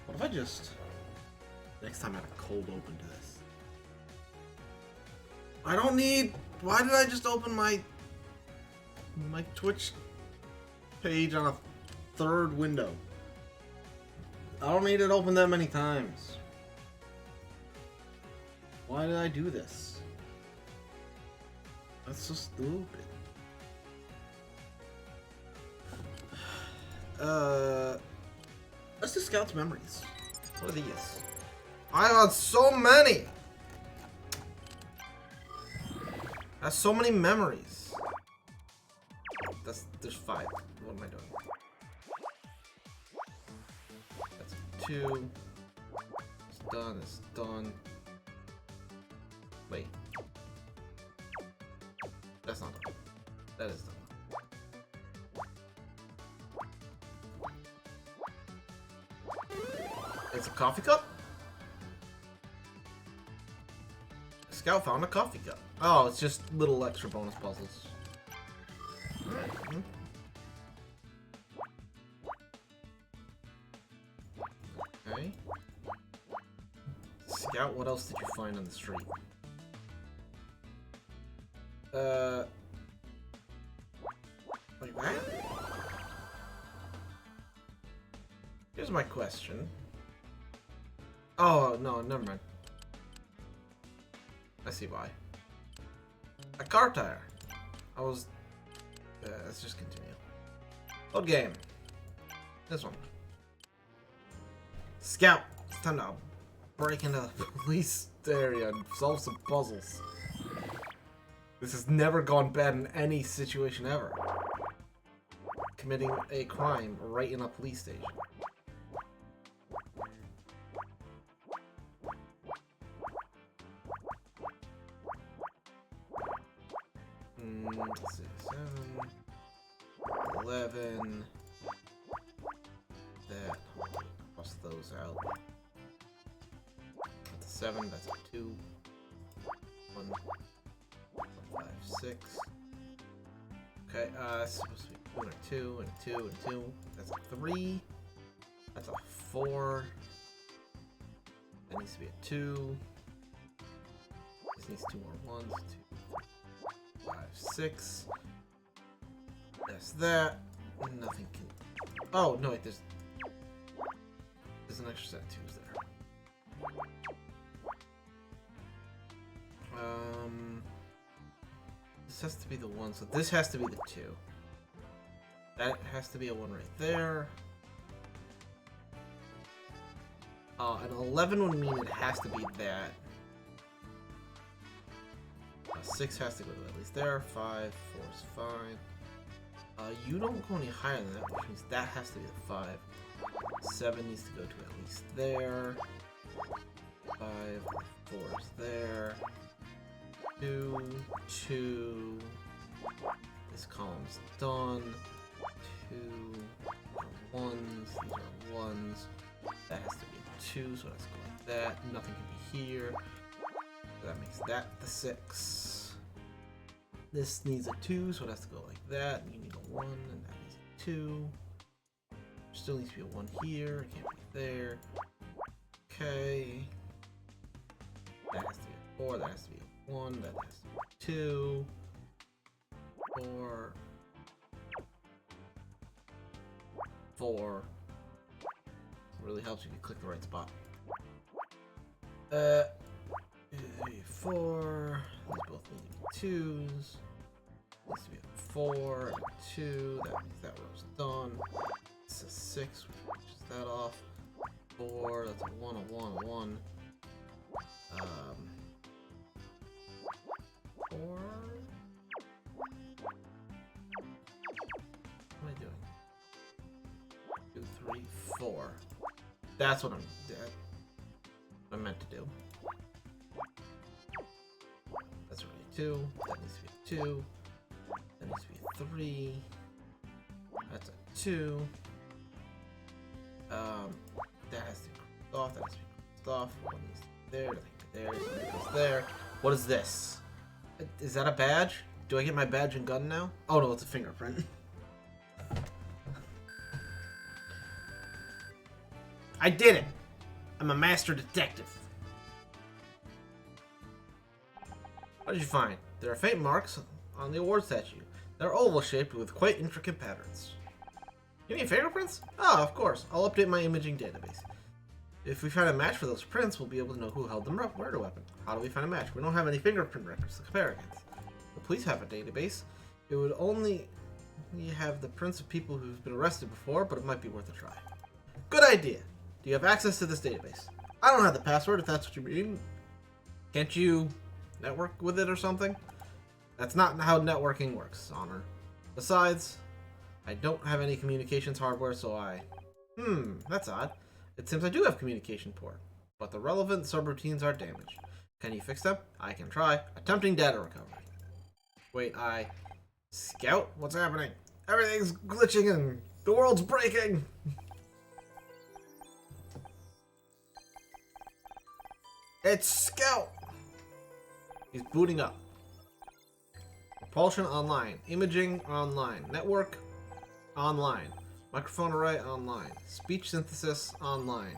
What if I just... Next time I have a cold open to this. I don't need... Why did I just open my Twitch page on a third window? I don't need it open that many times. Why did I do this? That's so stupid. Let's do Scout's memories. What are these? I got so many! That's so many memories. There's 5. What am I doing? That's 2. It's done, it's done. Wait. That's not done. That is done. It's a coffee cup? Scout found a coffee cup. Oh, it's just little extra bonus puzzles. Alright. Okay. Scout, what else did you find on the street? Like that? Here's my question. Oh, no, never mind. I see why. A car tire. I was... let's just continue. Old game. This one. Scout. It's time to break into the police area and solve some puzzles. This has never gone bad in any situation ever. Committing a crime right in a police station. Let's see, 7, 11. That. Cross those out. That's a 7. That's a 2. 1, 5, 6. Okay, it's supposed to be 2 and a 2 and a 2 and a 2. That's a 3. That's a 4. That needs to be a 2. This needs 2 more 1s. 2, 5, 6. That's that. Nothing can. Oh no! Wait, there's an extra set of 2s there. This has to be the 1, so this has to be the 2. That has to be a 1 right there. An 11 would mean it has to be that. 6 has to go to at least there. 5, 4 is fine. You don't go any higher than that, which means that has to be the 5. 7 needs to go to at least there. 5, 4 is there. 2, 2. This column's done. 2 are 1s. These are 1s. That has to be a 2, so let's go like that. Nothing can be here. That makes that the 6. This needs a 2, so it has to go like that. You need a 1, and that needs a 2. Still needs to be a 1 here. It can't be there. Okay. That has to be a 4. That has to be a 1. That has to be a 2. 4. 4. Really helps if you click the right spot. 4. These both need to be 2s. Needs to be a 4 and a 2. That means that row's done. It's a 6, which pushes that off. 4. That's a 1, a 1, a 1. 4. What am I doing? 2, 3, 4. That's what I meant to do. That's already a 2. That needs to be a 2. That needs to be a 3. That's a 2. That has to be crossed off. That has to be crossed off. One needs to be there. That needs to be there. Something goes there. What is this? Is that a badge? Do I get my badge and gun now? Oh no, it's a fingerprint. I did it! I'm a master detective. What did you find? There are faint marks on the award statue. They're oval-shaped with quite intricate patterns. You mean fingerprints? Ah, of course. I'll update my imaging database. If we find a match for those prints, we'll be able to know who held the murder weapon. How do we find a match? We don't have any fingerprint records to compare against. The police have a database. It would only have the prints of people who've been arrested before, but it might be worth a try. Good idea. Do you have access to this database? I don't have the password, if that's what you mean. Can't you network with it or something? That's not how networking works, Honor. Besides, I don't have any communications hardware, so that's odd. It seems I do have communication port, but the relevant subroutines are damaged. Can you fix them? I can try. Attempting data recovery. Wait, Scout? What's happening? Everything's glitching and the world's breaking! It's Scout! He's booting up. Propulsion online. Imaging online. Network online. Microphone array online. Speech synthesis online.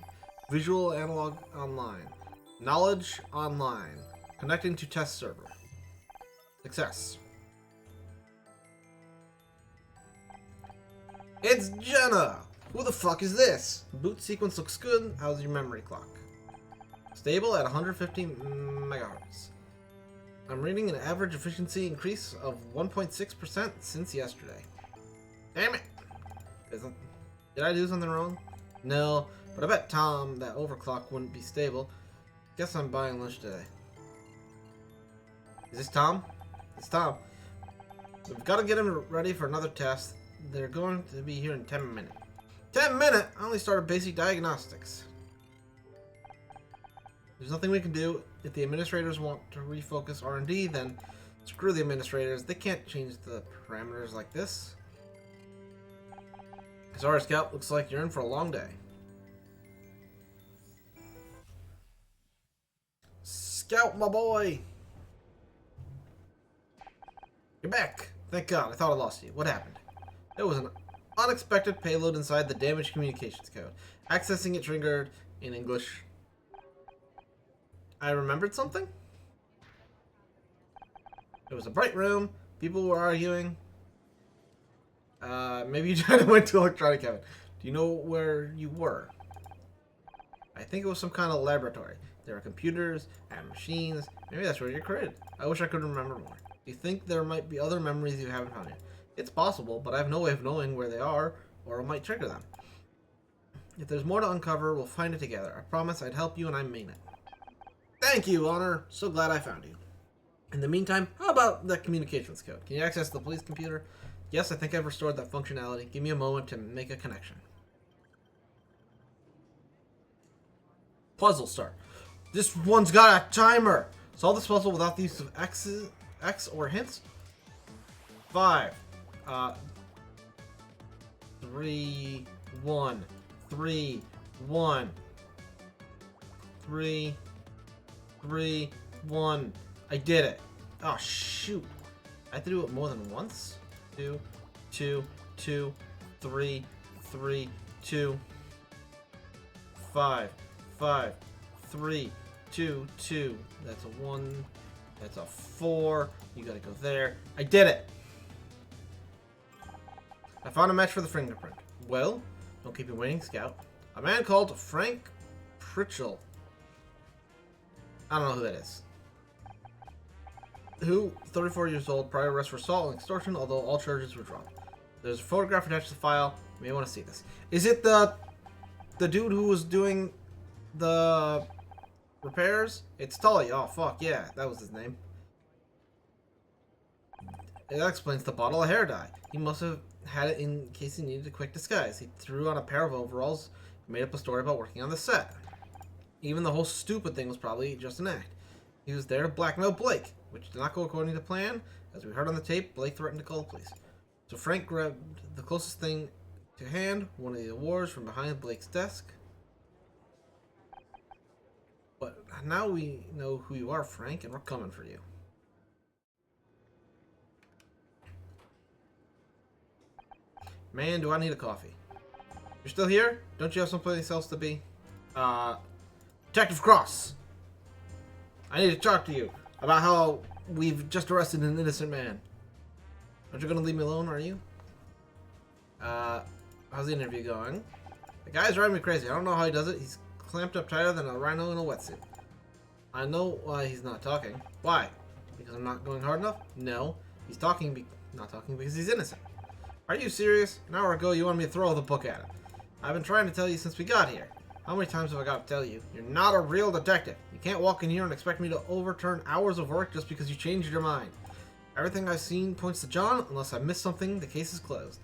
Visual analog online. Knowledge online. Connecting to test server. Success. It's Jenna! Who the fuck is this? Boot sequence looks good. How's your memory clock? Stable at 115 megahertz. I'm reading an average efficiency increase of 1.6% since yesterday. Damn it! Did I do something wrong? No, but I bet Tom that overclock wouldn't be stable. Guess I'm buying lunch today. Is this Tom? It's Tom. We've got to get him ready for another test. They're going to be here in 10 minutes. 10 minutes? I only started basic diagnostics. There's nothing we can do. If the administrators want to refocus R&D, then screw the administrators. They can't change the parameters like this. Sorry, Scout. Looks like you're in for a long day. Scout, my boy! You're back! Thank God. I thought I lost you. What happened? There was an unexpected payload inside the damaged communications code. Accessing it triggered in English. I remembered something? It was a bright room. People were arguing. Maybe you went to electronic cabin. Do you know where you were? I think it was some kind of laboratory. There are computers and machines. Maybe that's where you're created. I wish I could remember more. Do you think there might be other memories you haven't found yet? It's possible, but I have no way of knowing where they are, or it might trigger them. If there's more to uncover, we'll find it together. I promise I'd help you, and I mean it. Thank you, Honor. So glad I found you. In the meantime, how about that communications code? Can you access the police computer? Yes, I think I've restored that functionality. Give me a moment to make a connection. Puzzle start. This one's got a timer. Solve this puzzle without the use of X or hints. 5, 3, 1, 3, 1, 3, 3, 1. I did it. Oh, shoot. I have to do it more than once. 2, 2, 2, 3, 3, 2, 5, 5, 3, 2, 2. That's a 1. That's a 4. You gotta go there. I did it. I found a match for the fingerprint. Well, don't keep me waiting, Scout. A man called Frank Pritchell. I don't know who that is. Who, 34 years old, prior arrest for assault and extortion, although all charges were dropped. There's a photograph attached to the file. You may want to see this. Is it the dude who was doing the repairs? It's Tully. Oh, fuck, yeah, that was his name. That explains the bottle of hair dye. He must have had it in case he needed a quick disguise. He threw on a pair of overalls and made up a story about working on the set. Even the whole stupid thing was probably just an act. He was there to blackmail Blake, which did not go according to plan. As we heard on the tape, Blake threatened to call the police. So Frank grabbed the closest thing to hand, one of the awards from behind Blake's desk. But now we know who you are, Frank, and we're coming for you. Man, do I need a coffee. You're still here? Don't you have someplace else to be? Detective Cross! I need to talk to you about how we've just arrested an innocent man. Aren't you gonna leave me alone, are you? How's the interview going? The guy's driving me crazy. I don't know how he does it. He's clamped up tighter than a rhino in a wetsuit. I know why he's not talking. Why? Because I'm not going hard enough? No. He's not talking because he's innocent. Are you serious? An hour ago you wanted me to throw the book at him. I've been trying to tell you since we got here. How many times have I got to tell you? You're not a real detective. You can't walk in here and expect me to overturn hours of work just because you changed your mind. Everything I've seen points to John. Unless I missed something, the case is closed.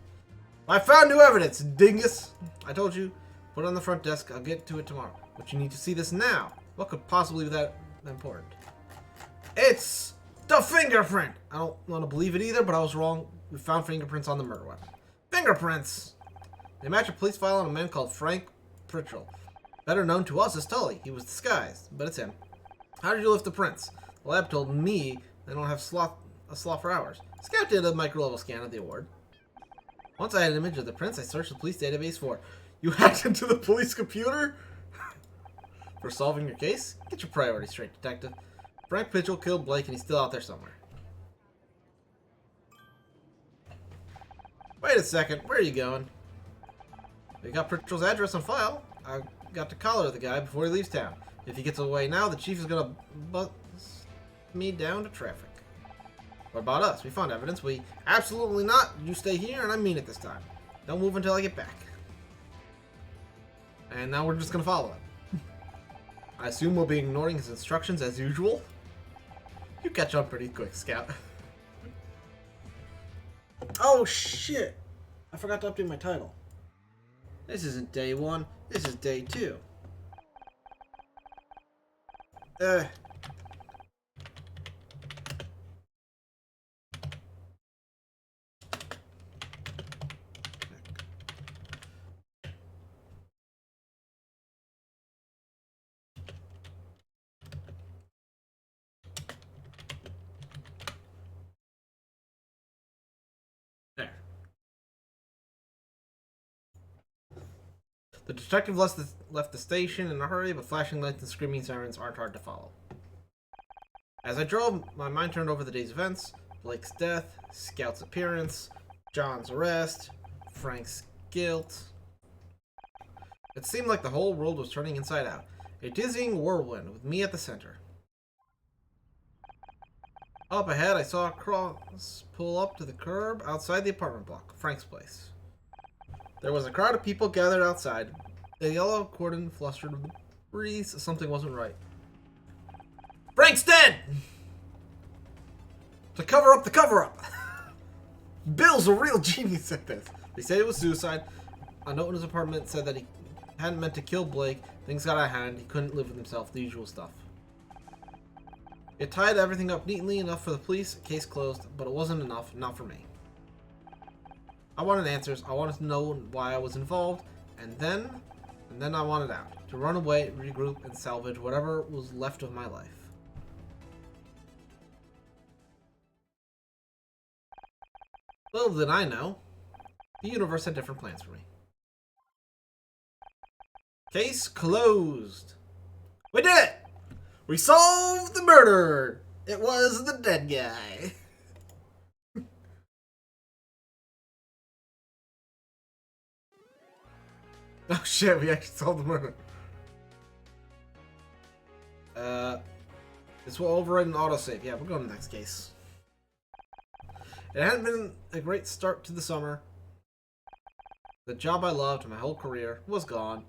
I found new evidence, dingus! I told you. Put it on the front desk. I'll get to it tomorrow. But you need to see this now. What could possibly be that important? It's the fingerprint! I don't want to believe it either, but I was wrong. We found fingerprints on the murder weapon. Fingerprints! They match a police file on a man called Frank Pritchell. Better known to us as Tully. He was disguised, but it's him. How did you lift the prints? The lab told me they don't have a slot for hours. Scout did a micro-level scan of the award. Once I had an image of the prints, I searched the police database for... You hacked into the police computer? For solving your case? Get your priorities straight, detective. Frank Pritchell killed Blake and he's still out there somewhere. Wait a second, where are you going? We got Pritchell's address on file. I got to collar the guy before he leaves town. If he gets away now, the chief is gonna bust me down to traffic. What about us? We found evidence. We absolutely not. You stay here, and I mean it this time. Don't move until I get back. And now we're just gonna follow him. I assume we'll be ignoring his instructions as usual. You catch on pretty quick, Scout. Oh shit! I forgot to update my title. This isn't day 1. This is day 2. There. The detective left the station in a hurry, but flashing lights and screaming sirens aren't hard to follow. As I drove, my mind turned over the day's events. Blake's death, Scout's appearance, John's arrest, Frank's guilt. It seemed like the whole world was turning inside out. A dizzying whirlwind with me at the center. Up ahead, I saw a cross pull up to the curb outside the apartment block, Frank's place. There was a crowd of people gathered outside. A yellow cordon flustered with the breeze. Something wasn't right. Frank's dead! To cover up the cover-up! Bill's a real genius at this. They said it was suicide. A note in his apartment said that he hadn't meant to kill Blake. Things got out of hand. He couldn't live with himself. The usual stuff. It tied everything up neatly enough for the police. Case closed. But it wasn't enough. Not for me. I wanted answers. I wanted to know why I was involved. And then I wanted out. To run away, regroup, and salvage whatever was left of my life. Little did I know, the universe had different plans for me. Case closed. We did it! We solved the murder! It was the dead guy. Oh shit, we actually solved the murder. This will override an autosave. Yeah, we're going to the next case. It hadn't been a great start to the summer. The job I loved my whole career was gone.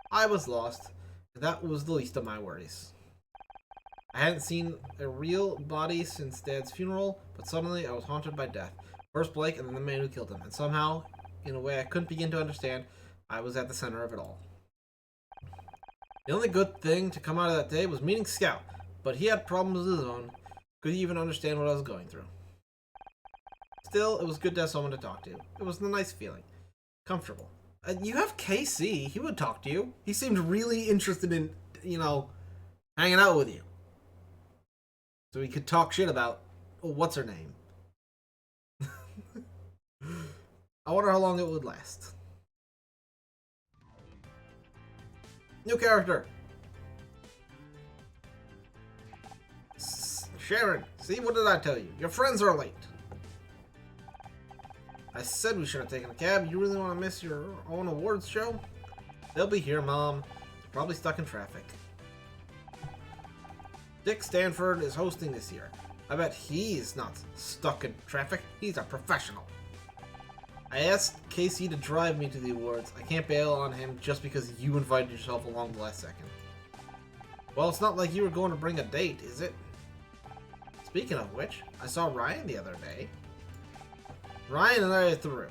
I was lost, and that was the least of my worries. I hadn't seen a real body since Dad's funeral, but suddenly I was haunted by death. First Blake, and then the man who killed him. And somehow, in a way I couldn't begin to understand, I was at the center of it all. The only good thing to come out of that day was meeting Scout, but he had problems of his own. Could he even understand what I was going through? Still, it was good to have someone to talk to. It was a nice feeling. Comfortable. You have KC. He would talk to you. He seemed really interested in, hanging out with you. So he could talk shit about, what's her name? I wonder how long it would last. New character. Sharon, see, what did I tell you? Your friends are late. I said we should have taken a cab. You really want to miss your own awards show? They'll be here, Mom. Probably stuck in traffic. Dick Stanford is hosting this year. I bet he's not stuck in traffic. He's a professional. I asked Casey to drive me to the awards. I can't bail on him just because you invited yourself along the last second. Well, it's not like you were going to bring a date, is it? Speaking of which, I saw Ryan the other day. Ryan and I are through.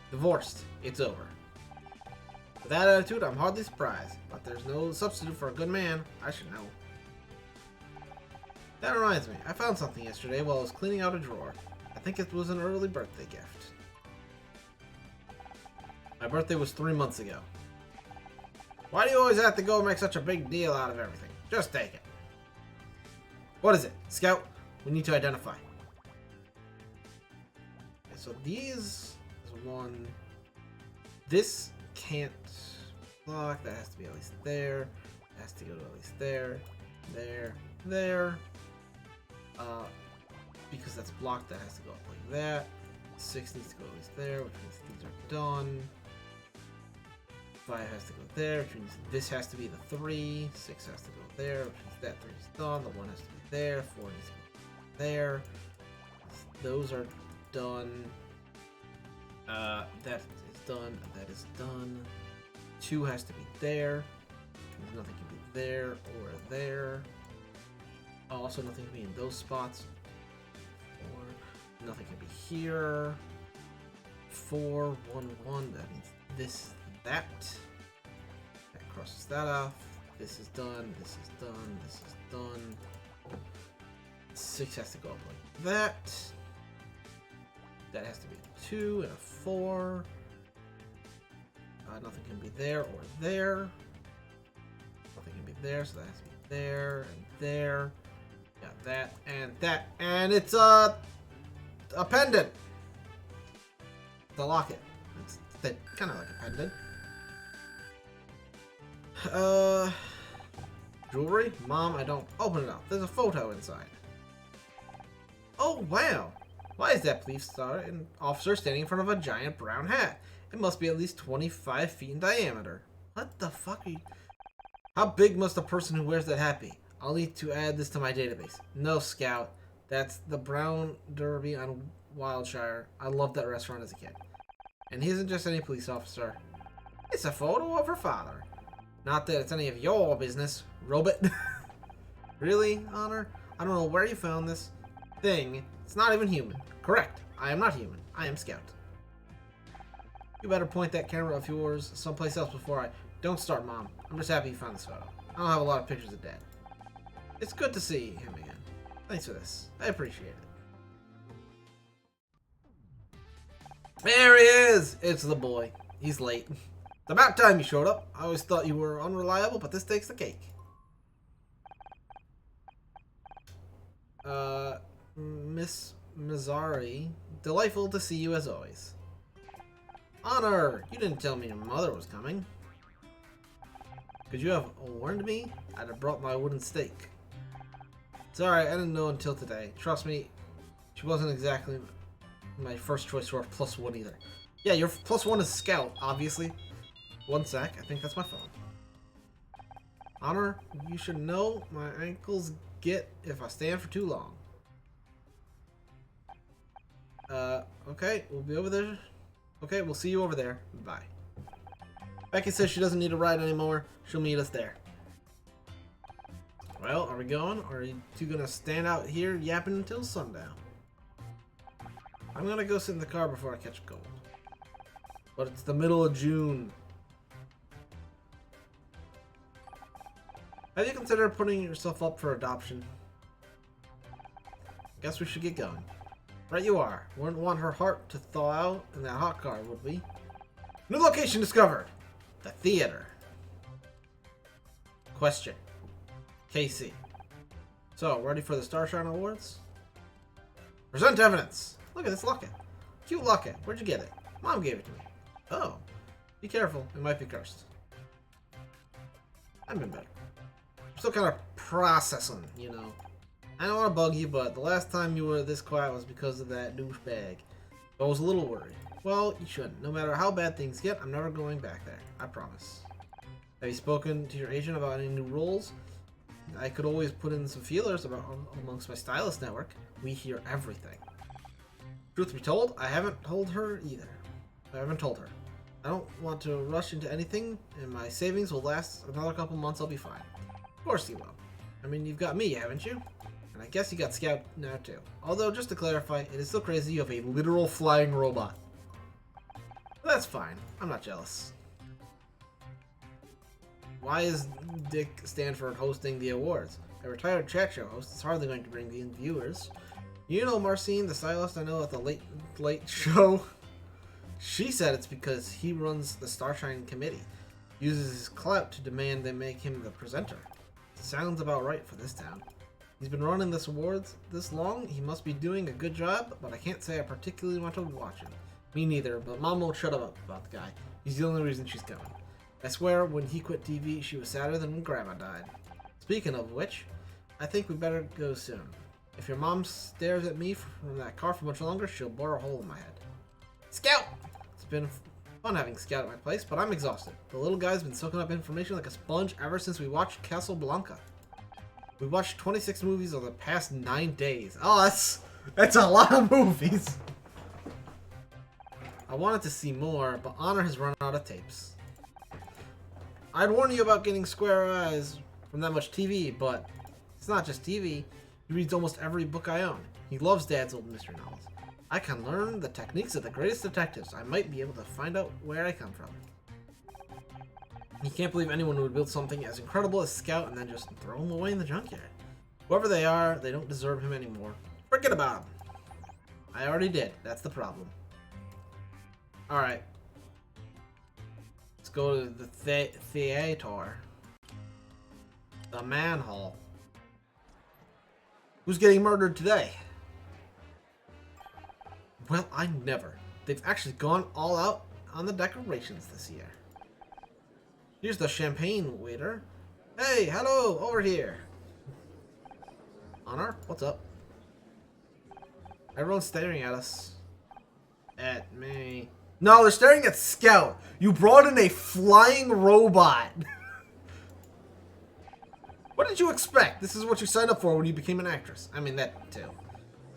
Divorced. It's over. With that attitude, I'm hardly surprised. But there's no substitute for a good man. I should know. That reminds me. I found something yesterday while I was cleaning out a drawer. I think it was an early birthday gift. My birthday was 3 months ago. Why do you always have to go and make such a big deal out of everything? Just take it. What is it? Scout, we need to identify. Okay, so these is one. This can't lock. That has to be at least there. It has to go to at least there. There. Because that's blocked, that has to go up like that. 6 needs to go at least there, which means these are done. 5 has to go there, which means this has to be the 3. 6 has to go there, which means that 3 is done. The 1 has to be there. 4 needs to go there. Those are done. That is done. That is done. 2 has to be there. Nothing can be there or there. Also, nothing can be in those spots. 4. Nothing can be here. 4, 1, 1. That means this, that. That crosses that off. This is done. This is done. This is done. 6 has to go up like that. That has to be a 2 and a 4. Nothing can be there or there. Nothing can be there, so that has to be there and there. Got that and that, and it's a pendant. The locket. It's kind of like a pendant. Jewelry? Mom, I don't open it up. There's a photo inside. Oh wow! Why is that police officer standing in front of a giant brown hat? It must be at least 25 feet in diameter. What the fuck are you? How big must the person who wears that hat be? I'll need to add this to my database. No, Scout. That's the Brown Derby on Wildshire. I loved that restaurant as a kid. And he isn't just any police officer. It's a photo of her father. Not that it's any of your business, Robot. Really, Honor? I don't know where you found this thing. It's not even human. Correct. I am not human. I am Scout. You better point that camera of yours someplace else before I... Don't start, Mom. I'm just happy you found this photo. I don't have a lot of pictures of Dad. It's good to see him again. Thanks for this. I appreciate it. There he is! It's the boy. He's late. It's about time you showed up. I always thought you were unreliable, but this takes the cake. Miss Mazzari, delightful to see you as always. Honor! You didn't tell me your mother was coming. Could you have warned me? I'd have brought my wooden stake. Sorry, I didn't know until today. Trust me, she wasn't exactly my first choice for a +1 either. Yeah, your +1 is Scout, obviously. 1 sec, I think that's my phone. Honor, you should know my ankles get if I stand for too long. Okay, we'll be over there. Okay, we'll see you over there. Bye. Becky says she doesn't need a ride anymore. She'll meet us there. Well, are we going? Or are you two gonna stand out here yapping until sundown? I'm gonna go sit in the car before I catch a cold. But it's the middle of June. Have you considered putting yourself up for adoption? Guess we should get going. Right you are. Wouldn't want her heart to thaw out in that hot car, would we? New location discovered! The theater. Question. Casey. So, ready for the Starshine Awards? Present evidence! Look at this locket. Cute locket. Where'd you get it? Mom gave it to me. Oh. Be careful. It might be cursed. I've been better. I'm still kind of processing, you know. I don't want to bug you, but the last time you were this quiet was because of that douchebag. I was a little worried. Well, you shouldn't. No matter how bad things get, I'm never going back there. I promise. Have you spoken to your agent about any new roles? I could always put in some feelers about amongst my stylist network. We hear everything. Truth be told, I haven't told her either. I haven't told her. I don't want to rush into anything, and my savings will last another couple months. I'll be fine. Of course you will. I mean, you've got me, haven't you? And I guess you got Scout now too. Although, just to clarify, it is still crazy you have a literal flying robot. But that's fine. I'm not jealous. Why is Dick Stanford hosting the awards? A retired chat show host is hardly going to bring in viewers. You know Marcine, the stylist I know at the Late Show? She said it's because he runs the Starshine Committee. Uses his clout to demand they make him the presenter. Sounds about right for this town. He's been running this awards this long. He must be doing a good job, but I can't say I particularly want to watch it. Me neither, but Mom won't shut up about the guy. He's the only reason she's coming. I swear, when he quit TV, she was sadder than when Grandma died. Speaking of which, I think we better go soon. If your mom stares at me from that car for much longer, she'll bore a hole in my head. Scout! It's been fun having Scout at my place, but I'm exhausted. The little guy's been soaking up information like a sponge ever since we watched Casablanca. We watched 26 movies over the past 9 days. Oh, that's a lot of movies. I wanted to see more, but Honor has run out of tapes. I'd warn you about getting square eyes from that much TV, but it's not just TV. He reads almost every book I own. He loves Dad's old mystery novels. I can learn the techniques of the greatest detectives. I might be able to find out where I come from. You can't believe anyone would build something as incredible as Scout and then just throw him away in the junkyard. Whoever they are, they don't deserve him anymore. Forget about him. I already did. That's the problem. Alright. Let's go to the theater. The manhole. Who's getting murdered today? Well, I never. They've actually gone all out on the decorations this year. Here's the champagne waiter. Hey, hello, over here. Honor, what's up? Everyone's staring at us. At me. No, they're staring at Scout. You brought in a flying robot. What did you expect? This is what you signed up for when you became an actress. I mean, that too.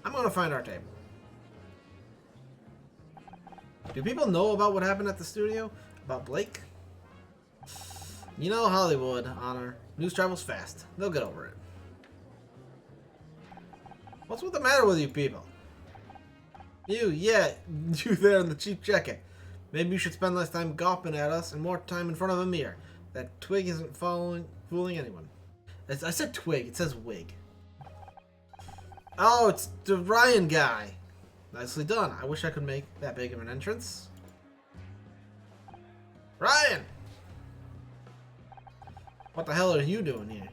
I'm gonna find our table. Do people know about what happened at the studio? About Blake? You know Hollywood, Honor. News travels fast. They'll get over it. What's with the matter with you people? You there in the cheap jacket. Maybe you should spend less time gawping at us and more time in front of a mirror. That twig isn't fooling anyone. I said twig, it says wig. Oh, it's the Ryan guy. Nicely done. I wish I could make that big of an entrance. Ryan! What the hell are you doing here?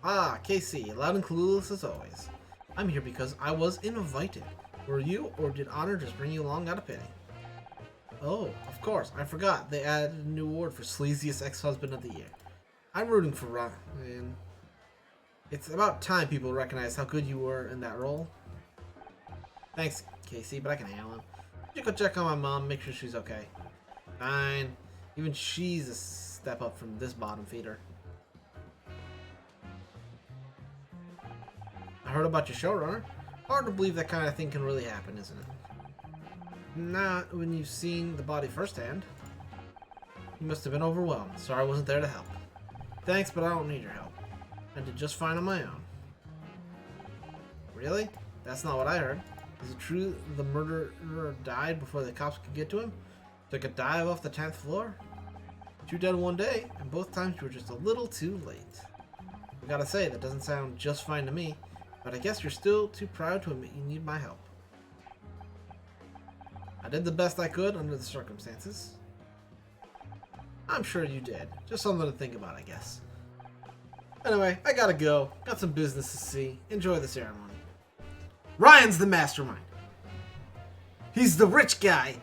Ah, KC, loud and clueless as always. I'm here because I was invited. Were you, or did Honor just bring you along out of pity? Oh, of course, I forgot. They added a new award for Sleaziest Ex-Husband of the Year. I'm rooting for Ryan. It's about time people recognize how good you were in that role. Thanks, Casey, but I can handle him. You go check on my mom, make sure she's okay. Fine. Even she's a step up from this bottom feeder. I heard about your showrunner. Hard to believe that kind of thing can really happen, isn't it? Not when you've seen the body firsthand. You must have been overwhelmed. Sorry I wasn't there to help. Thanks, but I don't need your help. I did just fine on my own. Really? That's not what I heard. Is it true the murderer died before the cops could get to him? Took a dive off the 10th floor? 2 dead in one day, and both times you were just a little too late. I gotta say, that doesn't sound just fine to me, but I guess you're still too proud to admit you need my help. I did the best I could under the circumstances. I'm sure you did. Just something to think about, I guess. Anyway, I gotta go. Got some business to see. Enjoy the ceremony. Ryan's the mastermind. He's the rich guy.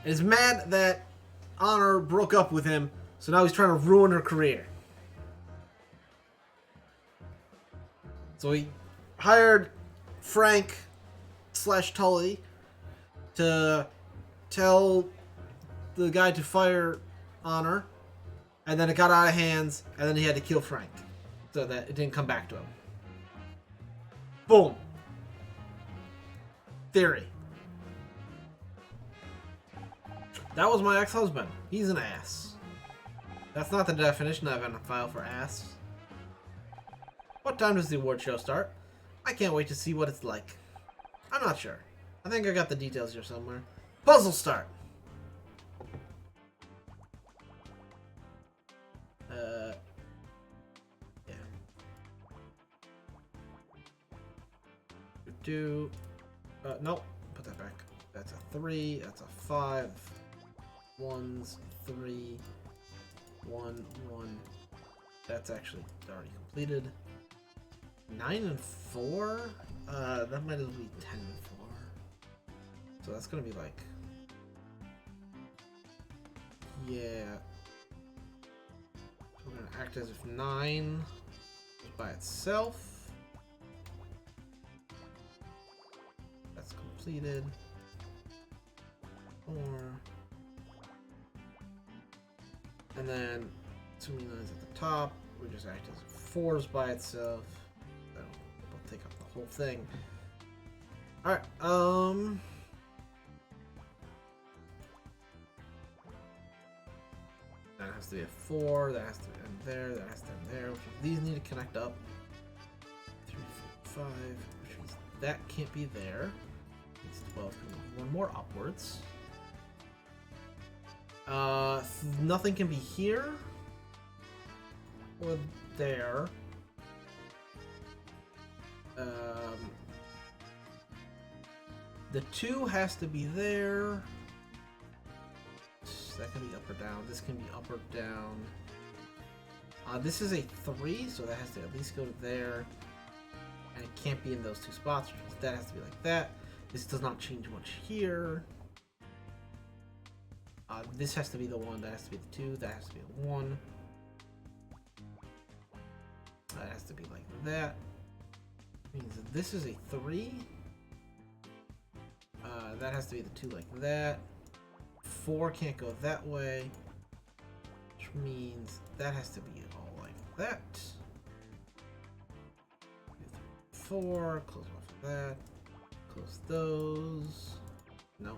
and is mad that Honor broke up with him, so now he's trying to ruin her career. So he hired Frank / Tully to tell the guy to fire Honor, and then it got out of hands, and then he had to kill Frank so that it didn't come back to him. Boom. Theory. That was my ex-husband. He's an ass. That's not the definition I've in a file for ass. What time does the award show start? I can't wait to see what it's like. I'm not sure. I think I got the details here somewhere. Puzzle start. Yeah. Nope. Put that back. That's a 3. That's a 5. 1s, 3, 1, 1. That's actually already completed. 9 and 4? That might as well be 10 and 4. So that's gonna be like... Yeah. We're gonna act as if 9 is by itself. That's completed. 4. And then, assuming 9's at the top, we just act as if 4's by itself. That'll take up the whole thing. Alright, that has to be a 4, that has to end there, that has to end there. These need to connect up. 3, 4, 5, which means that can't be there. It's 12, one more upwards. Nothing can be here or there. The 2 has to be there. That can be up or down. This can be up or down. This is a 3, so that has to at least go to there. And it can't be in those 2 spots, which means that has to be like that. This does not change much here. This has to be the 1, that has to be the 2, that has to be a 1. That has to be like that. Means that this is a 3. That has to be the 2 like that. 4 can't go that way. Which means that has to be all like that. 4, close off that. Close those. No.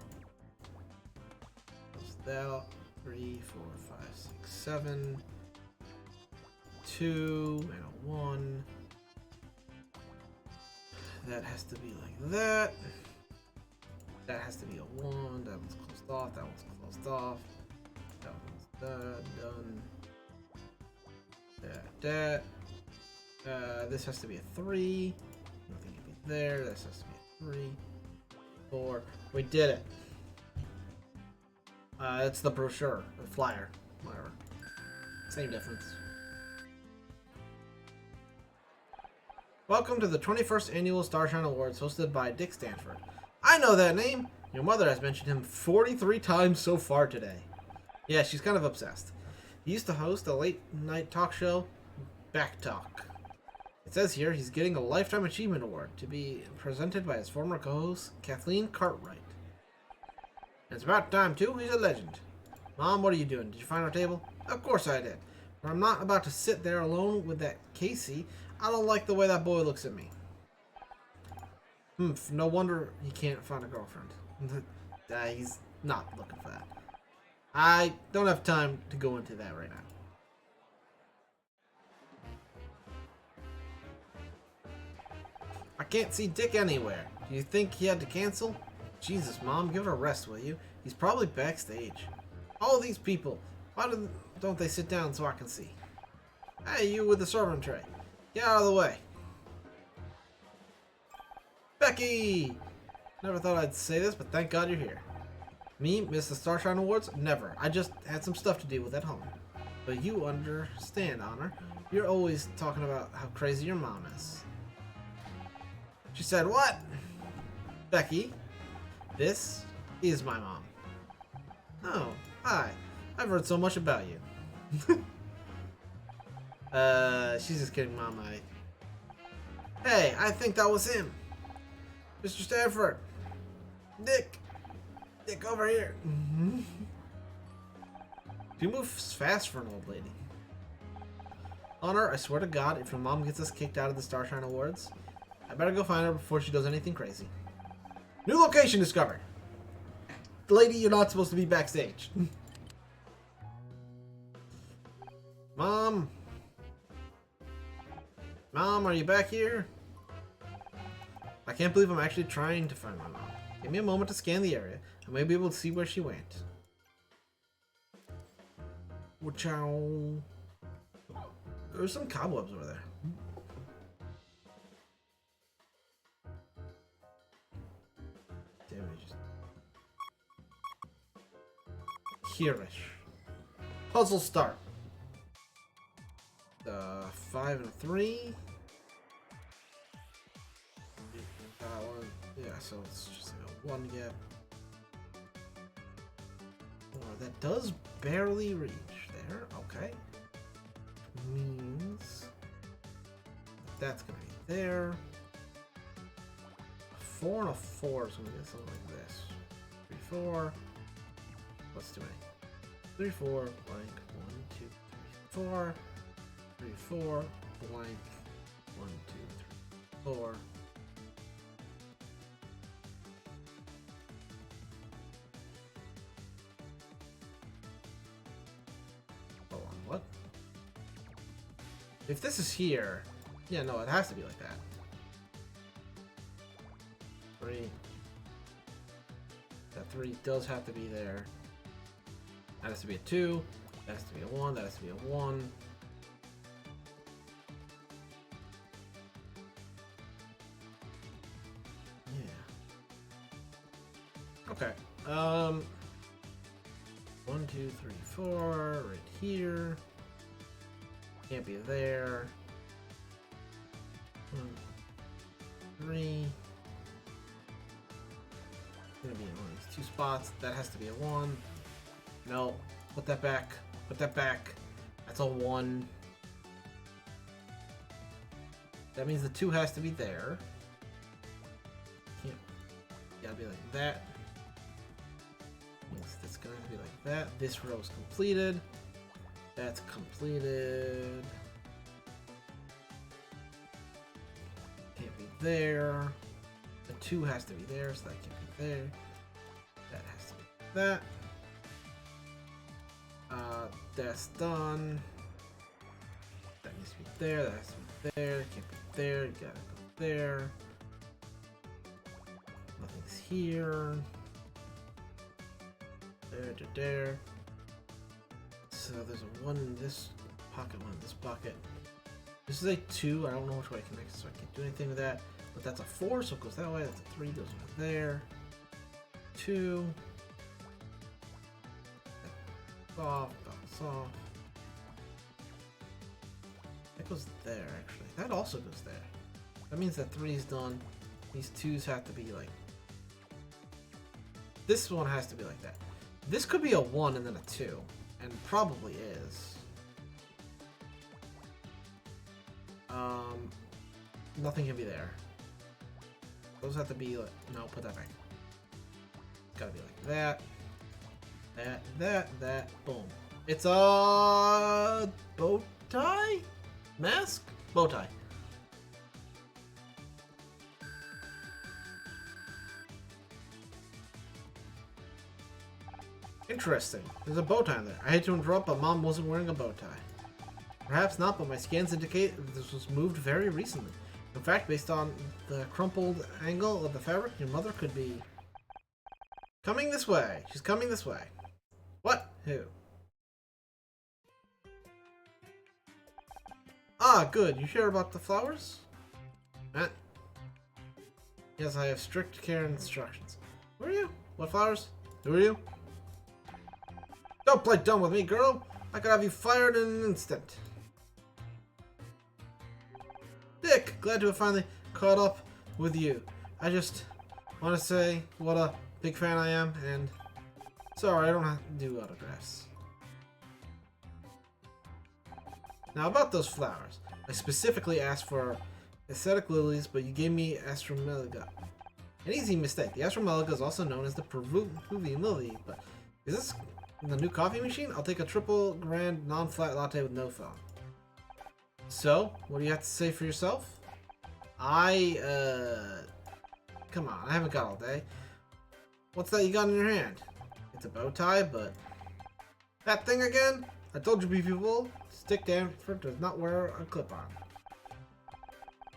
Close that out. 3, 4, 5, 6, 7. 2 and a 1. That has to be like that. That has to be a 1. That one's closed off. That one's closed off. That one's done. That. This has to be a 3. Nothing can be there. This has to be a 3. 4. We did it. It's the brochure, the flyer, whatever. Same difference. Welcome to the 21st Annual Starshine Awards hosted by Dick Stanford. I know that name! Your mother has mentioned him 43 times so far today. Yeah, she's kind of obsessed. He used to host a late-night talk show, Back Talk. It says here he's getting a Lifetime Achievement Award to be presented by his former co-host, Kathleen Cartwright. And it's about time, too. He's a legend. Mom, what are you doing? Did you find our table? Of course I did. But I'm not about to sit there alone with that Casey. I don't like the way that boy looks at me. No wonder he can't find a girlfriend. He's not looking for that. I don't have time to go into that right now. I can't see Dick anywhere. Do you think he had to cancel? Jesus, Mom, give it a rest, will you? He's probably backstage. All these people. Why don't they sit down so I can see? Hey, you with the serving tray. Get out of the way. Becky! Never thought I'd say this, but thank God you're here. Me, miss the Starshine Awards? Never. I just had some stuff to deal with at home. But you understand, Honor. You're always talking about how crazy your mom is. She said, what? Becky, this is my mom. Oh, hi. I've heard so much about you. She's just kidding, Mom. Hey, I think that was him. Mr. Stanford. Dick, over here. She moves fast for an old lady. Honor, I swear to God, if your mom gets us kicked out of the Starshine Awards, I better go find her before she does anything crazy. New location discovered. Lady, you're not supposed to be backstage. Mom? Mom, are you back here? I can't believe I'm actually trying to find my mom. Give me a moment to scan the area. I may be able to see where she went. Ciao. There's some cobwebs over there. Damn it, just... Here-ish. Puzzle start. 5 and 3. Yeah, so it's just like a 1 gap. Oh, that does barely reach there. Okay. Means that's gonna be there. A 4 and a 4 is gonna get something like this. 3, 4. What's too many? 3, 4, blank. 1, 2, 3, 4. 3, 4, blank. 1, 2, 3, 4. What? If this is here, yeah, no, it has to be like that. 3. That 3 does have to be there. That has to be a 2. That has to be a 1. That has to be a 1. Yeah. Okay. 1, 2, 3, 4, right here. Can't be there. 1, 3. Gonna be in one of these 2 spots. That has to be a 1. No. Put that back. Put that back. That's a 1. That means the 2 has to be there. Can't. Gotta be like that. It's gonna be like that. This row is completed. That's completed. Can't be there. The 2 has to be there, so that can't be there. That has to be that. That's done. That needs to be there. That has to be there. Can't be there. You gotta go there. Nothing's here. There. So there's a 1 in this pocket, 1 in this pocket. This is a 2. I don't know which way I connect, so I can't do anything with that. But that's a 4, so it goes that way. That's a 3, goes over there. 2. Bounce off. That goes there, actually. That also goes there. That means that 3 is done. These 2s have to be like... This one has to be like that. This could be a 1 and then a 2, and probably is. Nothing can be there. Those have to be like, no, put that back. It's gotta be like that. That, boom. It's a bow tie? Mask? Bow tie. Interesting. There's a bow tie there. I hate to interrupt, but Mom wasn't wearing a bow tie. Perhaps not, but my scans indicate that this was moved very recently. In fact, based on the crumpled angle of the fabric, your mother could be coming this way. She's coming this way. What? Who? Ah, good. You hear about the flowers? Matt? Yes, I have strict care and instructions. Who are you? What flowers? Who are you? Don't play dumb with me, girl! I could have you fired in an instant. Dick, glad to have finally caught up with you. I just want to say what a big fan I am, and Sorry, I don't have to do autographs. Now about those flowers. I specifically asked for aesthetic lilies, but you gave me astromeliga. An easy mistake. The astromeliga is also known as the Peruvian lily, but is this the new coffee machine? I'll take a triple grand non-flat latte with no foam. So, what do you have to say for yourself? Come on, I haven't got all day. What's that you got in your hand? It's a bow tie, but... That thing again? I told you people, stick Danford does not wear a clip-on.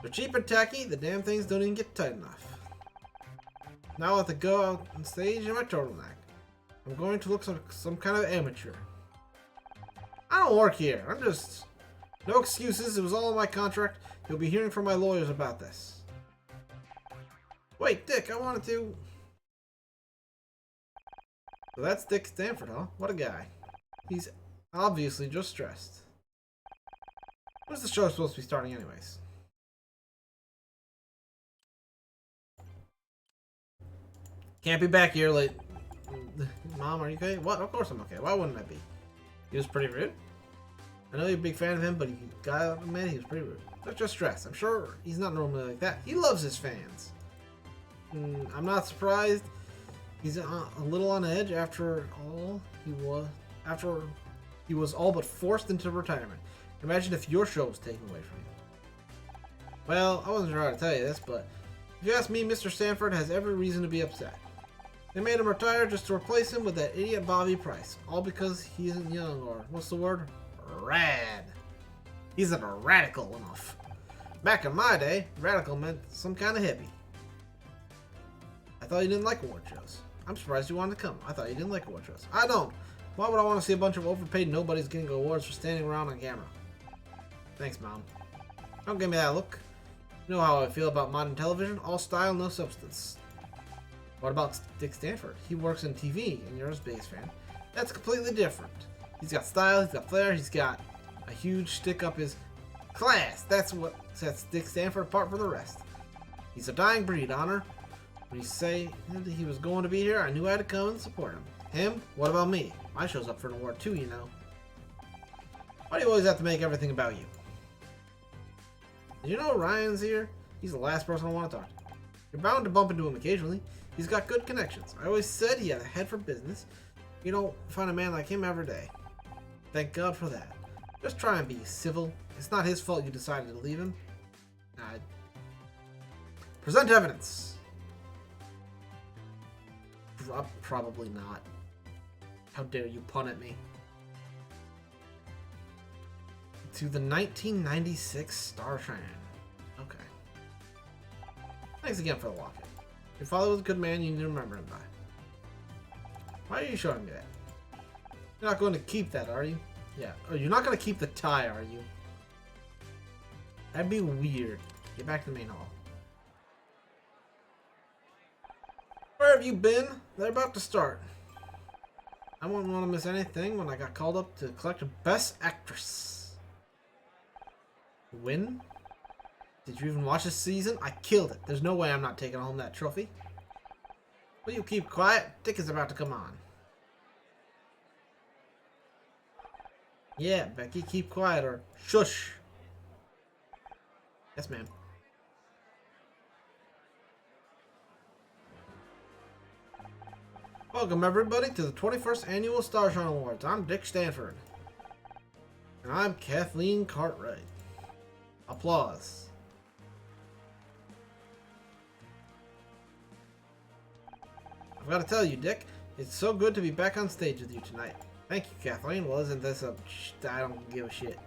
They're cheap and tacky, the damn things don't even get tight enough. Now I'll have to go out on stage in my turtleneck. I'm going to look like some kind of amateur. I don't work here, I'm just... No excuses, it was all in my contract. You'll be hearing from my lawyers about this. Wait, Dick, I wanted to... So that's Dick Stanford, huh? What a guy. He's obviously just stressed. When's the show supposed to be starting anyways? Can't be back here late. Mom, are you okay? What? Of course I'm okay. Why wouldn't I be? He was pretty rude. I know you're a big fan of him, but he got mad. He was pretty rude. That's just stress. I'm sure he's not normally like that. He loves his fans. I'm not surprised. He's a little on edge after all he was all but forced into retirement. Imagine if your show was taken away from you. Well, I wasn't sure how to tell you this, but if you ask me, Mr. Stanford has every reason to be upset. They made him retire just to replace him with that idiot Bobby Price, all because he isn't young, or what's the word? Rad. He isn't radical enough. Back in my day, radical meant some kind of hippie. I thought you didn't like award shows. I'm surprised you wanted to come. I thought you didn't like award shows. I don't. Why would I want to see a bunch of overpaid nobodies getting awards for standing around on camera? Thanks, Mom. Don't give me that look. You know how I feel about modern television? All style, no substance. What about Dick Stanford? He works in TV, and you're his biggest fan. That's completely different. He's got style, he's got flair, he's got a huge stick up his class. That's what sets Dick Stanford apart from the rest. He's a dying breed, Honor. When you say that he was going to be here, I knew I had to come and support him. Him? What about me? My show's up for an award too, you know. Why do you always have to make everything about you? Did you know Ryan's here? He's the last person I want to talk to. You're bound to bump into him occasionally. He's got good connections. I always said he had a head for business. You don't find a man like him every day. Thank God for that. Just try and be civil. It's not his fault you decided to leave him. Present evidence. Probably not. How dare you pun at me. To the 1996 Starshine. Okay. Thanks again for the locket. Your father was a good man, you need to remember him by. Why are you showing me that? You're not going to keep that, are you? Yeah. Oh, you're not going to keep the tie, are you? That'd be weird. Get back to the main hall. Where have you been? They're about to start. I wouldn't want to miss anything when I got called up to collect Best Actress. Win? Did you even watch this season? I killed it. There's no way I'm not taking home that trophy. Will you keep quiet? Dick is about to come on. Yeah, Becky, keep quiet or shush. Yes, ma'am. Welcome, everybody, to the 21st Annual Starshine Awards. I'm Dick Stanford. And I'm Kathleen Cartwright. Applause. I've got to tell you, Dick, it's so good to be back on stage with you tonight. Thank you, Kathleen. Well, isn't this a... I don't give a shit.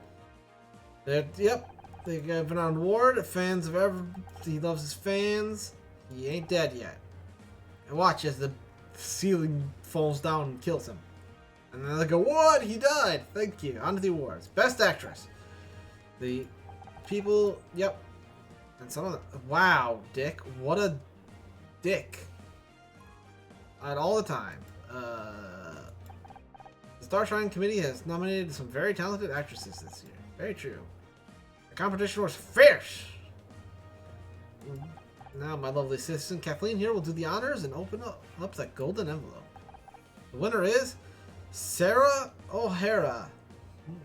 Yep, they gave an award. Fans of ever... He loves his fans. He ain't dead yet. And watch as the ceiling falls down and kills him. And then they go, what? He died! Thank you. On to the awards. Best Actress. The people... Yep. And some of the... Wow, Dick. What a dick. At all the time. The Starshine Committee has nominated some very talented actresses this year. Very true. The competition was fierce. Now my lovely assistant Kathleen here will do the honors and open up that golden envelope. The winner is Sarah O'Hara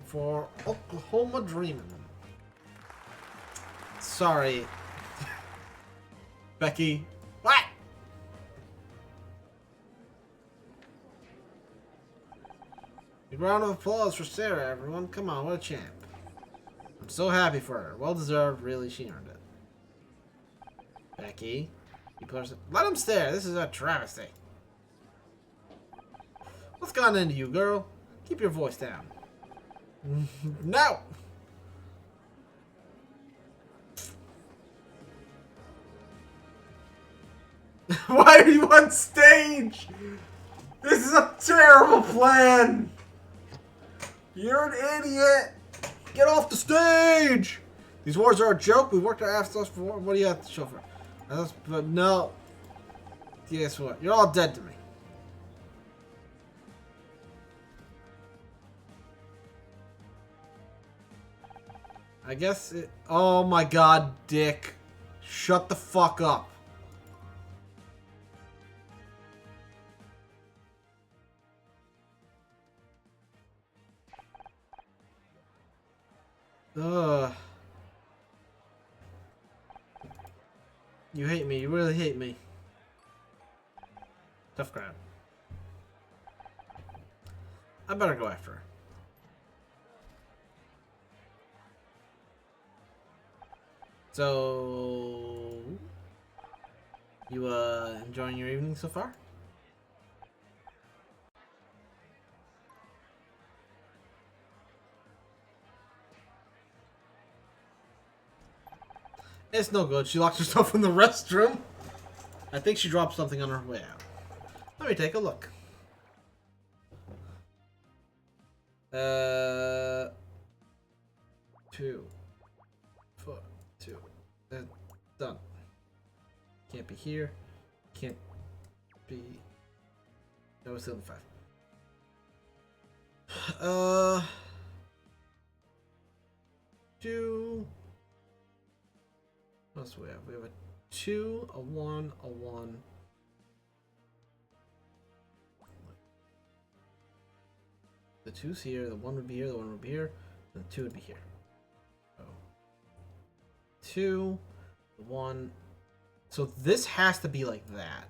for Oklahoma Dreamin'. Sorry. Becky. What? A round of applause for Sarah, everyone. Come on, what a champ. I'm so happy for her. Well deserved, really, she earned it. Becky. Let him stare. This is a travesty. What's gotten into you, girl? Keep your voice down. No! Why are you on stage? This is a terrible plan! You're an idiot! Get off the stage! These wars are a joke. We worked our ass off for. What do you have to show for? But no. Guess what? You're all dead to me. I guess it... Oh my god, Dick. Shut the fuck up. Ugh. You hate me. You really hate me. Tough crowd. I better go after her. So... You, enjoying your evening so far? It's no good. She locked herself in the restroom. I think she dropped something on her way out. Let me take a look. 2, 4, 2. Done. Can't be here. Can't be. That was still in 5. 2. What else do we have? We have a 2, a 1, a 1. The 2's here, the 1 would be here, the 1 would be here, and the 2 would be here. So 2, the 1. So this has to be like that.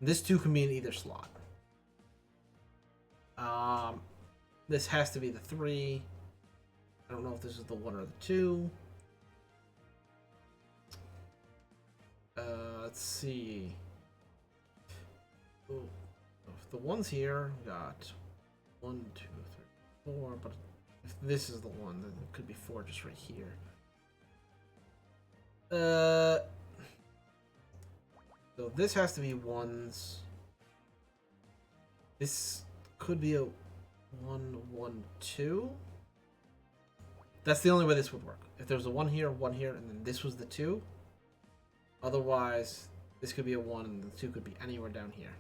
This 2 can be in either slot. This has to be the 3. I don't know if this is the 1 or the 2. Let's see. Ooh. If the 1's here, we got 1, 2, 3, 4. But if this is the 1, then it could be 4 just right here. So this has to be 1s. This could be a 1, 1, 2. That's the only way this would work. If there's a 1 here, and then this was the 2. Otherwise, this could be a 1 and the 2 could be anywhere down here.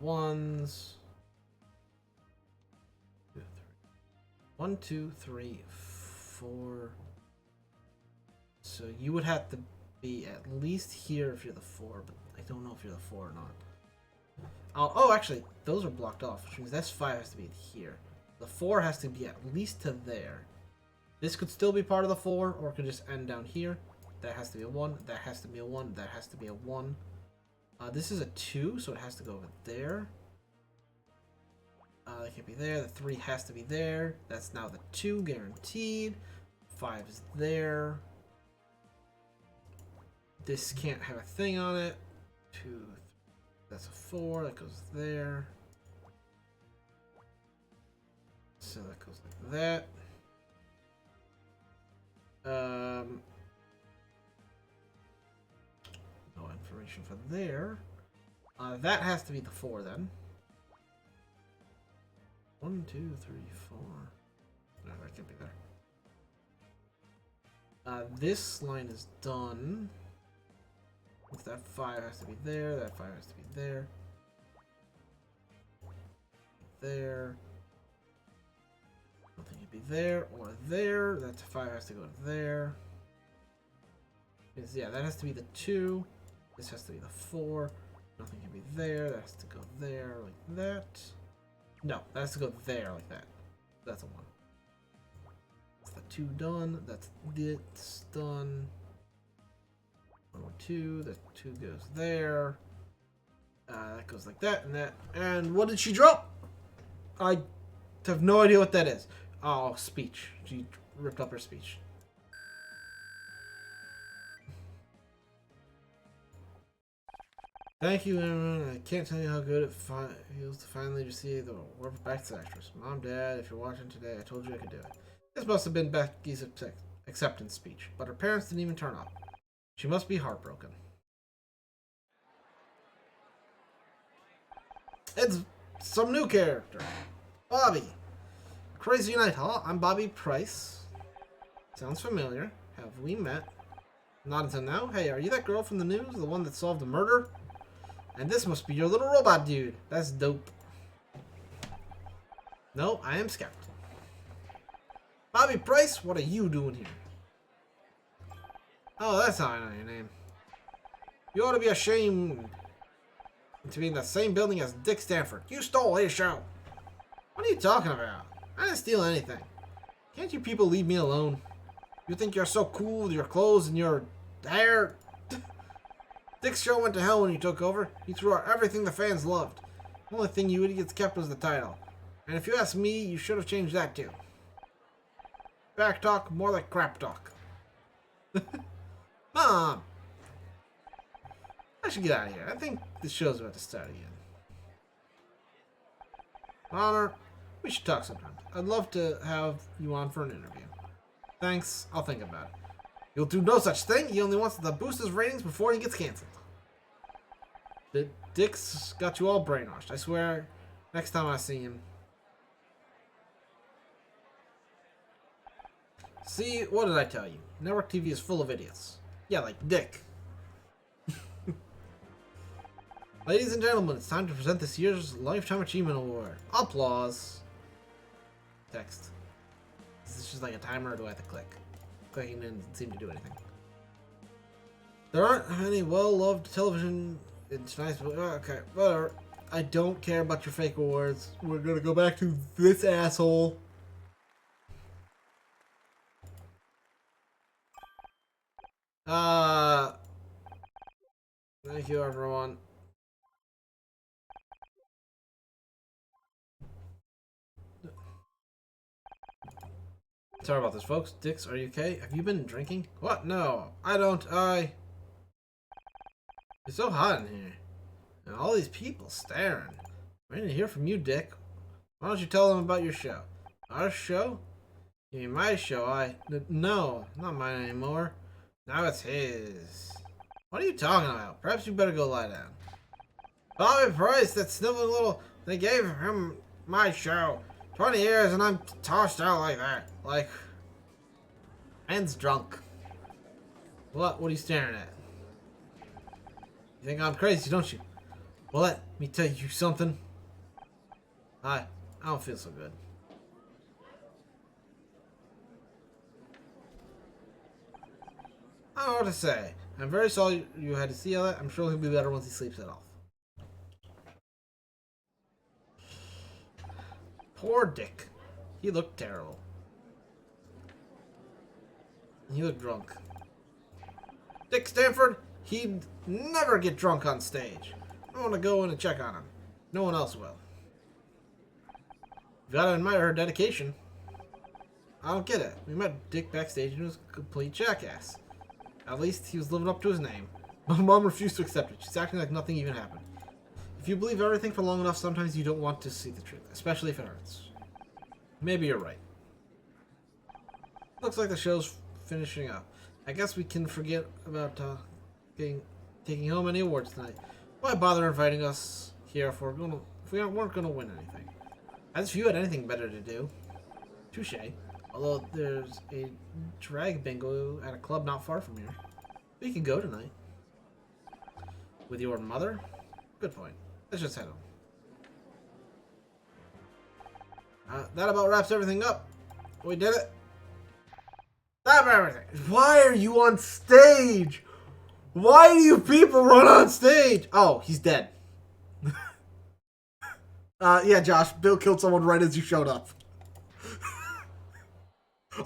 Ones. 2, 3. 1, 2, 3, 4. So you would have to be at least here if you're the 4, but I don't know if you're the 4 or not. Oh, actually, those are blocked off, which means this 5 has to be here. The 4 has to be at least to there. This could still be part of the 4, or it could just end down here. That has to be a 1. That has to be a 1. That has to be a 1. This is a 2, so it has to go over there. It can't be there. The 3 has to be there. That's now the 2, guaranteed. 5 is there. This can't have a thing on it. 2, 3. That's a 4. That goes there. So that goes like that. No information for there. That has to be the 4 then. 1, 2, 3, 4. No, that can't be there. This line is done. That 5 has to be there. That 5 has to be there. There. I don't think it'd be there or there. That 5 has to go to there. Yeah, that has to be the 2. This has to be the 4. Nothing can be there. That has to go there like that. No, that has to go there like that. That's a 1. That's the 2 done. That's this done. 1 more 2. The 2 goes there. That goes like that and that. And what did she drop? I have no idea what that is. Oh, speech. She ripped up her speech. Thank you, everyone. I can't tell you how good it feels to finally receive the award for Best Actress. Mom, Dad, if you're watching today, I told you I could do it. This must have been Becky's acceptance speech, but her parents didn't even turn up. She must be heartbroken. It's some new character. Bobby. Crazy Night, huh? I'm Bobby Price. Sounds familiar. Have we met? Not until now. Hey, are you that girl from the news? The one that solved the murder? And this must be your little robot dude. That's dope. No, I am Scout. Bobby Price, what are you doing here? Oh, that's how I know your name. You ought to be ashamed to be in the same building as Dick Stanford. You stole his show. What are you talking about? I didn't steal anything. Can't you people leave me alone? You think you're so cool with your clothes and your hair? Dick's show went to hell when you took over. He threw out everything the fans loved. The only thing you idiots kept was the title. And if you ask me, you should have changed that too. Back talk, more like crap talk. Mom! I should get out of here. I think the show's about to start again. Honor, we should talk sometime. I'd love to have you on for an interview. Thanks, I'll think about it. You'll do no such thing. He only wants to boost his ratings before he gets canceled. Dick's got you all brainwashed. I swear, next time I see him. See, what did I tell you? Network TV is full of idiots. Yeah, like Dick. Ladies and gentlemen, it's time to present this year's Lifetime Achievement Award. Applause. Text. Is this just like a timer or do I have to click? Clicking didn't seem to do anything. There aren't any well-loved television. It's nice, but okay, whatever. I don't care about your fake awards. We're gonna go back to this asshole. Thank you, everyone. Sorry about this, folks. Dix, are you okay? Have you been drinking? What? No, I don't. It's so hot in here. And all these people staring. I'm waiting to hear from you, Dick. Why don't you tell them about your show? Our show? You mean my show? No, not mine anymore. Now it's his. What are you talking about? Perhaps you better go lie down. Bobby Price, that sniveling little... They gave him my show. 20 years and I'm tossed out like that. Like... Man's drunk. What? What are you staring at? You think I'm crazy, don't you? Well, let me tell you something. I don't feel so good. I don't know what to say. I'm very sorry you had to see all that. I'm sure he'll be better once he sleeps it off. Poor Dick. He looked terrible. He looked drunk. Dick Stanford, he'd never get drunk on stage. I want to go in and check on him. No one else will. You gotta admire her dedication. I don't get it. We met Dick backstage and he was a complete jackass. At least he was living up to his name. My mom refused to accept it. She's acting like nothing even happened. If you believe everything for long enough, sometimes you don't want to see the truth, especially if it hurts. Maybe you're right. Looks like the show's finishing up. I guess we can forget about taking home any awards tonight. Why bother inviting us here if we weren't gonna win anything? As if you had anything better to do. Touche. Although there's a drag bingo at a club not far from here. We could go tonight. With your mother? Good point. Let's just head home. That about wraps everything up. We did it. Stop everything. Why are you on stage? Why do you people run on stage? Oh, he's dead. Yeah, Josh, Bill killed someone right as you showed up.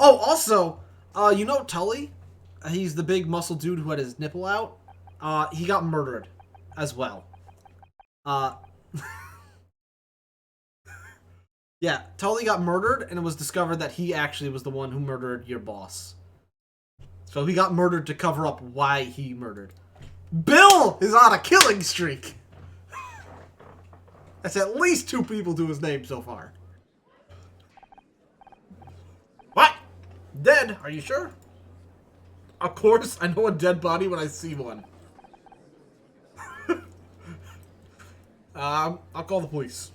Oh, also, you know Tully? He's the big muscle dude who had his nipple out. He got murdered as well. Yeah, Tully got murdered, and it was discovered that he actually was the one who murdered your boss. So he got murdered to cover up why he murdered. Bill is on a killing streak! That's at least 2 people to his name so far. What? Dead? Are you sure? Of course, I know a dead body when I see one. I'll call the police.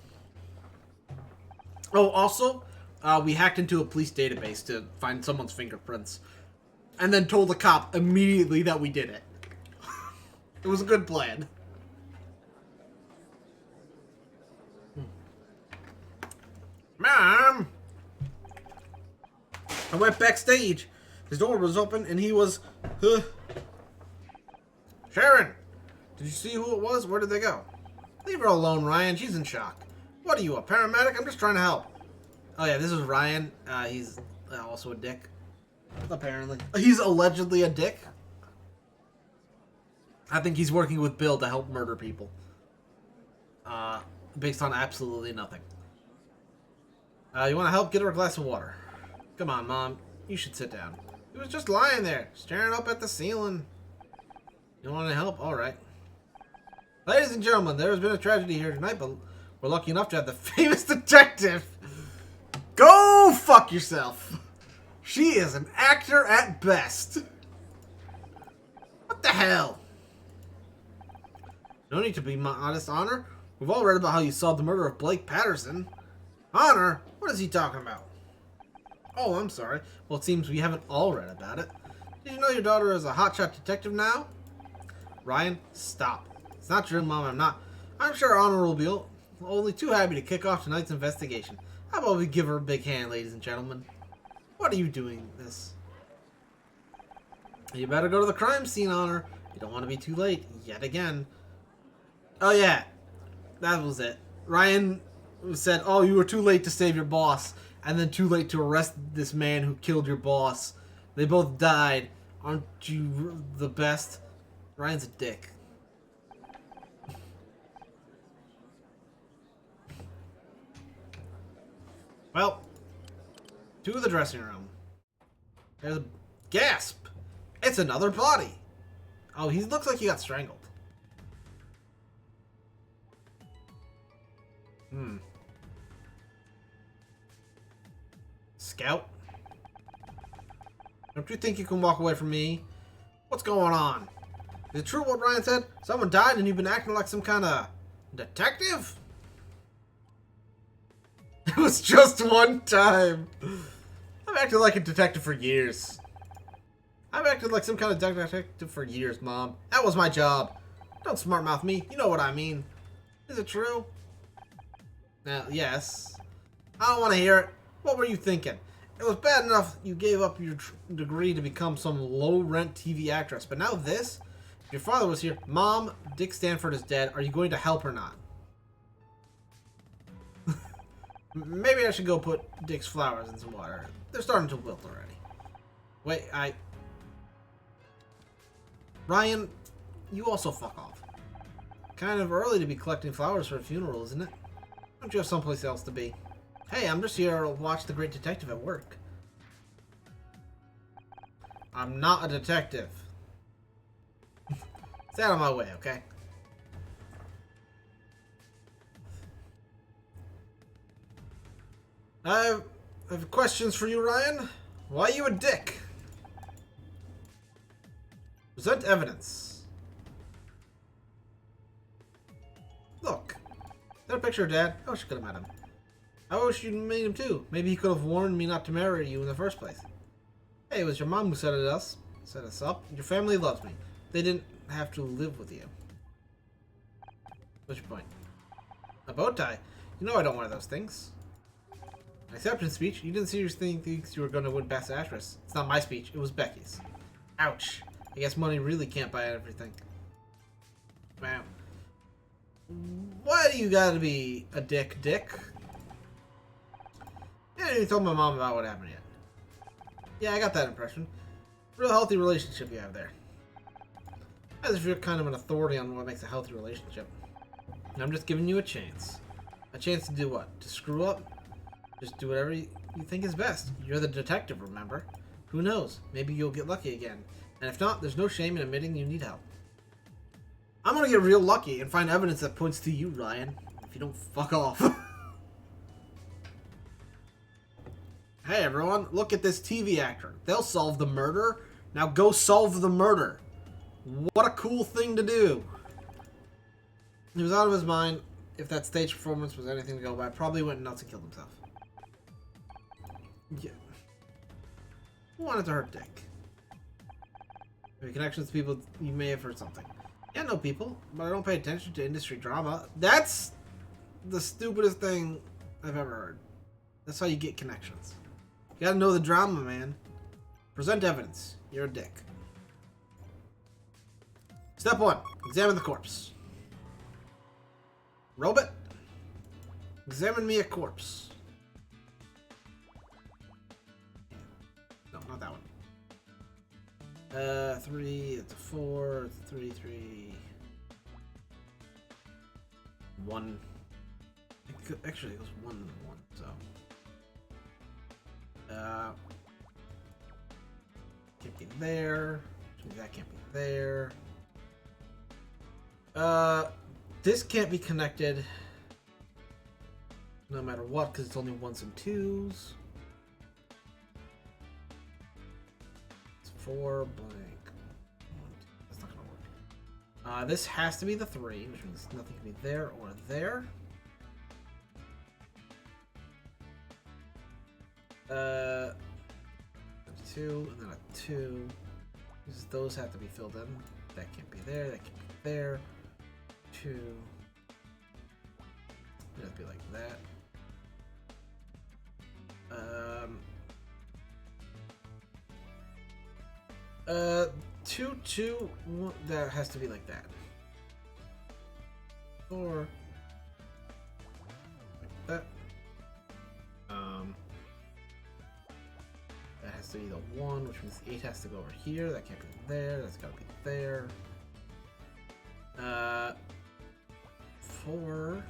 Oh, also, we hacked into a police database to find someone's fingerprints. And then told the cop immediately that we did it. It was a good plan. Mom! I went backstage. His door was open and he was... Sharon! Did you see who it was? Where did they go? Leave her alone, Ryan. She's in shock. What are you, a paramedic? I'm just trying to help. Oh yeah, this is Ryan. He's also a dick. Apparently. He's allegedly a dick. I think he's working with Bill to help murder people. Based on absolutely nothing. You want to help? Get her a glass of water. Come on, Mom. You should sit down. He was just lying there, staring up at the ceiling. You want to help? Alright. Ladies and gentlemen, there has been a tragedy here tonight, but we're lucky enough to have the famous detective. Go fuck yourself. She is an actor at best. What the hell? No need to be modest, Honor. We've all read about how you solved the murder of Blake Patterson. Honor? What is he talking about? Oh, I'm sorry. Well, it seems we haven't all read about it. Did you know your daughter is a hotshot detective now? Ryan, stop. It's not true, Mom. I'm not. I'm sure Honor will be only too happy to kick off tonight's investigation. How about we give her a big hand, ladies and gentlemen? What are you doing this? You better go to the crime scene, Honor. You don't want to be too late yet again. Oh, yeah. That was it. Ryan said, oh, you were too late to save your boss, and then too late to arrest this man who killed your boss. They both died. Aren't you the best? Ryan's a dick. Well, to the dressing room. There's a gasp. It's another body. Oh, he looks like he got strangled. Scout? Don't you think you can walk away from me? What's going on? Is it true what Ryan said? Someone died and you've been acting like some kind of detective? It was just one time. I've acted like a detective for years. I've acted like some kind of detective for years, Mom. That was my job. Don't smart mouth me. You know what I mean. Is it true? Yes. I don't want to hear it. What were you thinking? It was bad enough you gave up your degree to become some low-rent TV actress, but now this? If your father was here, Mom, Dick Stanford is dead. Are you going to help or not? Maybe I should go put Dick's flowers in some water. They're starting to wilt already. Wait, Ryan, you also fuck off. Kind of early to be collecting flowers for a funeral, isn't it? Don't you have someplace else to be? Hey, I'm just here to watch the great detective at work. I'm not a detective. Stay out of my way, okay? I have questions for you, Ryan. Why are you a dick? Present evidence. Look. That picture of Dad. I wish I could have met him. I wish you'd made him too. Maybe he could have warned me not to marry you in the first place. Hey, it was your mom who set us up. Your family loves me. They didn't have to live with you. What's your point? A bow tie? You know I don't wear those things. An acceptance speech? You didn't seriously think you were going to win Best Actress. It's not my speech. It was Becky's. Ouch. I guess money really can't buy everything. Wow. Why do you gotta be a dick? Yeah, you told my mom about what happened yet. Yeah, I got that impression. Real healthy relationship you have there. As if you're kind of an authority on what makes a healthy relationship. And I'm just giving you a chance. A chance to do what? To screw up? Just do whatever you think is best. You're the detective, remember? Who knows? Maybe you'll get lucky again. And if not, there's no shame in admitting you need help. I'm gonna get real lucky and find evidence that points to you, Ryan. If you don't fuck off. Hey everyone, look at this TV actor. They'll solve the murder. Now go solve the murder. What a cool thing to do. He was out of his mind. If that stage performance was anything to go by, probably went nuts and killed himself. Yeah. Who wanted to hurt Dick? Maybe connections to people you may have heard something. Yeah, I know people, but I don't pay attention to industry drama. That's the stupidest thing I've ever heard. That's how you get connections. You gotta know the drama, man. Present evidence. You're a dick. Step 1. Examine the corpse. Robot, examine me a corpse. No, not that one. 3, it's a 4, it's a 3, 3. 1. Actually, it goes 1 and 1, so. Can't be there. That can't be there. This can't be connected no matter what, because it's only 1s and 2s. It's 4 blank. That's not gonna work. This has to be the 3, which means nothing can be there or there. 2 and then a 2. Those have to be filled in. That can't be there. That can't be there. 2. It'd be like that. 2, 2, 1, that has to be like that. 4. Like that. That has to be the 1, which means 8 has to go over here. That can't be there. That's gotta be there. 4.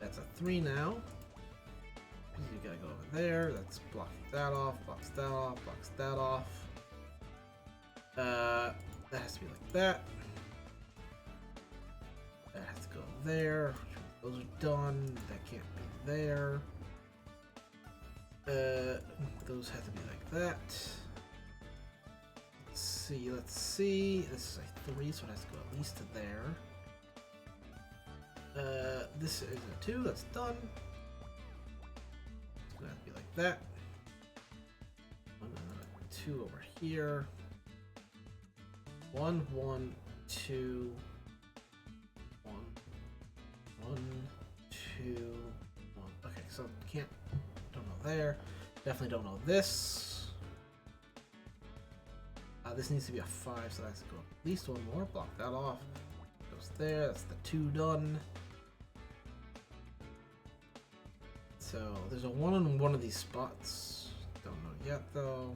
That's a 3 now. You gotta go over there. That's blocking that off, blocks that off, blocks that off. That has to be like that. That has to go there. Those are done. That can't be there. Those have to be like that. Let's see. This is a 3, so it has to go at least to there. This is a 2, that's done. It's gonna have to be like that. 1 and then a 2 over here. 1, 1, 2, 1, 1, 2, 1. Okay, so don't know there. Definitely don't know this. This needs to be a 5, so that's go at least 1 more. Block that off. Goes there. That's the 2 done. So there's a 1 on one of these spots. Don't know yet though.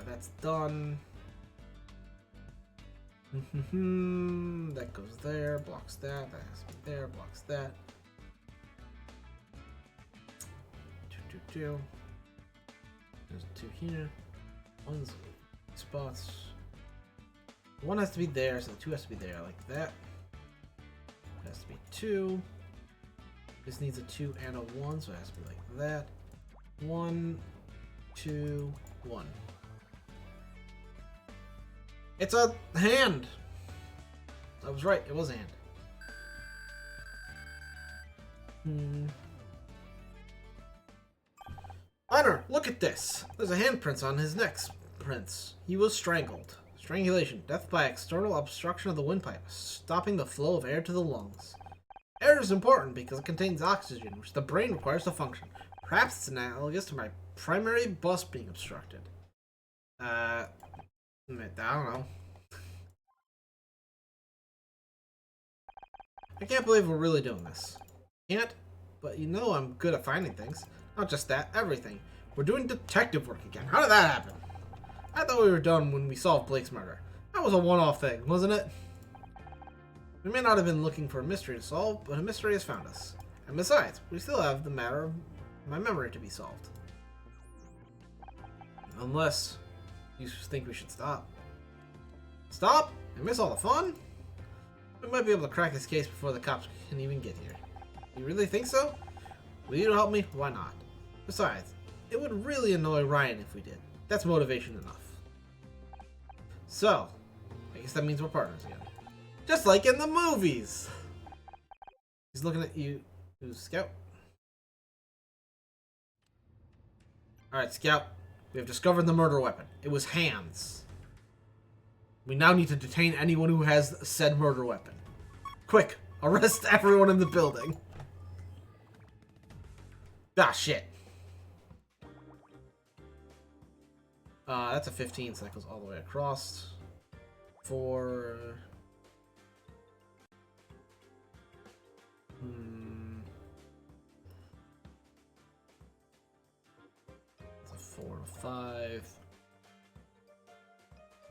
That's done. That goes there. Blocks that. That has to be there. Blocks that. 2, 2, 2. There's a 2 here. 1's spots. 1 has to be there, so the 2 has to be there, like that. It has to be 2. This needs a 2 and a 1, so it has to be like that. 1, 2, 1. It's a hand! I was right, it was a hand. Honor, look at this. There's a handprint on his neck prints. He was strangled. Strangulation. Death by external obstruction of the windpipe, stopping the flow of air to the lungs. Air is important because it contains oxygen, which the brain requires to function. Perhaps it's analogous to my primary bus being obstructed. I don't know. I can't believe we're really doing this. Can't? But you know I'm good at finding things. Not just that, everything. We're doing detective work again. How did that happen? I thought we were done when we solved Blake's murder. That was a one-off thing, wasn't it? We may not have been looking for a mystery to solve, but a mystery has found us. And besides, we still have the matter of my memory to be solved. Unless you think we should stop. Stop? And miss all the fun? We might be able to crack this case before the cops can even get here. You really think so? Will you help me? Why not? Besides, it would really annoy Ryan if we did. That's motivation enough. So, I guess that means we're partners again. Just like in the movies! He's looking at you, Scout. Alright, Scout. We have discovered the murder weapon. It was hands. We now need to detain anyone who has said murder weapon. Quick! Arrest everyone in the building! Ah, shit. That's a 15, so that goes all the way across. 4... It's a 4 to 5. It's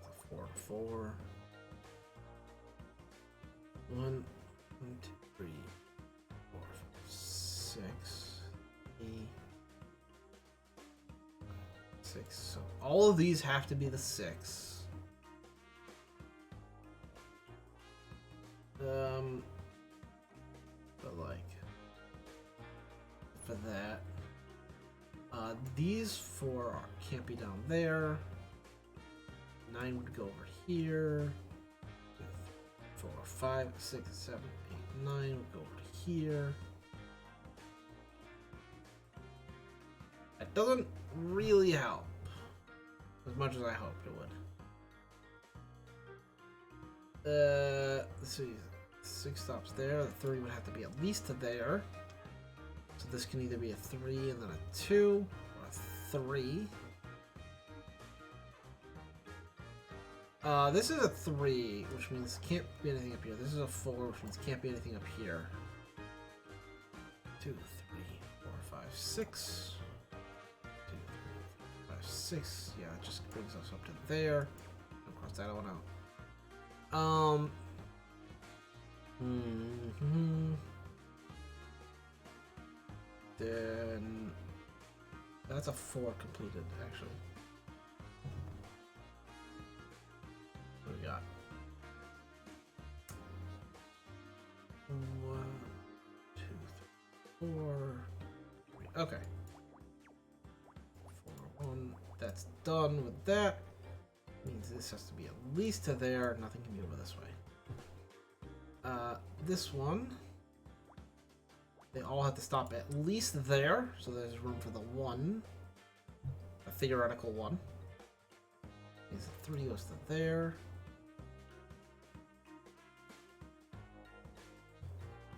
a 4 to 4. 1, 2, 3, 4, 5, 6, 8, 6. So all of these have to be the 6. But like for that, these 4 can't be down there. 9 would go over here. 4, 5, 6, 7, 8, 9 would go over here. That doesn't really help as much as I hoped it would. Let's see. 6 stops there. The 3 would have to be at least to there. So this can either be a 3 and then a 2 or a 3. This is a 3, which means can't be anything up here. This is a 4, which means can't be anything up here. 2, 3, 4, 5, 6. 2, 3, 4, 5, 6. Yeah, it just brings us up to there. Of course, that one out. Then that's a 4 completed, actually. What do we got? 1, 2, 3, 4. Okay. 4, 1. That's done with that. Means this has to be at least to there. Nothing can be over this way. This one, they all have to stop at least there, so there's room for the 1, a theoretical 1. Means the 3 goes to there.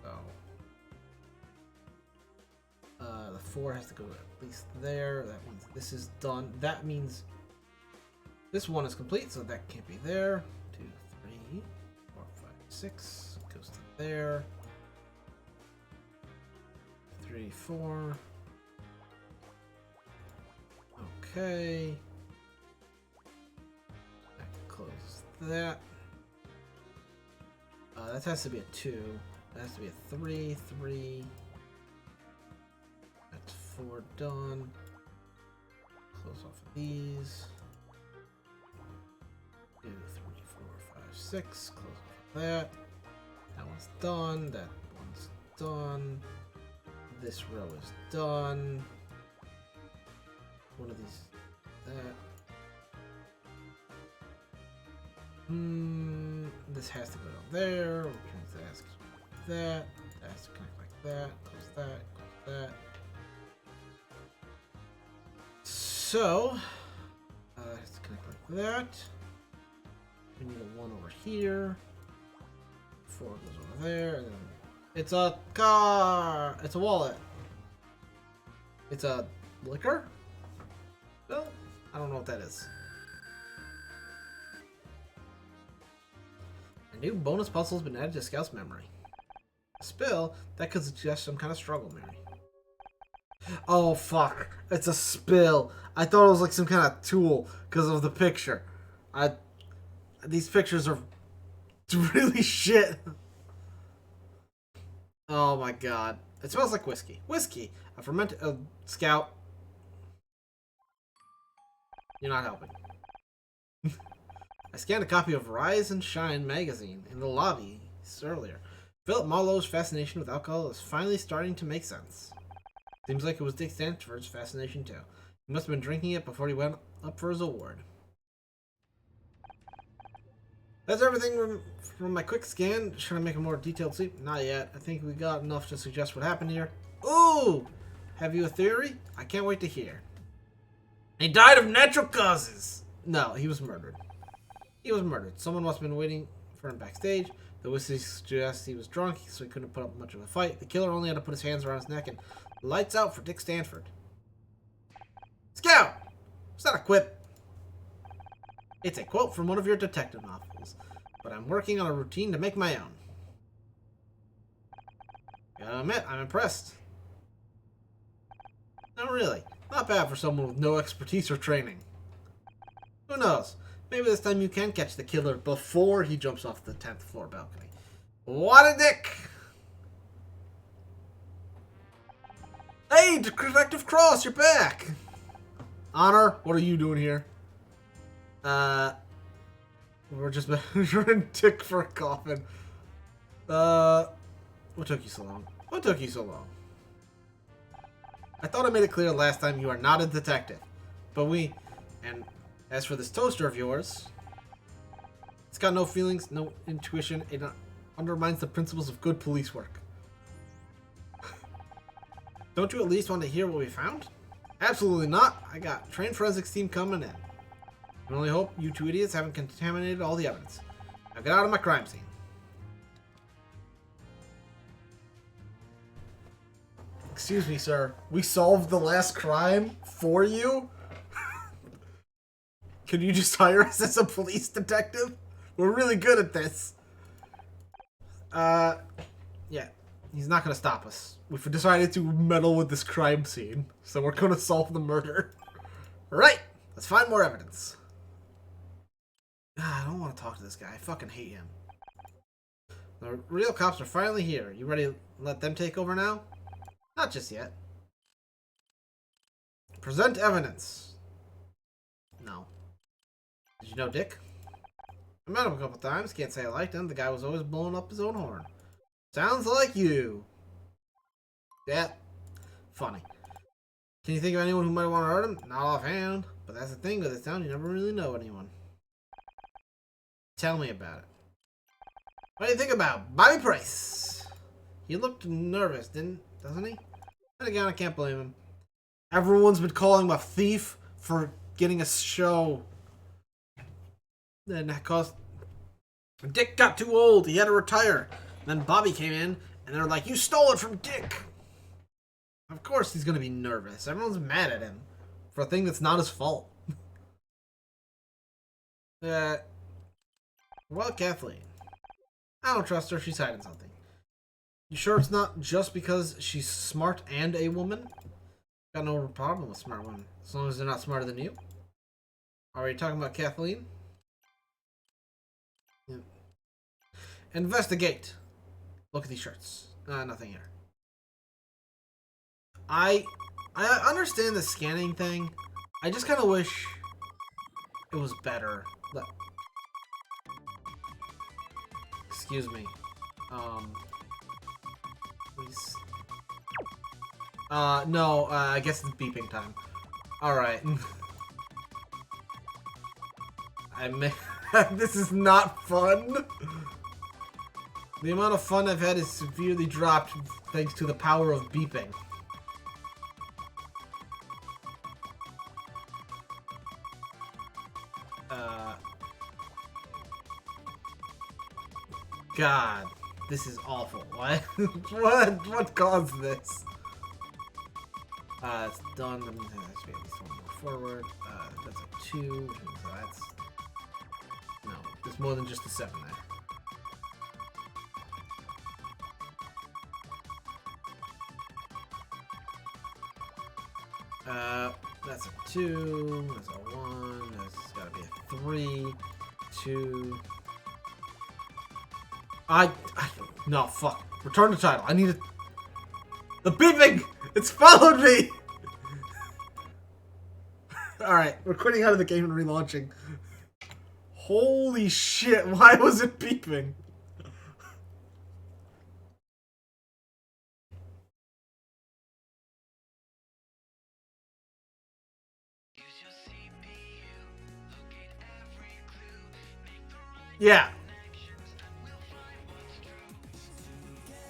So, the 4 has to go at least there. That means this is done. That means this 1 is complete, so that can't be there. 2, 3, 4, 5, 6. Goes to there. 3, 4. Okay. That closes that. That has to be a 2. That has to be a 3, 3. That's 4 done. Close off of these. 2, 3, 4, 5, 6. Close off of that. That one's done. That one's done. This row is done. One of these. That. This has to go down there. Which means that has to connect like that. That has to connect like that. Close that. Close that. So, that has to connect like that. We need a 1 over here. 4 goes over there, and then it's a car. It's a wallet. It's a liquor? Well, I don't know what that is. A new bonus puzzle has been added to Scout's memory. A spill? That could suggest some kind of struggle, Mary. Oh, fuck. It's a spill. I thought it was like some kind of tool because of the picture. These pictures are really shit. Oh my god. It smells like whiskey. Whiskey! A fermented... Scout. You're not helping. I scanned a copy of Rise and Shine magazine in the lobby earlier. Philip Marlowe's fascination with alcohol is finally starting to make sense. Seems like it was Dick Stanford's fascination too. He must have been drinking it before he went up for his award. That's everything from my quick scan. Should I make a more detailed sweep? Not yet. I think we got enough to suggest what happened here. Ooh! Have you a theory? I can't wait to hear. He died of natural causes! No, he was murdered. He was murdered. Someone must have been waiting for him backstage. The whiskey suggests he was drunk, so he couldn't put up much of a fight. The killer only had to put his hands around his neck and lights out for Dick Stanford. Scout! It's not a quip. It's a quote from one of your detective novels, but I'm working on a routine to make my own. Gotta admit, I'm impressed. No, really. Not bad for someone with no expertise or training. Who knows? Maybe this time you can catch the killer before he jumps off the 10th floor balcony. What a dick! Hey, Detective Cross, you're back! Honor, what are you doing here? We're just measuring tick for a coffin. What took you so long? What took you so long? I thought I made it clear last time you are not a detective. But and as for this toaster of yours, it's got no feelings, no intuition. It undermines the principles of good police work. Don't you at least want to hear what we found? Absolutely not. I got trained forensics team coming in. I only hope you two idiots haven't contaminated all the evidence. Now get out of my crime scene. Excuse me, sir. We solved the last crime for you? Could you just hire us as a police detective? We're really good at this. Yeah. He's not gonna stop us. We've decided to meddle with this crime scene, so we're gonna solve the murder. Right! Let's find more evidence. I don't want to talk to this guy. I fucking hate him. The real cops are finally here. You ready to let them take over now? Not just yet. Present evidence. No. Did you know Dick? I met him a couple times. Can't say I liked him. The guy was always blowing up his own horn. Sounds like you. Yeah. Funny. Can you think of anyone who might want to hurt him? Not offhand. But that's the thing with this town. You never really know anyone. Tell me about it. What do you think about Bobby Price? He looked nervous, doesn't he? And again, I can't blame him. Everyone's been calling him a thief for getting a show. And that caused... Dick got too old. He had to retire. Then Bobby came in, and they're like, you stole it from Dick. Of course he's going to be nervous. Everyone's mad at him for a thing that's not his fault. Well, Kathleen. I don't trust her. She's hiding something. You sure it's not just because she's smart and a woman? Got no problem with smart women, as long as they're not smarter than you. Are you talking about Kathleen? Yeah. Investigate. Look at these shirts. Nothing here. I understand the scanning thing. I just kind of wish it was better. Excuse me. Please. No, I guess it's beeping time. Alright. This is not fun. The amount of fun I've had is severely dropped thanks to the power of beeping. God, this is awful. What? What caused this? It's done. That means there has to be at least one more forward. That's a 2, which means that's... No, there's more than just a 7 there. That's a 2, that's a 1, that's gotta be a 3, 2... No, fuck. Return the title. I need it. The beeping! It's followed me! Alright, we're quitting out of the game and relaunching. Holy shit, why was it beeping? Yeah.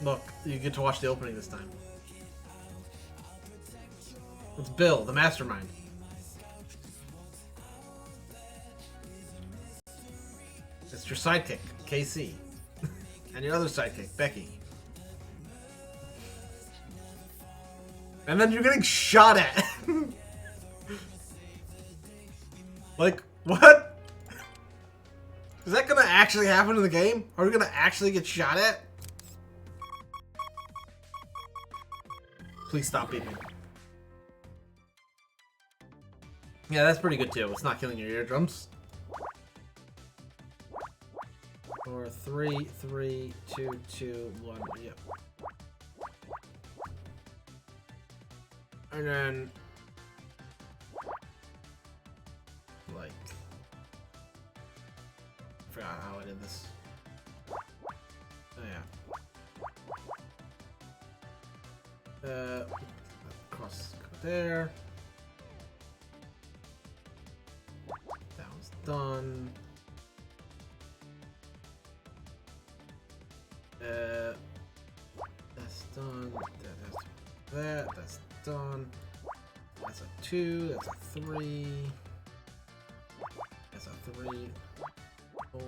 Look, you get to watch the opening this time. It's Bill, the mastermind. It's your sidekick, KC. And your other sidekick, Becky. And then you're getting shot at. Like, what? Is that gonna actually happen in the game? Are we gonna actually get shot at? Please stop beeping. Yeah, that's pretty good too. It's not killing your eardrums. 4, 3, 3, 2, 2, 1. Yep. And then, like, I forgot how I did this. Oh yeah. Cross there. That one's done. That's done. That's done. That's a 2. That's a 3. That's a 3. 4.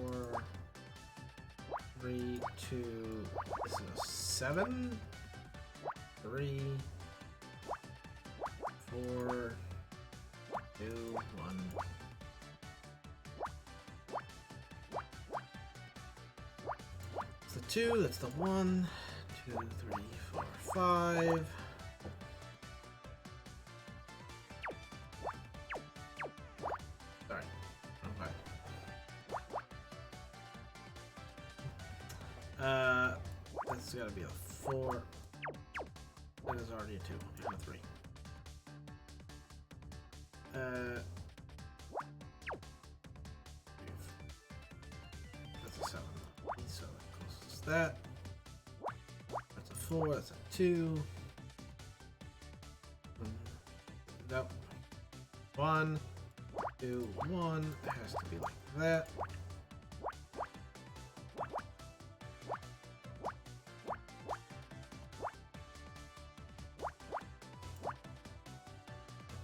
3, 2. This is a 7. 3, 4, 2, 1. It's the 2, that's the 1, 2, 3, 4, 5. Sorry. Okay. That's gotta be a 4. That is already a 2 and a 3. That's a 7. So that goes to that. That's a 4. That's a 2. Nope. 1, 2, 1. It has to be like that.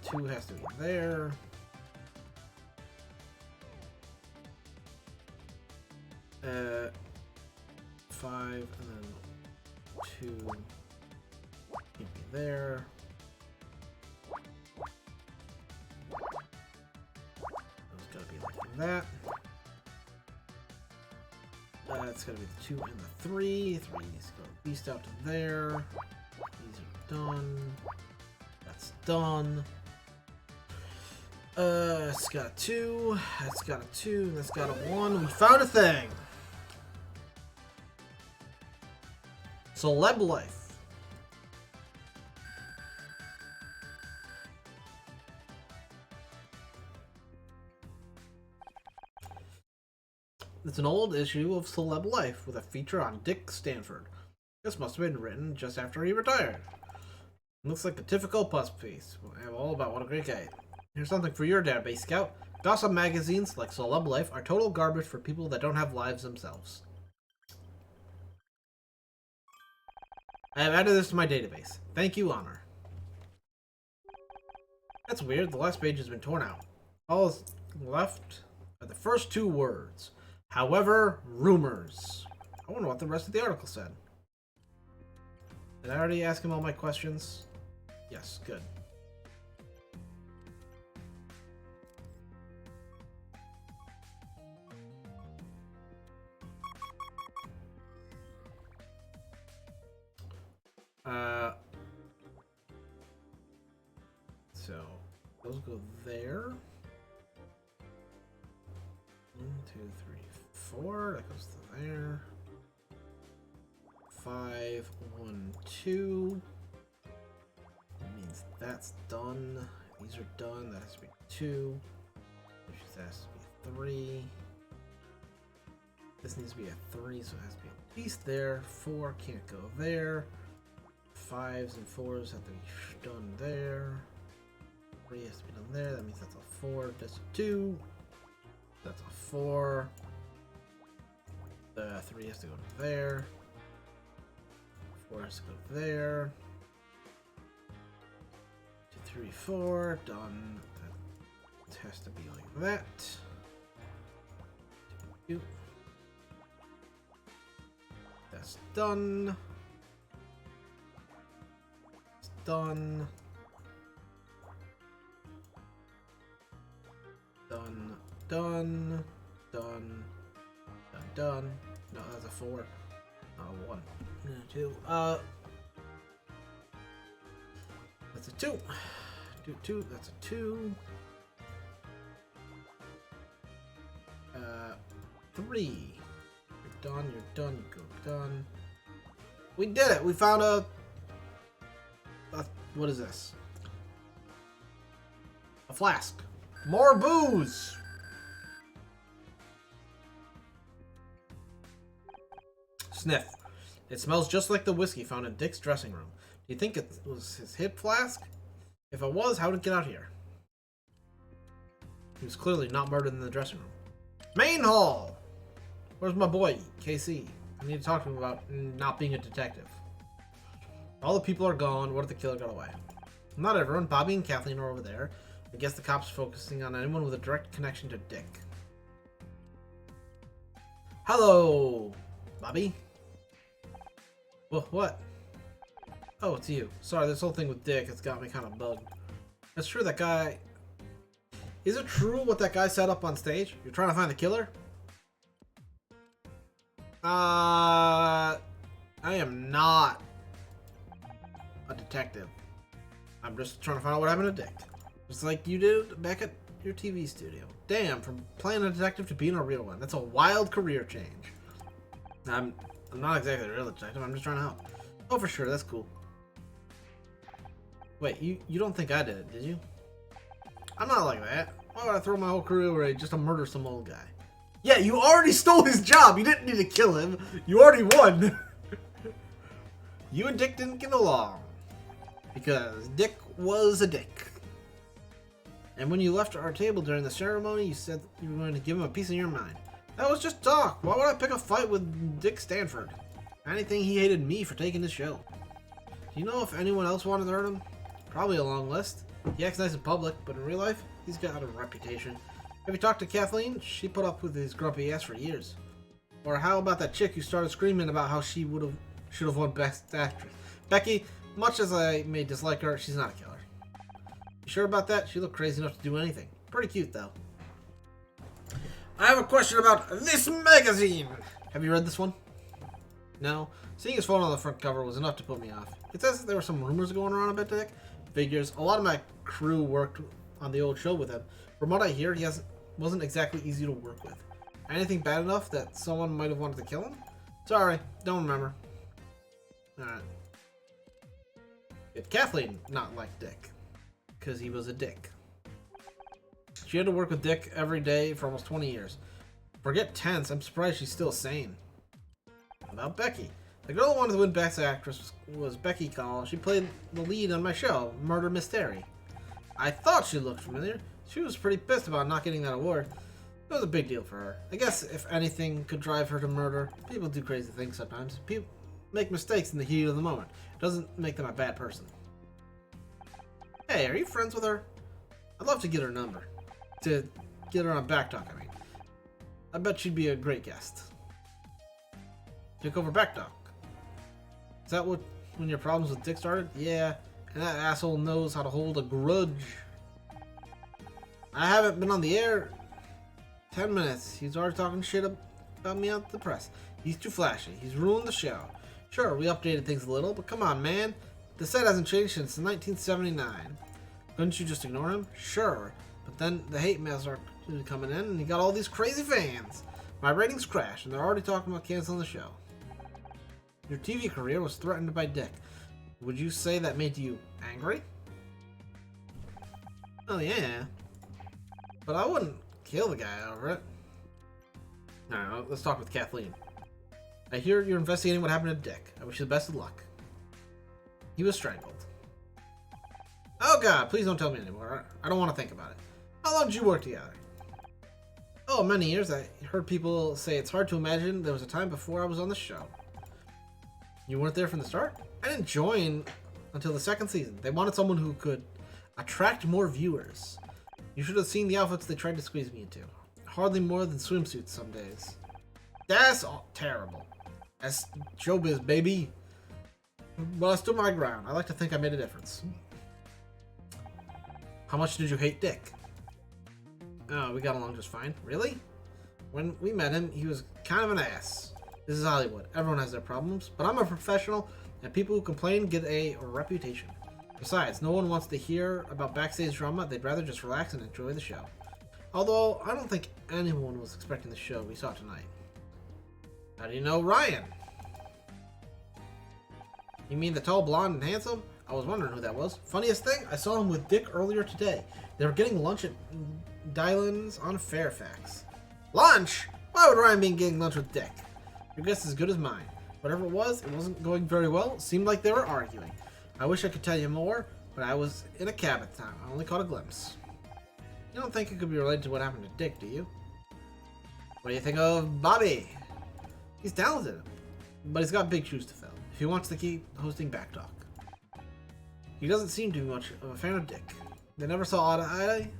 Two has to be there. Five and then 2 can't be there. It's gotta be like that. It's gotta be the 2 and the 3. 3 needs to go at least out to there. These are done. That's done. It's got a 2, that's got a 2, that's got a 1. We found a thing! Celeb Life. It's an old issue of Celeb Life with a feature on Dick Stanford. This must have been written just after he retired. Looks like a typical puss piece. All about what a great guy. Here's something for your database, Scout. Gossip magazines like Celeb Life are total garbage for people that don't have lives themselves. I have added this to my database. Thank you, Honor. That's weird. The last page has been torn out. All that's left are the first 2 words. However, rumors. I wonder what the rest of the article said. Did I already ask him all my questions? Yes, good. So those go there. 1, 2, 3, 4. That goes to there. 5, 1, 2. That means that's done. These are done. That has to be 2. Which has to be 3. This needs to be a 3, so it has to be at least there. 4 can't go there. 5s and 4s have to be done there. 3 has to be done there. That means that's a 4. That's a 2. That's a 4. The 3 has to go to there. 4 has to go there. 2, 3, 4. Done. That has to be like that. 2. That's done. It's done. Done. Done. Done. Done. Done. No, that's a 4. Not a 1. 2. That's a 2. 2. That's a 2. 3. You're done. You're done. You go done. We did it. We found a what is this? A flask. More booze. Sniff. It smells just like the whiskey found in Dick's dressing room. Do you think it was his hip flask? If it was, how did it get out here? He was clearly not murdered in the dressing room. Main hall! Where's my boy, KC? I need to talk to him about not being a detective. All the people are gone. What if the killer got away? Not everyone. Bobby and Kathleen are over there. I guess the cops are focusing on anyone with a direct connection to Dick. Hello, Bobby. Well, what? Oh, it's you. Sorry, this whole thing with Dick has got me kind of bugged. It's true that guy... Is it true what that guy set up on stage? You're trying to find the killer? I am not a detective. I'm just trying to find out what happened to Dick. Just like you did back at your TV studio. Damn, from playing a detective to being a real one. That's a wild career change. I'm not exactly a real detective. I'm just trying to help. Oh, for sure. That's cool. Wait, you don't think I did it, did you? I'm not like that. Why would I throw my whole career away just to murder some old guy? Yeah, you already stole his job. You didn't need to kill him. You already won. You and Dick didn't get along. Because Dick was a dick. And when you left our table during the ceremony, you said you were going to give him a piece of your mind. That was just talk. Why would I pick a fight with Dick Stanford? Anything he hated me for taking the show. Do you know if anyone else wanted to hurt him? Probably a long list. He acts nice in public, but in real life, he's got a reputation. Have you talked to Kathleen? She put up with his grumpy ass for years. Or how about that chick who started screaming about how she should have won Best Actress? Becky, much as I may dislike her, she's not a killer. You sure about that? She looked crazy enough to do anything. Pretty cute, though. I have a question about this magazine. Have you read this one? No? Seeing his phone on the front cover was enough to put me off. It says that there were some rumors going around about Dick. Figures. A lot of my crew worked on the old show with him. From what I hear, he wasn't exactly easy to work with. Anything bad enough that someone might have wanted to kill him? Sorry, don't remember. Alright. Did Kathleen not like Dick? Because he was a dick. She had to work with Dick every day for almost 20 years. Forget tense, I'm surprised she's still sane. About Becky. The girl who wanted to win Best Actress was Becky Call. She played the lead on my show, Murder Mystery. I thought she looked familiar. She was pretty pissed about not getting that award. It was a big deal for her. I guess if anything could drive her to murder, people do crazy things sometimes. People make mistakes in the heat of the moment. It doesn't make them a bad person. Hey, are you friends with her? I'd love to get her number. To get her on Backtalk, I mean. I bet she'd be a great guest. Took over Backtalk. Is that when your problems with Dick started? Yeah, and that asshole knows how to hold a grudge. I haven't been on the air 10 minutes. He's already talking shit about me out the press. He's too flashy. He's ruined the show. Sure, we updated things a little, but come on, man. The set hasn't changed since 1979. Couldn't you just ignore him? Sure, but then the hate mail started coming in, and you got all these crazy fans. My ratings crashed, and they're already talking about canceling the show. Your TV career was threatened by Dick. Would you say that made you angry? Oh yeah, but I wouldn't kill the guy over it. Alright, let's talk with Kathleen. I hear you're investigating what happened to Dick. I wish you the best of luck. He was strangled. Oh god, please don't tell me anymore. I don't want to think about it. How long did you work together? Oh, many years. I heard people say it's hard to imagine there was a time before I was on the show. You weren't there from the start? I didn't join until the second season. They wanted someone who could attract more viewers. You should have seen the outfits they tried to squeeze me into. Hardly more than swimsuits some days. That's all terrible. That's showbiz, baby. But I stood my ground. I like to think I made a difference. How much did you hate Dick? Oh, we got along just fine. Really? When we met him, he was kind of an ass. This is Hollywood. Everyone has their problems, but I'm a professional, and people who complain get a reputation. Besides, no one wants to hear about backstage drama. They'd rather just relax and enjoy the show. Although, I don't think anyone was expecting the show we saw tonight. How do you know Ryan? You mean the tall, blonde, and handsome? I was wondering who that was. Funniest thing, I saw him with Dick earlier today. They were getting lunch at Dylan's on Fairfax. Lunch? Why would Ryan be getting lunch with Dick? Your guess is as good as mine. Whatever it wasn't going very well. It seemed like they were arguing. I wish I could tell you more, but I was in a cab at the time. I only caught a glimpse. You don't think it could be related to what happened to Dick, do you? What do you think of Bobby? He's talented, but he's got big shoes to fill if he wants to keep hosting Backtalk. He doesn't seem to be much of a fan of Dick. They never saw eye to eye.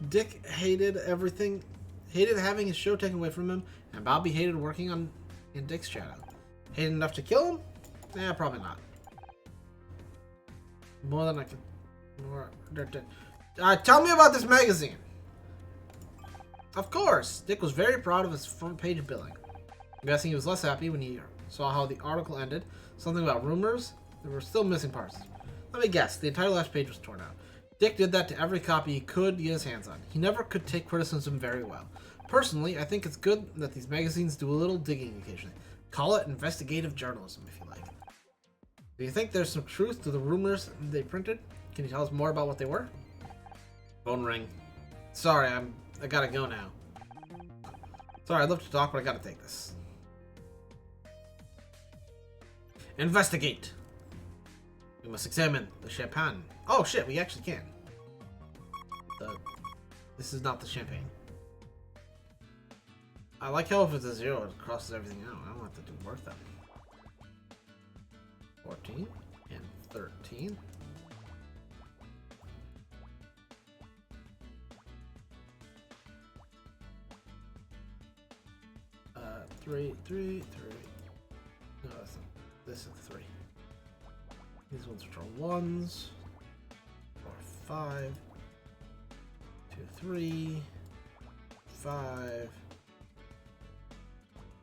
Dick hated everything, hated having his show taken away from him, and Bobby hated working in Dick's shadow. Hated enough to kill him? Yeah, probably not. More than I can. Tell me about this magazine. Of course, Dick was very proud of his front page billing. I'm guessing he was less happy when he saw how the article ended. Something about rumors. There were still missing parts. Let me guess, the entire last page was torn out. Dick did that to every copy he could get his hands on. He never could take criticism very well. Personally, I think it's good that these magazines do a little digging occasionally. Call it investigative journalism, if you like. Do you think there's some truth to the rumors they printed? Can you tell us more about what they were? Phone ring. Sorry, I gotta go now. Sorry, I'd love to talk, but I gotta take this. Investigate. We must examine the champagne. Oh shit, we actually can. This is not the champagne. I like how if it's a 0, it crosses everything out. I don't have to do work then. 14 and 13. Three. No, that's not. This is 3. These ones which are 1s. 4, 5. 2, 3. 5.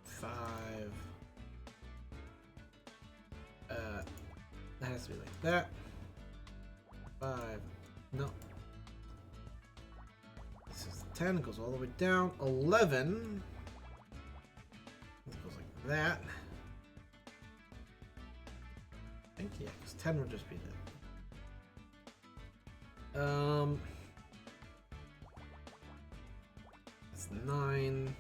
5. That has to be like that. 5. No. This is 10. It goes all the way down. 11. This goes like that. I think, yeah, because 10 would just be the... It's 9.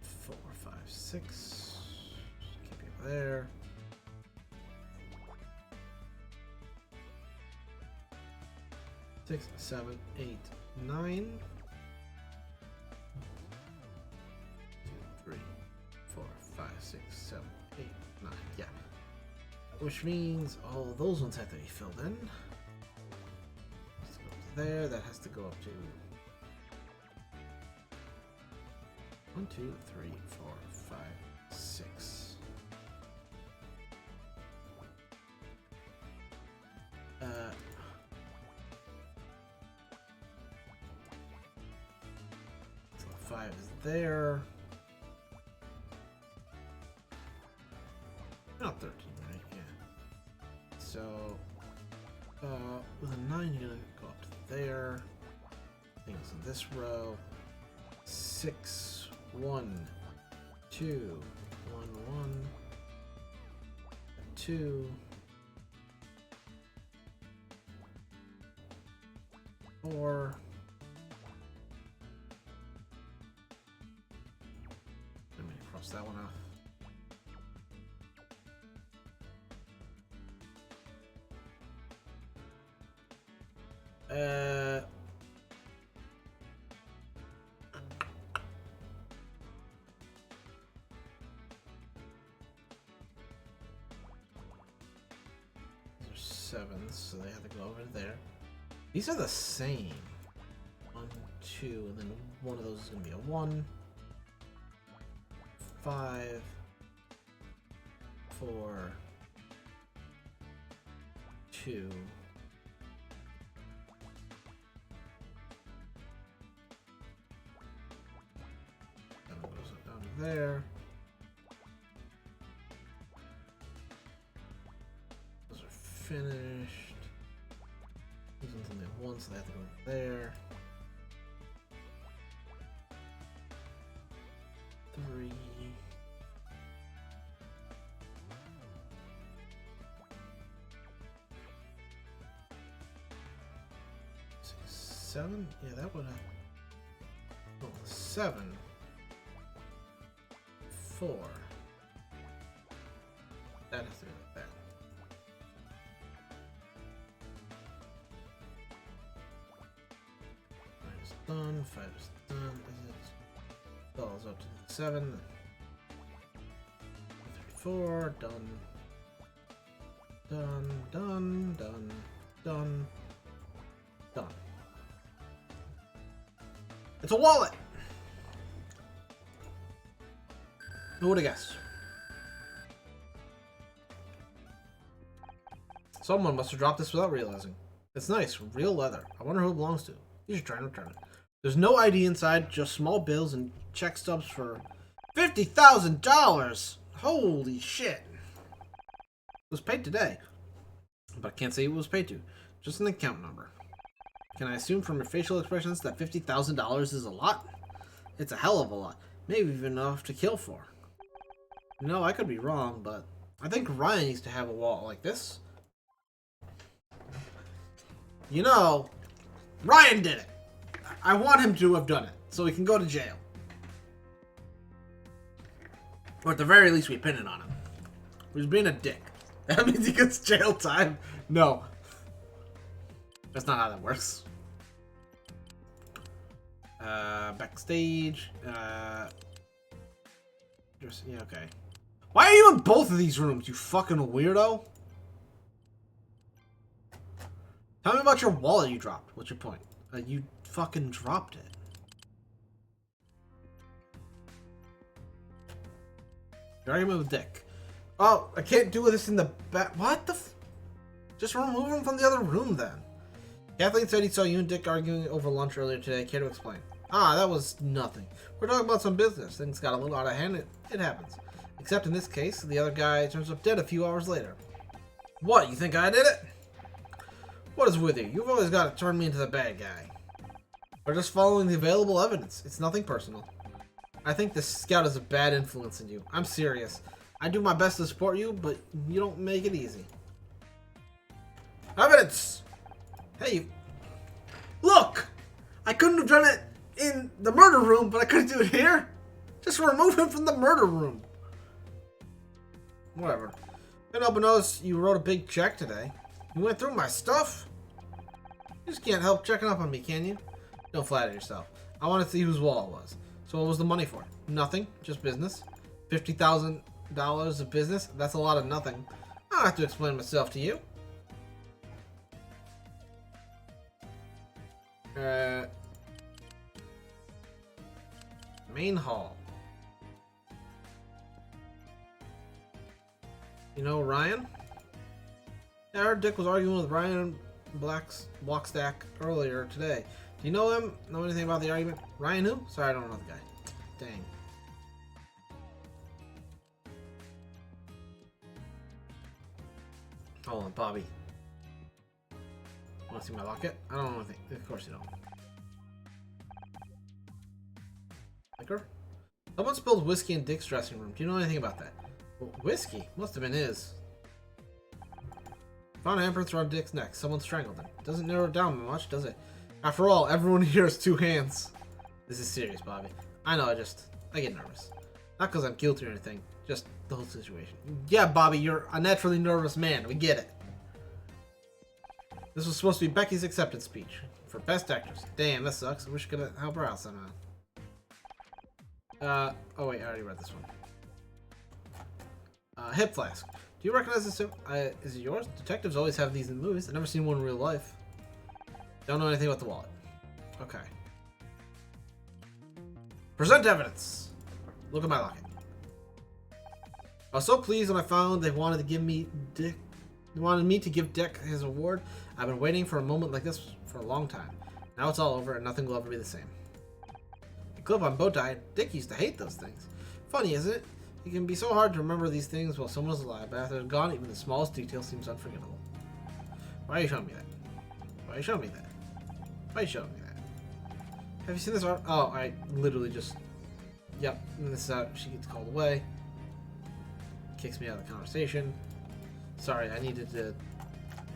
4, 5, 6. Keep it there. 6, 7, 8, 9. 2, 3, 4, 5, 6, 7, 8, 9. Yeah. Which means all those ones have to be filled in. Let's go up to there. That has to go up to 1, 2, 3, 4, 5, 6. So 5 is there. Not 13, right? Yeah. So, with a 9, you're gonna go up to there. Things in this row. 6, 1, 2, 1, 1, 2, 4. Let me cross that one off. These are 7s, so they have to go over there. These are the same. 1, 2, and then one of those is going to be a 1. 5, 4, 2. That one goes up down to there. Those are finished. These ones only have 1, so they have to go there. 3. 6, 7? Yeah, that would have. Oh, 7. 4. That has to be like that. Done. 5 is done. Falls up to 7. 34. Done. Done. Done. Done. Done. Done. It's a wallet. Who would have guessed? Someone must have dropped this without realizing. It's nice, real leather. I wonder who it belongs to. You should try and return it. There's no ID inside, just small bills and check stubs for $50,000. Holy shit! It was paid today, but I can't say who it was paid to. Just an account number. Can I assume from your facial expressions that $50,000 is a lot? It's a hell of a lot. Maybe even enough to kill for. No, I could be wrong, but I think Ryan used to have a wallet like this. You know, Ryan did it. I want him to have done it, so he can go to jail. Or at the very least, we pin it on him. He's being a dick. That means he gets jail time? No. That's not how that works. Backstage. Yeah, okay. Why are you in both of these rooms, you fucking weirdo? Tell me about your wallet you dropped. What's your point? You fucking dropped it. Your argument with Dick. Oh, I can't do this in the back. What the f... Just remove him from the other room then. Kathleen said he saw you and Dick arguing over lunch earlier today. Care to explain? Ah, that was nothing. We're talking about some business. Things got a little out of hand. It happens. Except in this case, the other guy turns up dead a few hours later. What, you think I did it? What is with you? You've always got to turn me into the bad guy. We're just following the available evidence. It's nothing personal. I think this scout has a bad influence in you. I'm serious. I do my best to support you, but you don't make it easy. Evidence! Hey, look! I couldn't have done it in the murder room, but I could do it here. Just remove him from the murder room. Whatever. Couldn't help but notice you wrote a big check today. You went through my stuff? You just can't help checking up on me, can you? Don't flatter yourself. I want to see whose wall it was. So what was the money for? Nothing. Just business. $50,000 of business? That's a lot of nothing. I don't have to explain myself to you. Main hall. You know Ryan? Yeah, I heard Dick was arguing with Ryan Blockstack earlier today. Do you know him? Know anything about the argument? Ryan who? Sorry, I don't know the guy. Dang. Hold on, Bobby. Want to see my locket? I don't want to think. Of course you don't. Liquor? Someone spilled whiskey in Dick's dressing room. Do you know anything about that? Well, whiskey? Must have been his. Found handprints around Dick's neck. Someone strangled him. Doesn't narrow it down much, does it? After all, everyone here has two hands. This is serious, Bobby. I know, I get nervous. Not because I'm guilty or anything. Just the whole situation. Yeah, Bobby, you're a naturally nervous man. We get it. This was supposed to be Becky's acceptance speech for Best Actress. Damn, that sucks. I wish I could help her out somehow. Oh wait, I already read this one. Hip flask. Do you recognize this? Is it yours? Detectives always have these in movies. I've never seen one in real life. Don't know anything about the wallet. Okay. Present evidence. Look at my locket. I was so pleased when I found they wanted to give me Dick. They wanted me to give Dick his award. I've been waiting for a moment like this for a long time. Now it's all over and nothing will ever be the same. The clip on bow tie. Dick used to hate those things. Funny, isn't it? It can be so hard to remember these things while someone is alive, but after they're gone, even the smallest detail seems unforgettable. Why are you showing me that? Why are you showing me that? Why are you showing me that? Have you seen this art? Oh, I literally just... Yep, and this is how she gets called away. Kicks me out of the conversation. Sorry, I needed to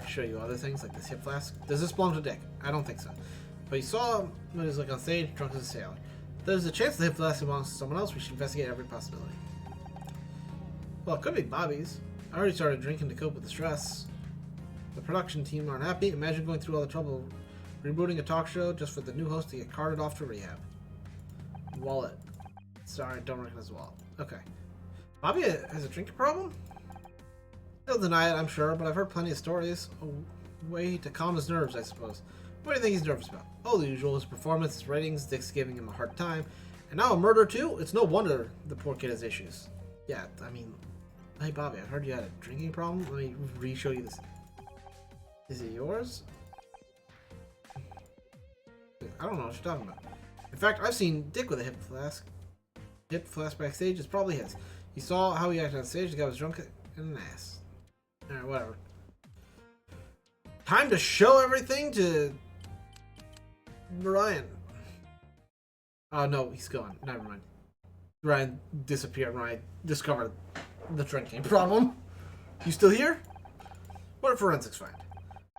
show you other things like this hip flask. Does this belong to Dick? I don't think so. But you saw him when he was like on stage, drunk as a sailor. There's a chance the hip flask belongs to someone else. We should investigate every possibility. Well, it could be Bobby's. I already started drinking to cope with the stress. The production team aren't happy. Imagine going through all the trouble rebooting a talk show just for the new host to get carted off to rehab. Wallet. Sorry, don't recognize the wallet. Okay. Bobby has a drinking problem? He'll deny it, I'm sure, but I've heard plenty of stories. A way to calm his nerves, I suppose. What do you think he's nervous about? Oh, the usual. His performance, his ratings, Dick's giving him a hard time. And now a murder, too? It's no wonder the poor kid has issues. Yeah, I mean... Hey, Bobby, I heard you had a drinking problem. Let me re-show you this. Is it yours? I don't know what you're talking about. In fact, I've seen Dick with a hip flask. Hip flask backstage. It's probably his. You saw how he acted on stage. The guy was drunk in an ass. Alright, whatever. Time to show everything to... Ryan. Oh, no, he's gone. Never mind. Ryan disappeared when I discovered the drinking problem. You still here? What did forensics find?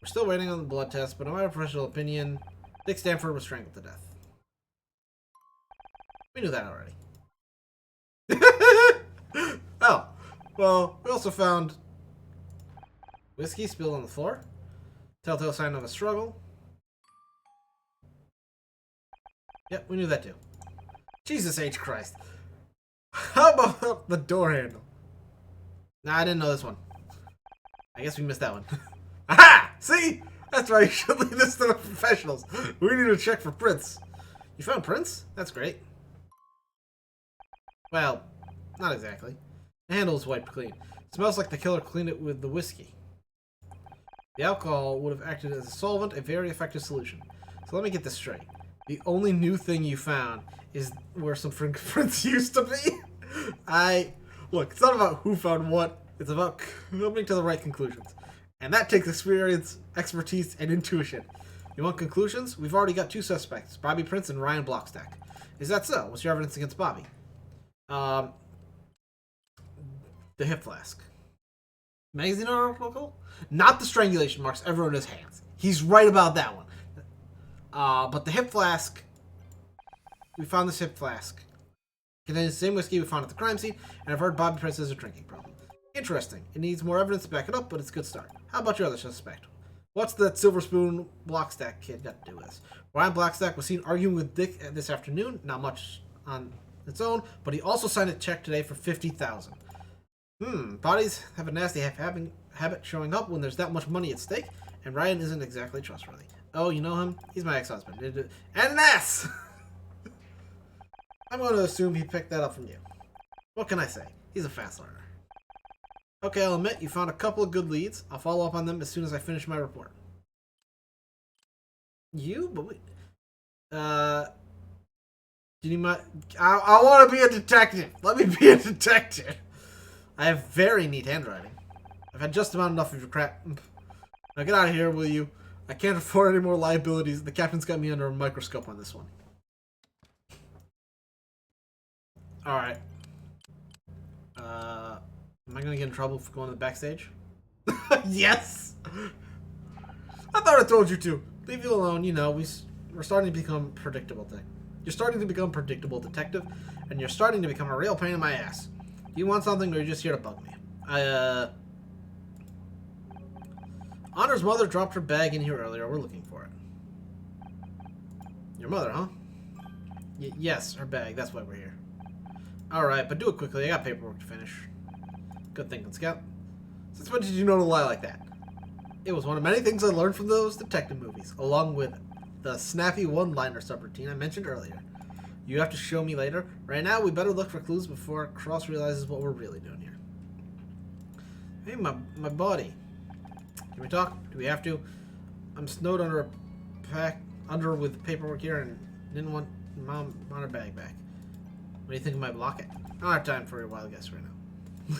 We're still waiting on the blood test, but in my professional opinion, Dick Stanford was strangled to death. We knew that already. Oh, well, we also found whiskey spilled on the floor. Telltale sign of a struggle. Yep, we knew that too. Jesus H. Christ. How about the door handle? Nah, I didn't know this one. I guess we missed that one. Aha! See? That's why you should leave this to the professionals. We need to check for prints. You found prints? That's great. Well, not exactly. The handle is wiped clean. It smells like the killer cleaned it with the whiskey. The alcohol would have acted as a solvent, a very effective solution. So let me get this straight. The only new thing you found is where some fingerprints used to be. Look, it's not about who found what. It's about coming to the right conclusions. And that takes experience, expertise, and intuition. You want conclusions? We've already got two suspects, Bobby Prince and Ryan Blockstack. Is that so? What's your evidence against Bobby? The hip flask. Magazine article? Not the strangulation marks ever in his hands. He's right about that one. But the hip flask... We found this hip flask. Contains the same whiskey we found at the crime scene, and I've heard Bobby Prince has a drinking problem. Interesting. It needs more evidence to back it up, but it's a good start. How about your other suspect? What's that Silver Spoon Blockstack kid got to do with this? Ryan Blockstack was seen arguing with Dick this afternoon. Not much on its own, but he also signed a check today for $50,000. Bodies have a nasty habit showing up when there's that much money at stake, and Ryan isn't exactly trustworthy. Oh, you know him? He's my ex-husband. And an ass! I'm going to assume he picked that up from you. What can I say? He's a fast learner. Okay, I'll admit you found a couple of good leads. I'll follow up on them as soon as I finish my report. You? But wait. Do you need my... I want to be a detective. Let me be a detective. I have very neat handwriting. I've had just about enough of your crap. Now get out of here, will you? I can't afford any more liabilities. The captain's got me under a microscope on this one. Alright. Am I gonna get in trouble for going to the backstage? Yes! I thought I told you to. Leave you alone, you know, we're starting to become predictable. You're starting to become predictable, detective, and you're starting to become a real pain in my ass. Do you want something, or are you just here to bug me? Honor's mother dropped her bag in here earlier. We're looking for it. Your mother, huh? Yes, her bag. That's why we're here. Alright, but do it quickly. I got paperwork to finish. Good thinking, Scout. Since when did you know to lie like that? It was one of many things I learned from those detective movies, along with the snappy one-liner subroutine I mentioned earlier. You have to show me later. Right now, we better look for clues before Cross realizes what we're really doing here. Hey, my body. Can we talk? Do we have to? I'm snowed under with paperwork here and didn't want Mom on her bag back. What do you think of my block it? I don't have time for a wild guess right now.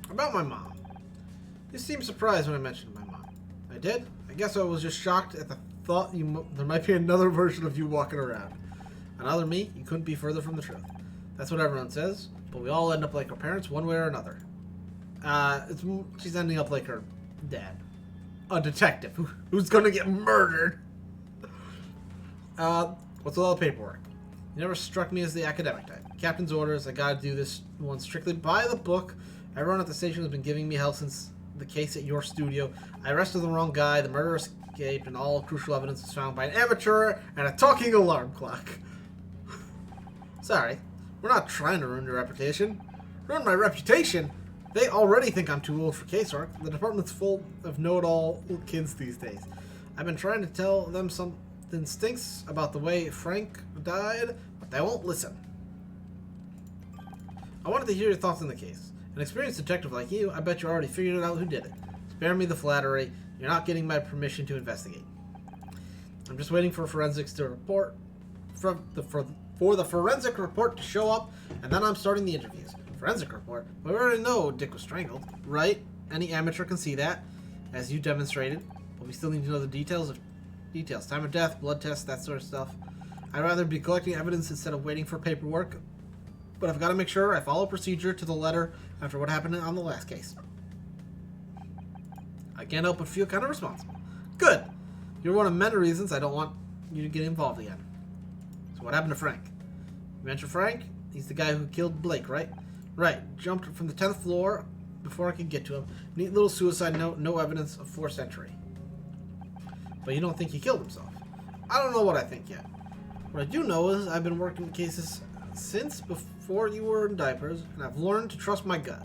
About my mom. You seemed surprised when I mentioned my mom. I did? I guess I was just shocked at the thought there might be another version of you walking around. Another me? You couldn't be further from the truth. That's what everyone says, but we all end up like our parents one way or another. She's ending up like her dad. A detective who's gonna get murdered. What's with all the paperwork? You never struck me as the academic type. Captain's orders, I gotta do this one strictly by the book. Everyone at the station has been giving me hell since the case at your studio. I arrested the wrong guy, the murderer escaped, and all crucial evidence was found by an amateur and a talking alarm clock. Sorry, we're not trying to ruin your reputation. Ruin my reputation? They already think I'm too old for casework. The department's full of know-it-all kids these days. I've been trying to tell them something stinks about the way Frank died, but they won't listen. I wanted to hear your thoughts on the case. An experienced detective like you, I bet you already figured out who did it. Spare me the flattery. You're not getting my permission to investigate. I'm just waiting for forensics to report, for the forensic report to show up, and then I'm starting the interviews. Forensic report? We already know Dick was strangled, right? Any amateur can see that, as you demonstrated. But we still need to know the details. Time of death, blood tests, that sort of stuff. I'd rather be collecting evidence instead of waiting for paperwork. But I've got to make sure I follow procedure to the letter after what happened on the last case. I can't help but feel kind of responsible. Good. You're one of many reasons I don't want you to get involved again. So what happened to Frank? You mentioned Frank? He's the guy who killed Blake, right? Right. Jumped from the 10th floor before I could get to him. Neat little suicide note, no evidence of forced entry. But you don't think he killed himself? I don't know what I think yet. What I do know is I've been working cases since before you were in diapers, and I've learned to trust my gut.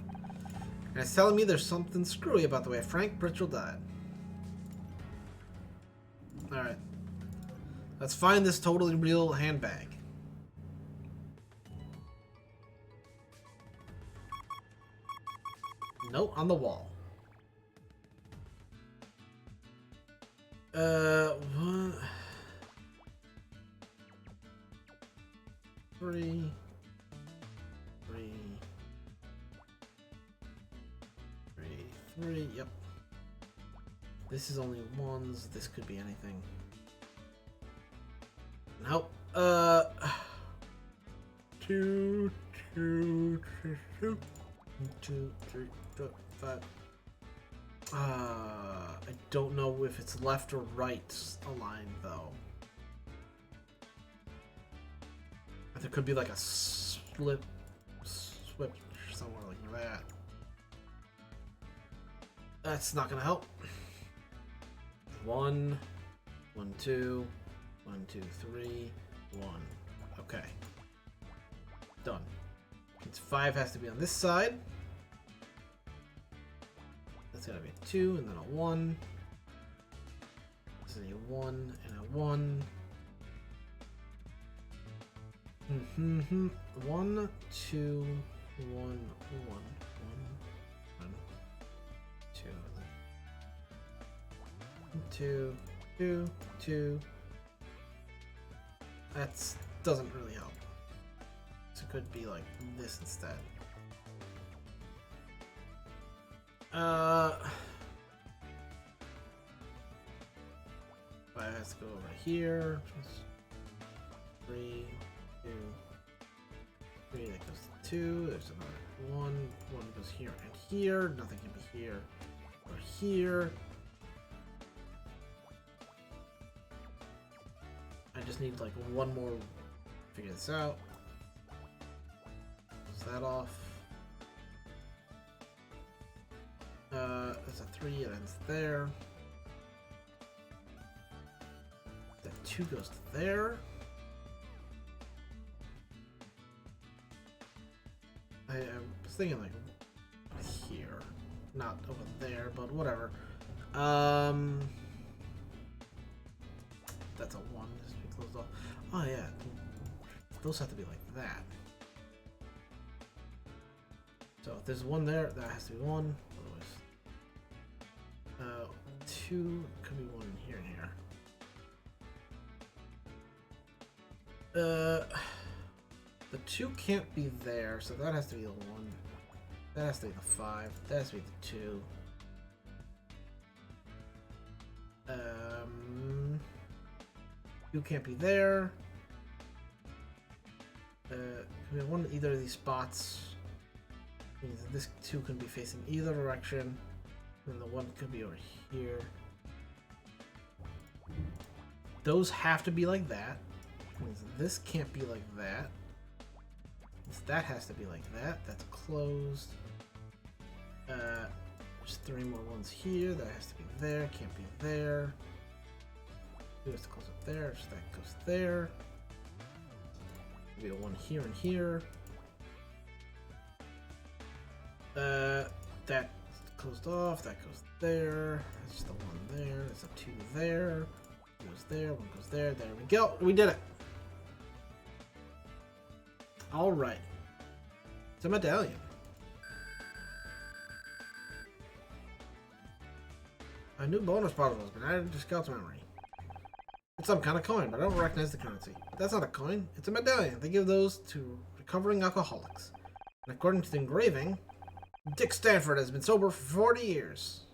And it's telling me there's something screwy about the way Frank Britchell died. Alright. Let's find this totally real handbag. Note on the wall. What? 3. Yep. This is only ones. This could be anything. Nope. 2, 2, 2, 2, 3, 4, 5. I don't know if it's left or right aligned though. There could be like a switch somewhere like that. That's not gonna help. 1, 1, 2, 1, 2, 3, 1. Okay. Done. It's 5 has to be on this side. That's gotta be a 2 and then a 1. This is a 1 and a 1. 1, 2, 1, 1, 1, 2, 2, 2. That doesn't really help. So it could be like this instead. Five has to go over here. 3, 2, 3. That goes to 2. There's another 1. 1 goes here and here. Nothing can be here or here. I just need like one more. Figure this out. Close that off. That's a 3. It ends there. That 2 goes to there. I was thinking like here, not over there, but whatever. That's a 1. This be closed off. Oh yeah, those have to be like that. So if there's 1 there, that has to be 1. Otherwise, 2 could be 1 here and here. The 2 can't be there, so that has to be the 1. That has to be the 5. That has to be the 2. 2 can't be there. We want either of these spots. Means this 2 can be facing either direction, and the 1 could be over here. Those have to be like that. Means this can't be like that. That has to be like that. That's closed. There's 3 more ones here. That has to be there. Can't be there. 2 has to close up there. So that goes there. Maybe a 1 here and here. That closed off. That goes there. That's just the 1 there. That's a 2 there. 1 goes there. 1 goes there. There we go. We did it. All right. It's a medallion. A new bonus particle has been added to Scout's memory. It's some kind of coin, but I don't recognize the currency. That's not a coin. It's a medallion. They give those to recovering alcoholics. And according to the engraving, Dick Stanford has been sober for 40 years.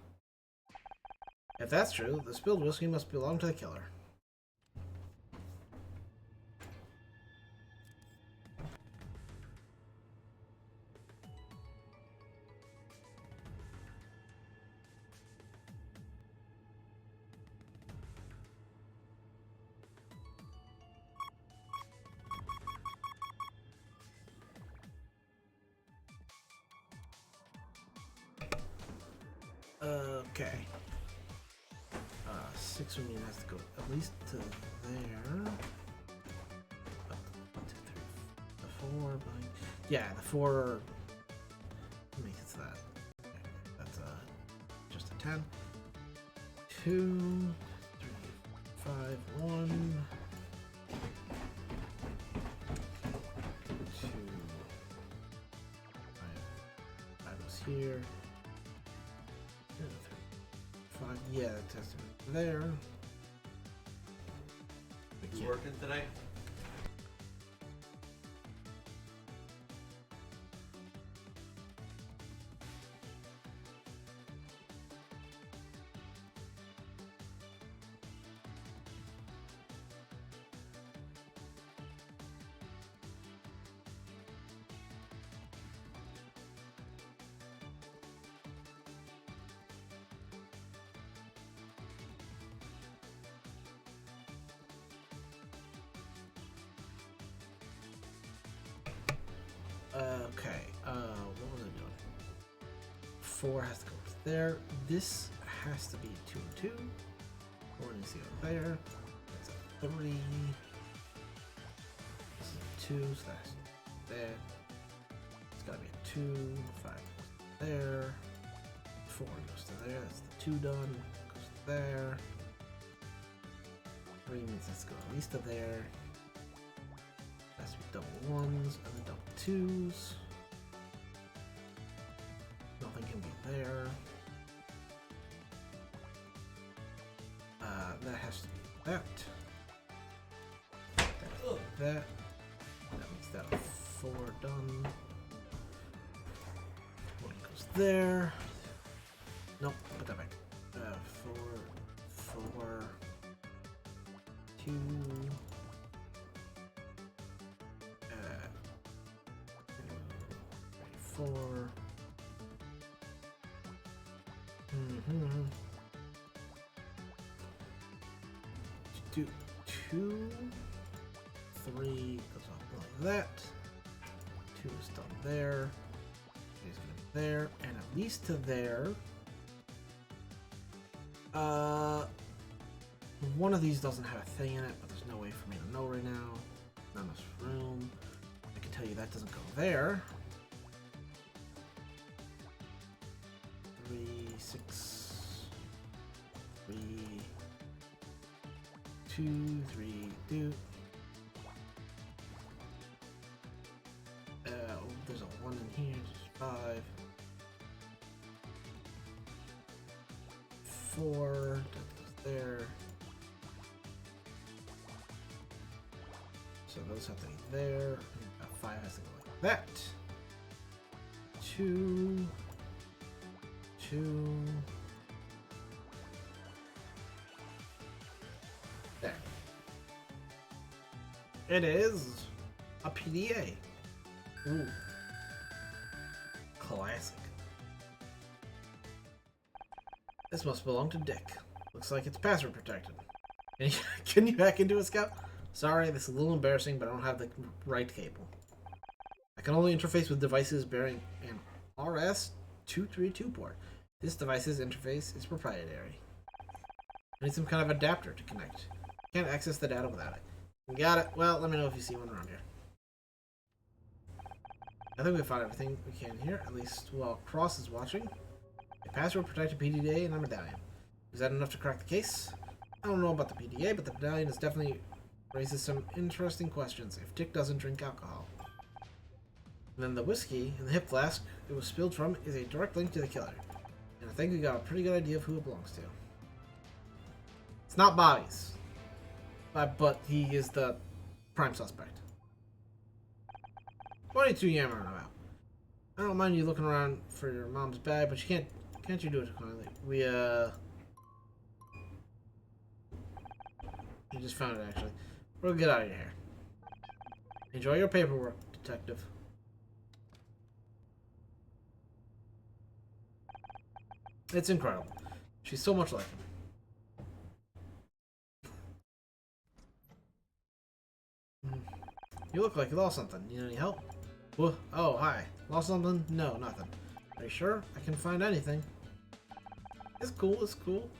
If that's true, the spilled whiskey must belong to the killer. Okay. 6 would mean it has to go at least to there. 1, 2, 3, the 4. Yeah, the 4 makes it to that. Okay, that's just a 10. 2, 3, 5, 1. 2. 5 goes here. 5, yeah, that has to be there. You working tonight? Okay, what was I doing? 4 has to go there. This has to be 2 and 2. 4 needs to go there. That's a 3. This is a 2, so that's there. It's gotta be a 2. 5 goes there. 4 goes to there. That's the 2 done. Goes there. 3 means let's go at least to there. Has to be double 1s and then double 2s. Nothing can be there. That has to be that. That has to be that. That makes that a 4 done. 1 goes there. Nope, put that back. 4, 4, 2. 4. Mm-hmm. 2, 3 goes up like that. 2 is done there. 3 is gonna be there, and at least to there. One of these doesn't have a thing in it, but there's no way for me to know right now. Not enough room. I can tell you that doesn't go there. 3, 6, 3, 2, 3, 2. There's a 1 in here. 5, 4. That goes there. So those have to be there. 5 has to go like that. 2, 2. There. It is a PDA. Ooh. Classic. This must belong to Dick. Looks like it's password protected. Can you hack into a Scout? Sorry, this is a little embarrassing, but I don't have the right cable. I can only interface with devices bearing an RS-232 port. This device's interface is proprietary. I need some kind of adapter to connect. Can't access the data without it. Got it. Well, let me know if you see one around here. I think we found everything we can here, at least while Cross is watching. A password-protected PDA and a medallion. Is that enough to crack the case? I don't know about the PDA, but the medallion is definitely raises some interesting questions if Dick doesn't drink alcohol. And then the whiskey in the hip flask it was spilled from is a direct link to the killer. And I think we got a pretty good idea of who it belongs to. It's not Bobby's. But he is the prime suspect. What are you two yammering about? I don't mind you looking around for your mom's bag, but you can't you do it quietly? We just found it actually. We'll get out of here. Enjoy your paperwork, detective. It's incredible. She's so much like him. You look like you lost something. Need any help? Oh, hi. Lost something? No, nothing. Are you sure? I can find anything. It's cool, it's cool.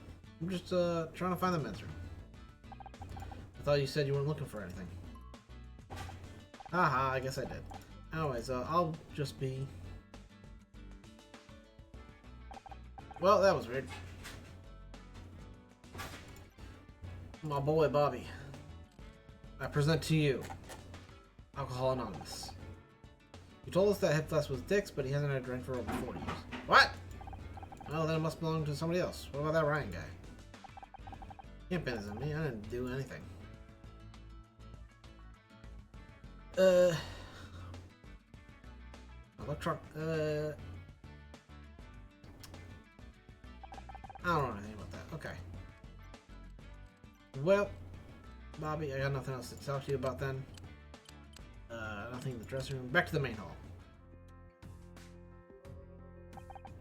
I'm just trying to find the men's room. I thought you said you weren't looking for anything. Haha, I guess I did. Anyways, I'll just be... Well, that was weird. My boy, Bobby. I present to you, Alcohol Anonymous. You told us that Hip Flask was Dick's, but he hasn't had a drink for over 40 years. What? Well, then it must belong to somebody else. What about that Ryan guy? Can't pin this on me. I didn't do anything. Electron. I don't know anything about that. Okay. Well, Bobby, I got nothing else to talk to you about then. Nothing in the dressing room. Back to the main hall.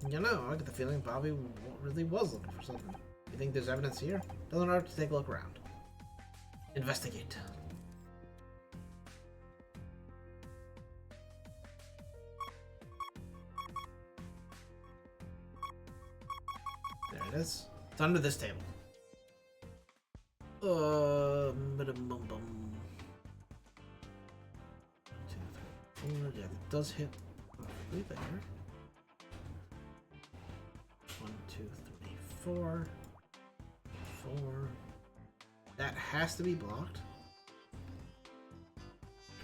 You know, I get the feeling Bobby really was looking for something. You think there's evidence here? Doesn't hurt to take a look around. Investigate. There it is. It's under this table. Ba-dum-bum-bum. 1, 2, 3, 4. Yeah, it does hit roughly there. 1, 2, 3, 4. 4. That has to be blocked.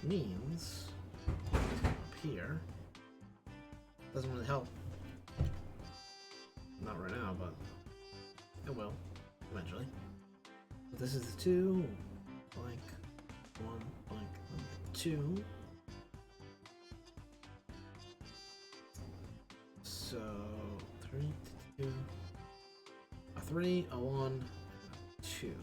Which means up here. Doesn't really help. Not right now, but it will eventually. But this is the 2. Blank. 1. Blank. 2. So 3, 2. 3, a 1, 2.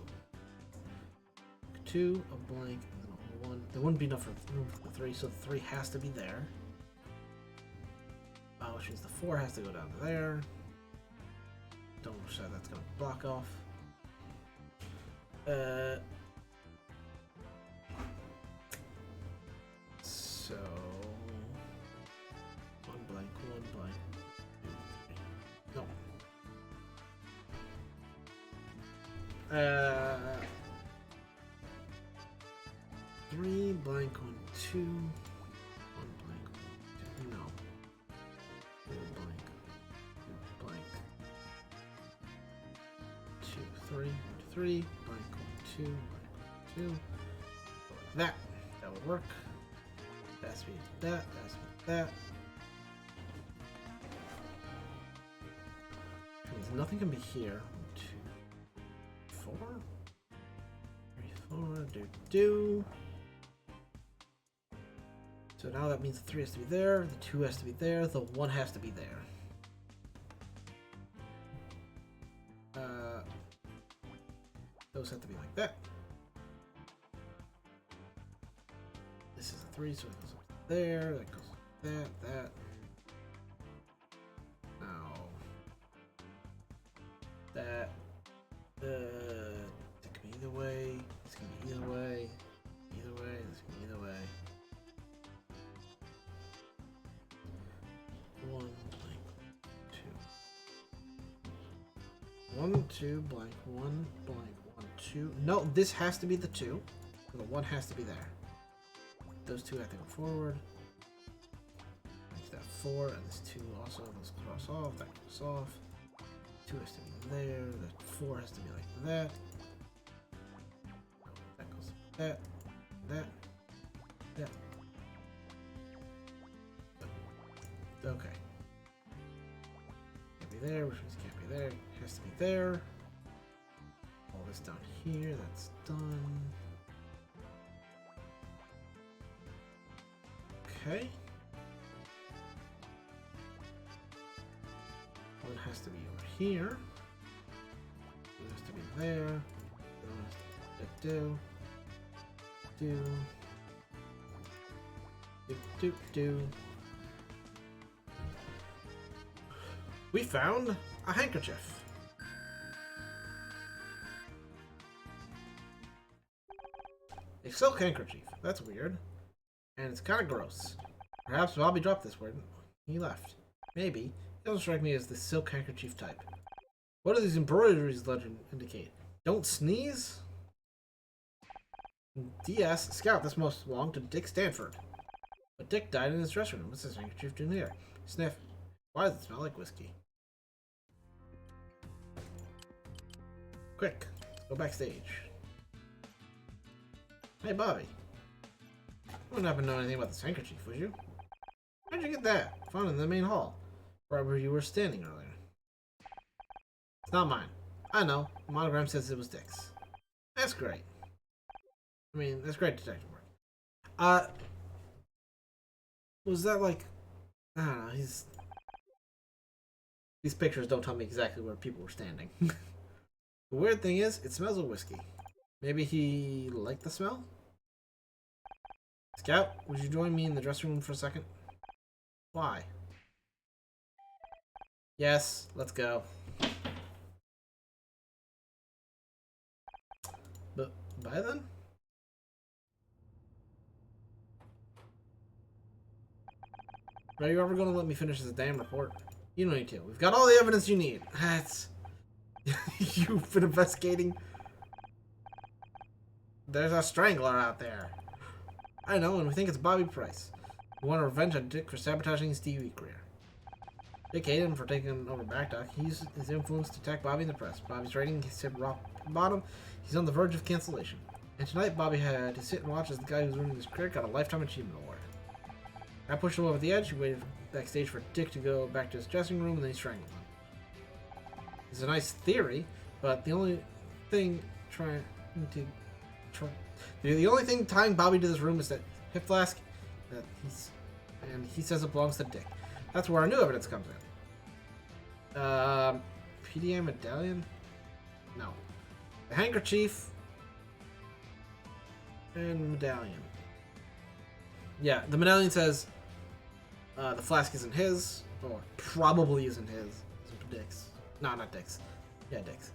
2, a blank, and then a 1. There wouldn't be enough room for the 3, so the 3 has to be there. Which means the 4 has to go down to there. Don't know how that's going to block off. So... 1 blank, 1 blank, 2, 3. No. 3 blank, 1, 2. 1 blank, 1, 2. No. 2 blank, 2 blank. 2, 3, 1, 3, blank, 1, 2, blank, 1, 2. That would work. That's me. That's me. That. Means nothing can be here. 1, 2, 4. 3, 4. Do. So now that means the 3 has to be there, the 2 has to be there, the 1 has to be there. Those have to be like that. This is a 3, so it goes up there, that goes like that. Now, that, it can be either way, this can be either way, this can be either way. 1 blank 2. 1 2 blank 1 blank 1 2. No, this has to be the 2. The 1 has to be there. Those 2 have to go forward. Make that 4, and this 2 also. Let's cross off. That goes off. 2 has to be there. The 4 has to be like that. That goes like that. That. Okay. Can't be there, which means can't be there. It has to be there. All this down here, that's done. Okay. 1 has to be over here. 2 has to be there. 1 has to do. We found a handkerchief. A silk handkerchief. That's weird. And it's kind of gross. Perhaps Bobby dropped this word. He left. Maybe. It doesn't strike me as the silk handkerchief type. What do these embroideries legend indicate? Don't sneeze? DS, Scout, this must belong to Dick Stanford. But Dick died in his dressing room. What's this handkerchief doing here? Sniff. Why does it smell like whiskey? Quick, let's go backstage. Hey, Bobby. You wouldn't happen to know anything about this handkerchief, would you? How'd you get that? Found in the main hall, right where you were standing earlier. It's not mine. I know. The monogram says it was Dick's. That's great. I mean, that's great detective work. Was that like... I don't know, these pictures don't tell me exactly where people were standing. The weird thing is, it smells of whiskey. Maybe he liked the smell? Scout, would you join me in the dressing room for a second? Why? Yes, let's go. But bye then? Are you ever going to let me finish this damn report? You don't need to. We've got all the evidence you need. That's... You've been investigating... There's a strangler out there. I know, and we think it's Bobby Price. We want revenge on Dick for sabotaging his TV career. Dick hated him for taking over Backdock. He used his influence to attack Bobby in the press. Bobby's rating hit rock bottom. He's on the verge of cancellation. And tonight, Bobby had to sit and watch as the guy who's winning his career got a Lifetime Achievement Award. I pushed him over the edge. He waited backstage for Dick to go back to his dressing room, and then he strangled him. It's a nice theory, but the only thing the only thing tying Bobby to this room is that hip flask that he says it belongs to Dick. That's where our new evidence comes in. PDA medallion? No. The handkerchief and medallion. Yeah, the medallion says the flask isn't his, or probably isn't his. It's Dick's. No, not Dick's. Yeah, Dick's.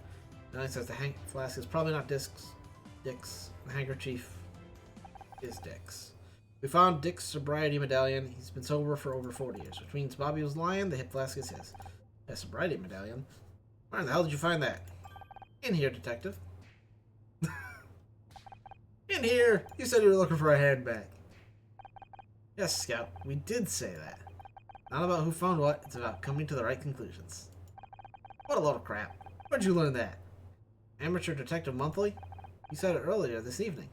Medallion says the flask is probably not Dick's. The handkerchief is Dick's. We found Dick's sobriety medallion. He's been sober for over 40 years, which means Bobby was lying. The hip flask is his. A sobriety medallion? Where in the hell did you find that? In here, detective. In here! You said you were looking for a handbag. Yes, Scout, we did say that. Not about who found what, it's about coming to the right conclusions. What a load of crap. Where'd you learn that? Amateur Detective Monthly? You said it earlier this evening.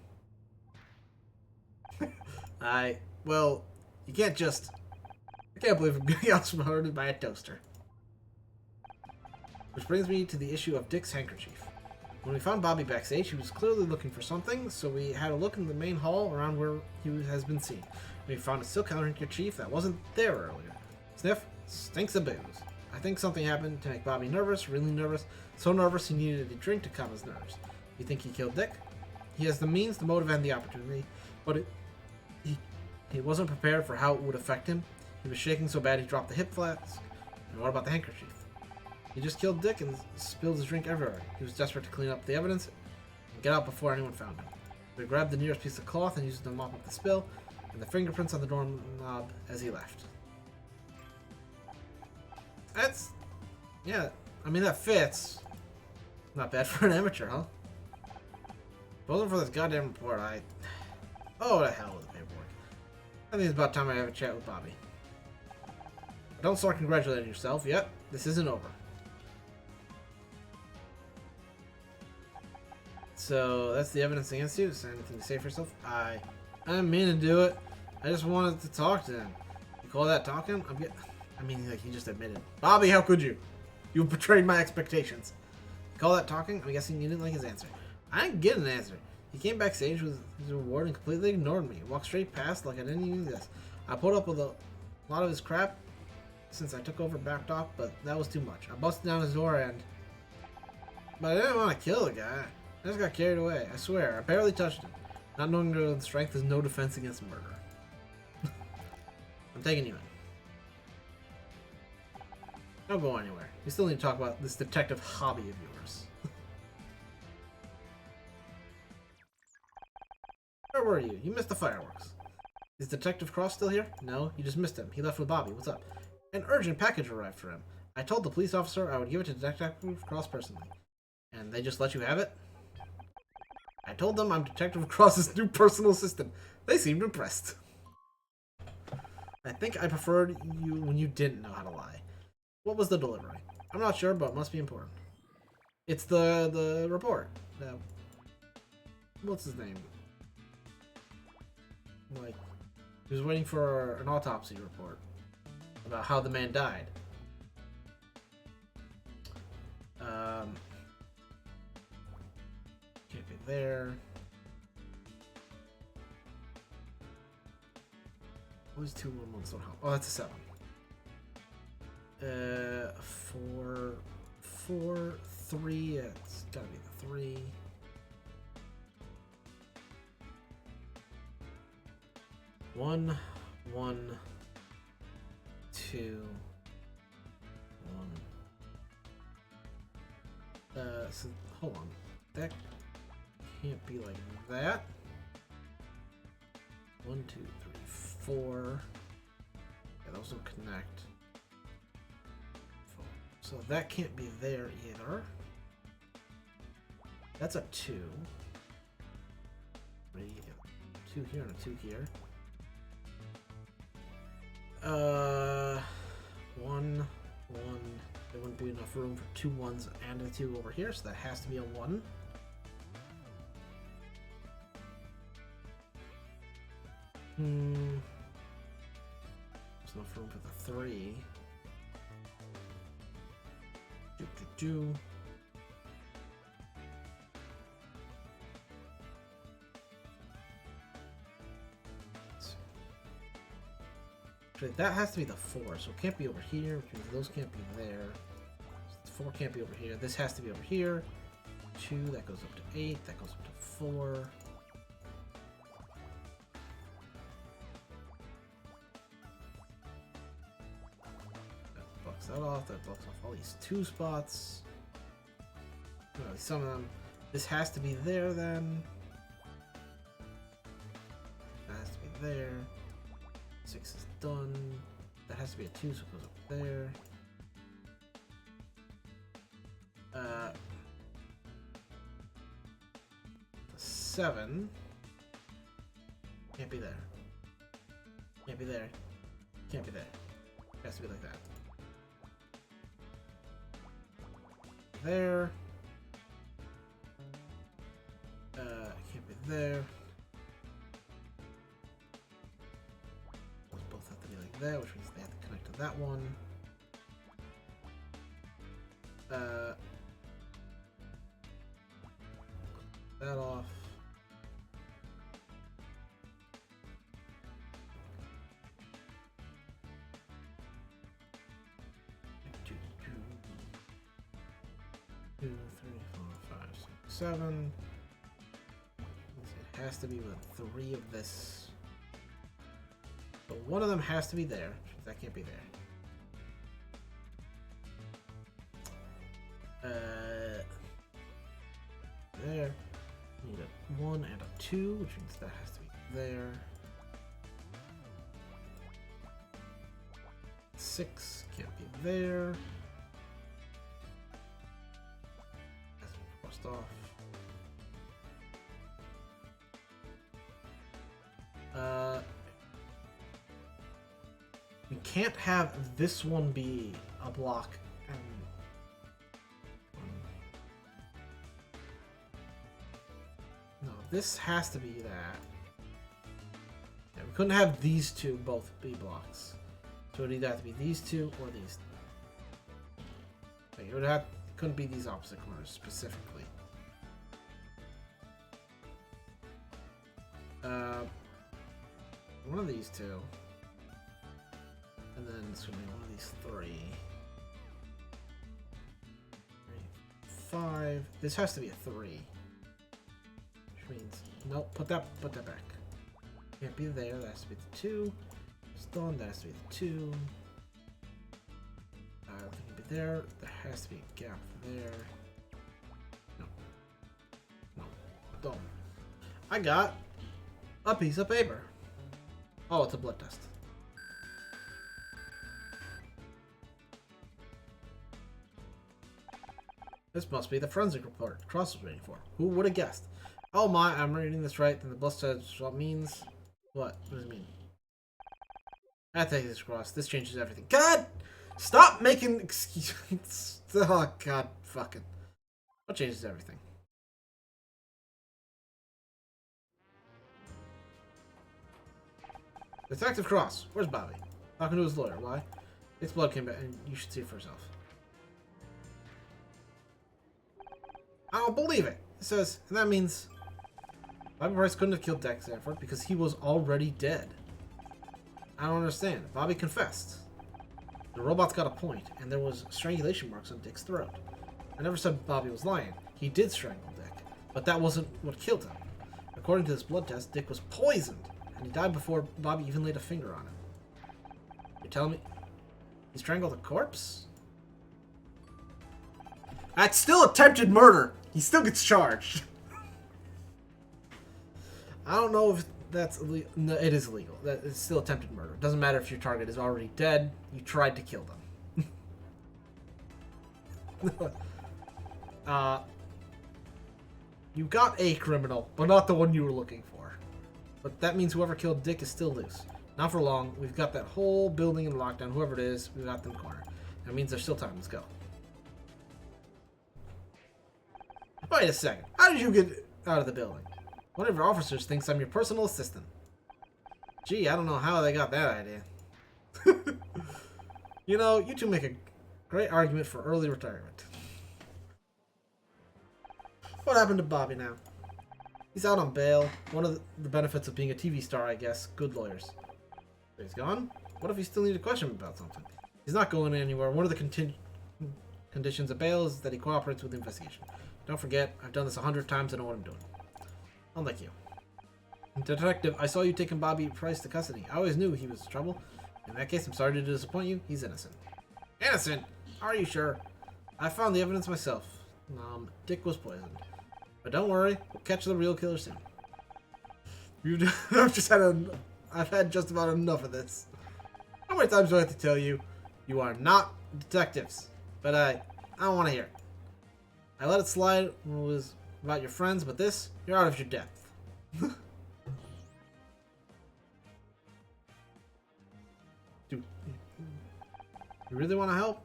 Well, you can't just... I can't believe I'm getting outsmarted by a toaster. Which brings me to the issue of Dick's handkerchief. When we found Bobby backstage, he was clearly looking for something, so we had a look in the main hall around where he has been seen. We found a silk handkerchief that wasn't there earlier. Sniff, stinks of booze. I think something happened to make Bobby nervous, really nervous, so nervous he needed a drink to calm his nerves. You think he killed Dick? He has the means, the motive, and the opportunity, but he wasn't prepared for how it would affect him. He was shaking so bad he dropped the hip flask. And what about the handkerchief? He just killed Dick and spilled his drink everywhere. He was desperate to clean up the evidence and get out before anyone found him. We grabbed the nearest piece of cloth and used it to mop up the spill and the fingerprints on the doorknob as he left. That's... yeah, I mean, that fits. Not bad for an amateur, huh? If it wasn't for this goddamn report, oh, the hell with the paperwork. I think it's about time I have a chat with Bobby. But don't start congratulating yourself yet. This isn't over. So, that's the evidence against you. Is there anything to say for yourself? I didn't mean to do it. I just wanted to talk to him. You call that talking? I mean, like, he just admitted. Bobby, how could you? You betrayed my expectations. You call that talking? I'm guessing you didn't like his answer. I didn't get an answer. He came backstage with his reward and completely ignored me. Walked straight past like I didn't even exist. I put up with a lot of his crap since I took over back dock, but that was too much. I busted down his door and... but I didn't want to kill the guy. I just got carried away. I swear, I barely touched him. Not knowing your own strength is no defense against murder. I'm taking you in. Don't go anywhere. We still need to talk about this detective hobby of yours. Where were you? You missed the fireworks. Is Detective Cross still here? No, you just missed him. He left with Bobby. What's up? An urgent package arrived for him. I told the police officer I would give it to Detective Cross personally. And they just let you have it? I told them I'm Detective Cross's new personal assistant. They seemed impressed. I think I preferred you when you didn't know how to lie. What was the delivery? I'm not sure, but it must be important. It's the report. What's his name? Like, he was waiting for an autopsy report about how the man died. Can't get there. What was 211 somehow? Oh, that's a 7. 4, 3. It's gotta be the 3. 1, 1, 2, 1. So hold on. That can't be like that. 1, 2, 3, 4. Yeah, those don't connect. 4. So that can't be there either. That's a 2. 3, 2 here and a 2 here. 1, 1. There wouldn't be enough room for 2 1s and a 2 over here, so that has to be a 1. There's enough room for the 3. Actually, that has to be the 4, so it can't be over here, which means those can't be there. 4 can't be over here. This has to be over here. 2, that goes up to 8, that goes up to 4. That blocks that off, that blocks off all these 2 spots. Well, some of them. This has to be there then. That has to be there. 6 is done. That has to be a 2, so it goes up there. 7 can't be there. Can't be there. Can't be there. It has to be like that. There. Can't be there. Those both have to be like that, which means they have to connect to that one. That off. Two, 3, 4, 5, 6, 7. It has to be with 3 of this. But one of them has to be there. That can't be there. There. Need a 1 and a 2, which means that has to be there. 6 can't be there. Has to be crossed off. We can't have this one be a block and no, this has to be that. Yeah, we couldn't have these two both be blocks. So it would either have to be these two or these. Like, it would have couldn't be these opposite corners specifically. One of these two. And then it's going to be one of these 3. 5. This has to be a 3. Which means, nope, put that back. Can't be there, that has to be the 2. It's done, that has to be the 2. I don't think it'll be there. There has to be a gap there. No. No. Don't. I got a piece of paper. Oh, it's a blood test. This must be the forensic report Cross was waiting for. Who would have guessed? Oh my, I'm reading this right, then the blood test means... What? What does it mean? I take this Cross. This changes everything. God! Stop making excuses. Oh god, fucking. What changes everything? Detective Cross, where's Bobby? Talking to his lawyer. Why? Its blood came back, and you should see it for yourself. I don't believe it. It says, and that means Bobby Price couldn't have killed Dick Sanford because he was already dead. I don't understand. Bobby confessed. The robot's got a point, and there was strangulation marks on Dick's throat. I never said Bobby was lying. He did strangle Dick, but that wasn't what killed him. According to this blood test, Dick was poisoned, and he died before Bobby even laid a finger on him. You're telling me he strangled a corpse? That's still attempted murder. He still gets charged. I don't know if that's illegal. No, it is illegal. It's still attempted murder. It doesn't matter if your target is already dead. You tried to kill them. You got a criminal, but not the one you were looking for. But that means whoever killed Dick is still loose. Not for long. We've got that whole building in lockdown. Whoever it is, we got them cornered. That means there's still time. Let's go. Wait a second. How did you get out of the building? One of your officers thinks I'm your personal assistant. Gee, I don't know how they got that idea. You know, you two make a great argument for early retirement. What happened to Bobby now? He's out on bail. One of the benefits of being a TV star, I guess. Good lawyers. So he's gone? What if you still need to question him about something? He's not going anywhere. One of the conditions of bail is that he cooperates with the investigation. Don't forget, I've done this 100 times. I know what I'm doing. Unlike you. Detective, I saw you taking Bobby Price to custody. I always knew he was in trouble. In that case, I'm sorry to disappoint you. He's innocent. Innocent? Are you sure? I found the evidence myself. Dick was poisoned. But don't worry, we'll catch the real killer soon. I've had just about enough of this. How many times do I have to tell you? You are not detectives. But I don't want to hear it. I let it slide when it was about your friends, but this, you're out of your depth. Dude, you really want to help?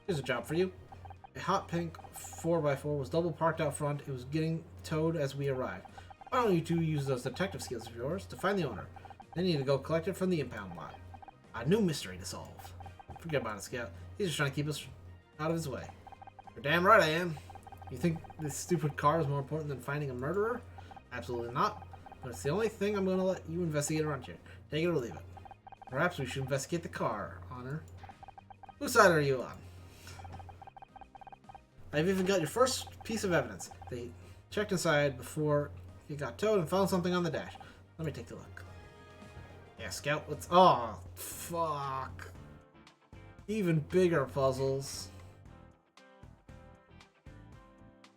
Here's a job for you. A hot pink 4x4 was double parked out front. It was getting towed as we arrived. Why don't you two use those detective skills of yours to find the owner? Then you need to go collect it from the impound lot. A new mystery to solve. Forget about it, Scout. He's just trying to keep us out of his way. You're damn right I am. You think this stupid car is more important than finding a murderer? Absolutely not. But it's the only thing I'm going to let you investigate around here. Take it or leave it. Perhaps we should investigate the car, Honor. Whose side are you on? I've even got your first piece of evidence. They checked inside before you got towed and found something on the dash. Let me take a look. Yeah, Scout, let's... Oh, fuck. Even bigger puzzles.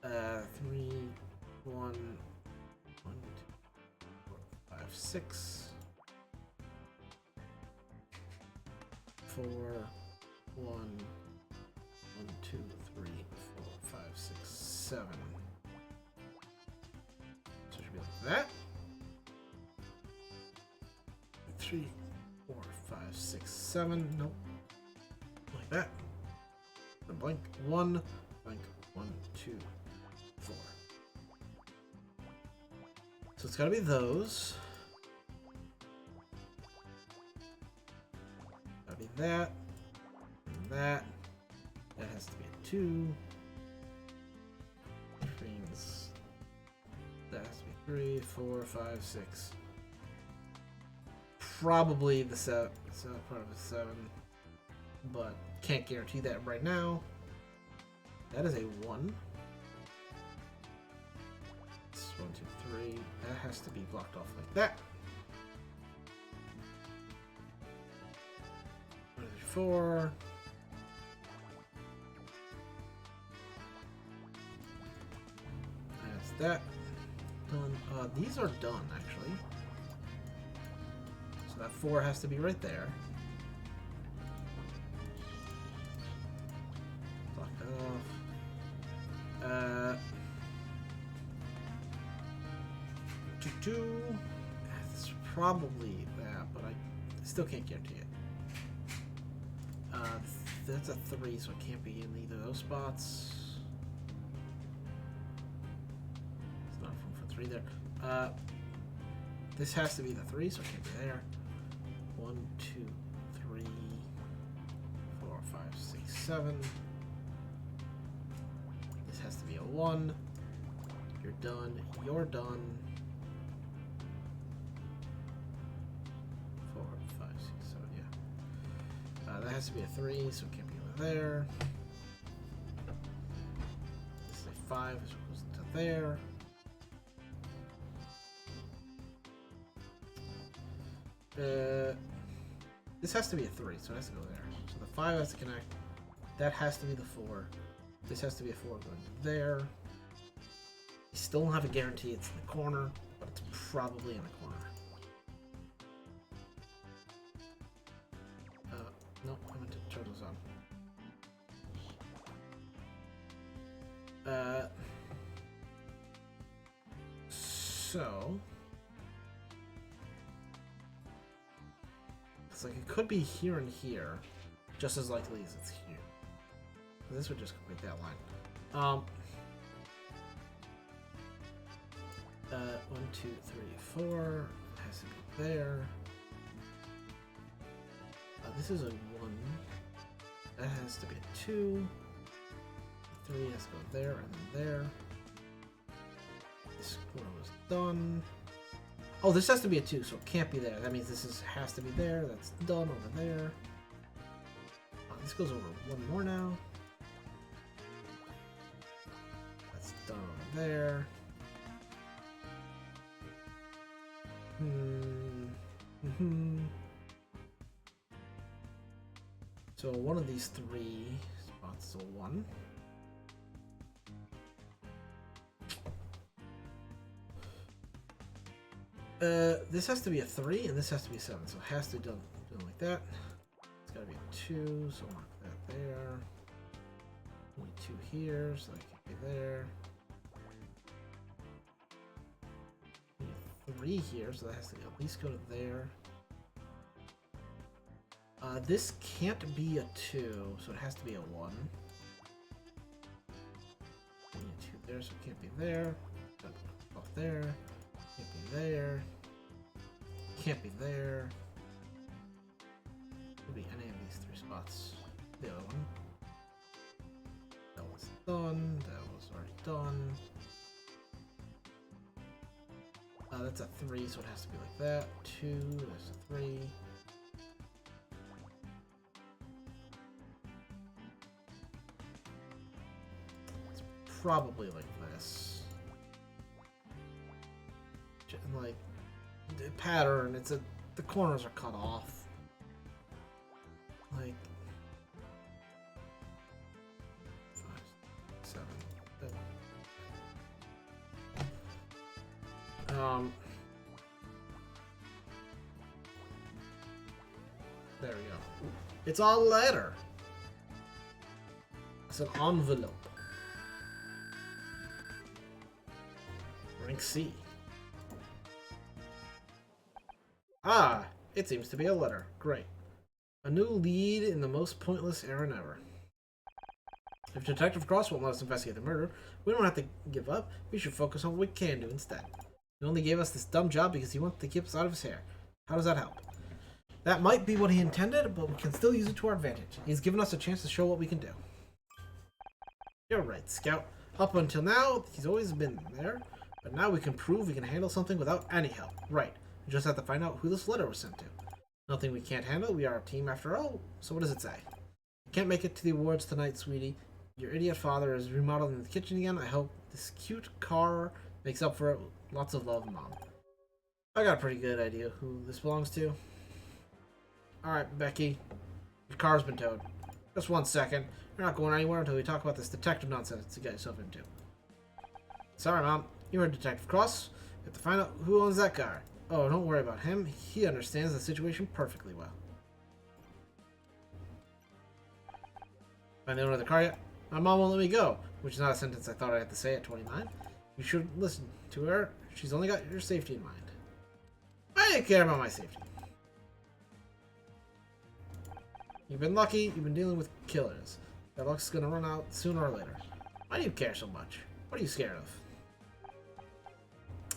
3, 1, 1, 2, 4, 5, 6. 4, 1, 1, 2, 3, 4, 5, 6, 7. So it should be like that. 3, 4, 5, 6, 7. Nope. Like that. And blank 1, blank 1, 2, 4. So it's got to be those. Gotta be that. And that. That has to be a 2. Screens. That has to be 3, 4, 5, 6. Probably the 7. It's not part of a 7. But can't guarantee that right now. That is a 1. It's 1, 2, 3. That has to be blocked off like that. 1, 2, 3, 4. That's that. Done. These are done, actually. So that 4 has to be right there. Block that off. 2. That's probably that, but I still can't guarantee it. That's a 3, so it can't be in either of those spots. It's not room for 3 there. This has to be the 3, so it can't be there. 1, 2, 3, 4, 5, 6, 7. This has to be a 1. You're done. You're done. 4, 5, 6, 7. Yeah. That has to be a 3, so it can't be over there. This is a 5, which goes to there. This has to be a 3, so it has to go there. So the 5 has to connect. That has to be the 4. This has to be a 4 going to there. You still don't have a guarantee it's in the corner, but it's probably in the corner. No, I meant to turn those on. So it's like it could be here and here, just as likely as it's here. This would just complete that line. 1, 2, 3, 4. It has to be there. This is a 1. That has to be a 2. 3 has to go there and then there. This corner was done. Oh, this has to be a 2, so it can't be there. That means this has to be there. That's done over there. This goes over 1 more now. That's there. So one of these three spots is a 1. This has to be a 3, and this has to be a 7, so it has to be done like that. It's gotta be a 2, so mark that there. Only 2 here, so that can't be there. 3 here, so that has to at least go to there. This can't be a 2, so it has to be a 1. Only a 2 there, so it can't be there. Off there. Can't be there. Can't be there. Could be any of these 3 spots. The other one. That was done. That was already done. That's a 3, so it has to be like that. 2, that's a 3. It's probably like this. Like the pattern, the corners are cut off. Like 5, 7. There we go. It's a letter. It's an envelope. Rank C. Ah, it seems to be a letter. Great. A new lead in the most pointless errand ever. If Detective Cross won't let us investigate the murder, we don't have to give up. We should focus on what we can do instead. He only gave us this dumb job because he wanted to keep us out of his hair. How does that help? That might be what he intended, but we can still use it to our advantage. He's given us a chance to show what we can do. You're right, Scout. Up until now, he's always been there, but now we can prove we can handle something without any help. Right. We just have to find out who this letter was sent to. Nothing we can't handle. We are a team after all. So what does it say? I can't make it to the awards tonight, sweetie. Your idiot father is remodeling the kitchen again. I hope this cute car makes up for it. Lots of love, Mom. I got a pretty good idea who this belongs to. Alright, Becky. Your car's been towed. Just 1 second. You're not going anywhere until we talk about this detective nonsense you got yourself into. Sorry, Mom. You heard Detective Cross. We have to find out who owns that car. Oh, don't worry about him. He understands the situation perfectly well. Find the owner of the car yet? My mom won't let me go, which is not a sentence I thought I had to say at 29. You should listen to her. She's only got your safety in mind. I didn't care about my safety. You've been lucky. You've been dealing with killers. That luck's gonna run out sooner or later. Why do you care so much? What are you scared of?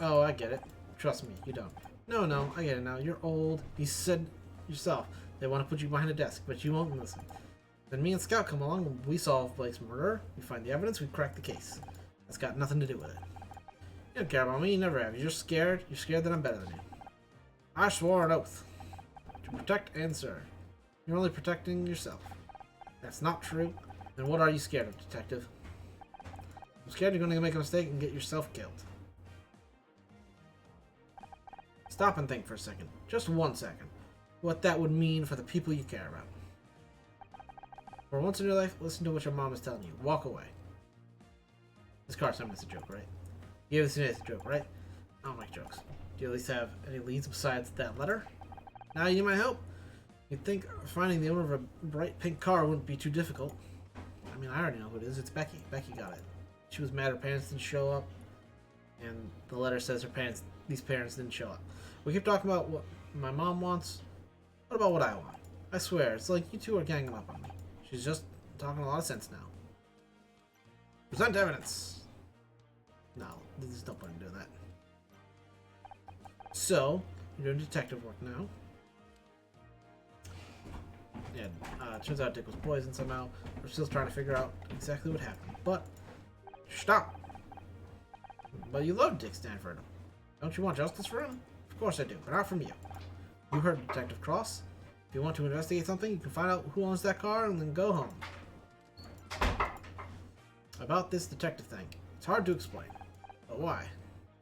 Oh, I get it. Trust me, you don't. No, I get it now. You're old. You said yourself they want to put you behind a desk, but you won't listen. Then me and Scout come along and we solve Blake's murder. We find the evidence, we crack the case. That's got nothing to do with it. You don't care about me, you never have. You're scared. You're scared that I'm better than you. I swore an oath to protect and serve. You're only protecting yourself. That's not true. Then what are you scared of, Detective? I'm scared you're going to make a mistake and get yourself killed. Stop and think for a second. Just 1 second. What that would mean for the people you care about. For once in your life, listen to what your mom is telling you. Walk away. This car assignment is a joke, right? You gave this to me as a joke, right? I don't like jokes. Do you at least have any leads besides that letter? Now you need my help? You'd think finding the owner of a bright pink car wouldn't be too difficult. I mean, I already know who it is. It's Becky. Becky got it. She was mad her parents didn't show up. And the letter says these parents didn't show up. We keep talking about what my mom wants. What about what I want? I swear, it's like you two are ganging up on me. She's just talking a lot of sense now. Present evidence. No, there's no point in doing that. So, you're doing detective work now. And it turns out Dick was poisoned somehow. We're still trying to figure out exactly what happened. But, stop! But you love Dick Stanford. Don't you want justice for him? Of course I do, but not from you. You heard Detective Cross. If you want to investigate something, you can find out who owns that car and then go home. About this detective thing. It's hard to explain. But why?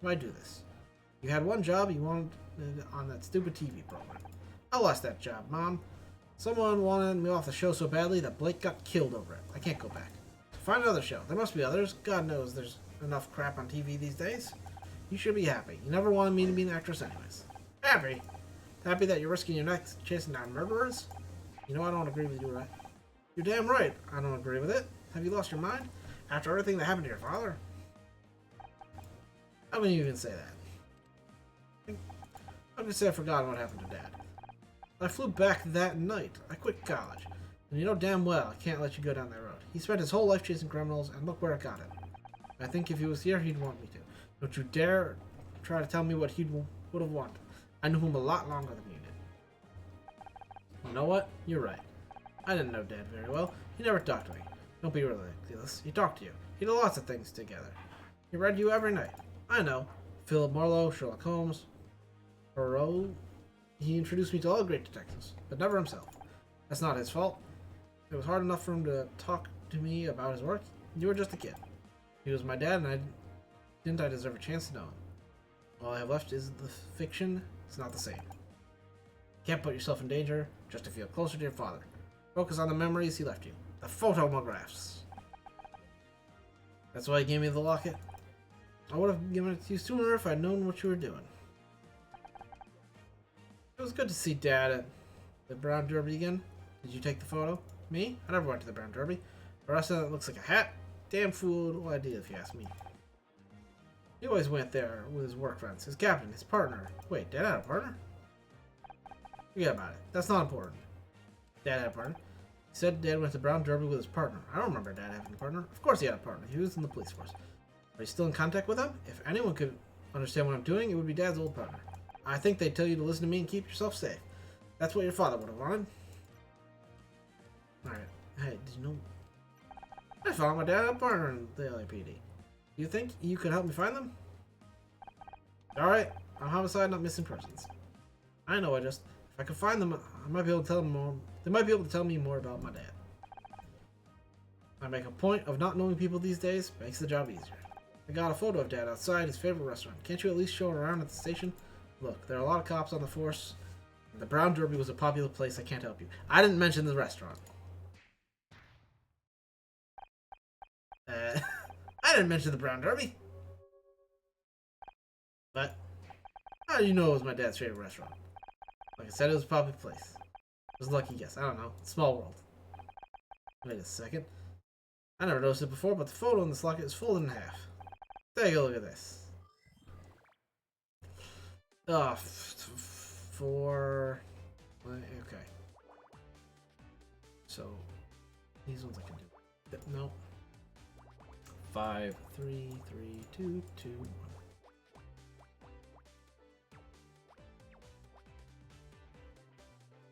Why do this? You had one job you wanted on that stupid TV program. I lost that job, Mom. Someone wanted me off the show so badly that Blake got killed over it. I can't go back. Find another show. There must be others. God knows there's enough crap on TV these days. You should be happy. You never wanted me to be an actress anyways. Happy? Happy that you're risking your neck chasing down murderers? You know I don't agree with you, right? You're damn right. I don't agree with it. Have you lost your mind? After everything that happened to your father? How can you even say that? I'm just say I've forgotten what happened to Dad. I flew back that night. I quit college. And you know damn well I can't let you go down that road. He spent his whole life chasing criminals, and look where it got him. I think if he was here, he'd want me to. Don't you dare try to tell me what he would have wanted. I knew him a lot longer than you did. You know what? You're right. I didn't know Dad very well. He never talked to me. Don't be ridiculous. He talked to you. He did lots of things together. He read you every night. I know. Philip Marlowe, Sherlock Holmes, Poirot. He introduced me to all the great detectives, but never himself. That's not his fault. It was hard enough for him to talk to me about his work. You were just a kid. He was my dad, and didn't I deserve a chance to know him? All I have left is the fiction. It's not the same. You can't put yourself in danger just to feel closer to your father. Focus on the memories he left you. The photomographs. That's why he gave me the locket. I would have given it to you sooner if I'd known what you were doing. It was good to see Dad at the Brown Derby again. Did you take the photo? Me? I never went to the Brown Derby. The rest of it looks like a hat. Damn fool idea if you ask me. He always went there with his work friends, his captain, his partner. Wait, Dad had a partner? Forget about it. That's not important. Dad had a partner. He said Dad went to Brown Derby with his partner. I don't remember Dad having a partner. Of course he had a partner. He was in the police force. Are you still in contact with him? If anyone could understand what I'm doing, it would be Dad's old partner. I think they'd tell you to listen to me and keep yourself safe. That's what your father would have wanted. Alright. Hey, did you know? I found my dad a partner in the LAPD. Do you think you could help me find them? Alright. I'm homicide, not missing persons. I know, if I could find them, I might be able to tell them more. They might be able to tell me more about my dad. I make a point of not knowing people these days. Makes the job easier. I got a photo of Dad outside his favorite restaurant. Can't you at least show it around at the station? Look, there are a lot of cops on the force. The Brown Derby was a popular place. I can't help you. I didn't mention the restaurant. I didn't mention the Brown Derby. But how do you know it was my dad's favorite restaurant? Like I said, it was a popular place. It was a lucky guess. I don't know. Small world. Wait a second. I never noticed it before, but the photo in this locket is folded in half. Take a look at this. Oh, okay. So, these ones I can do. No. 5, 3, 3, 2, 2, 1.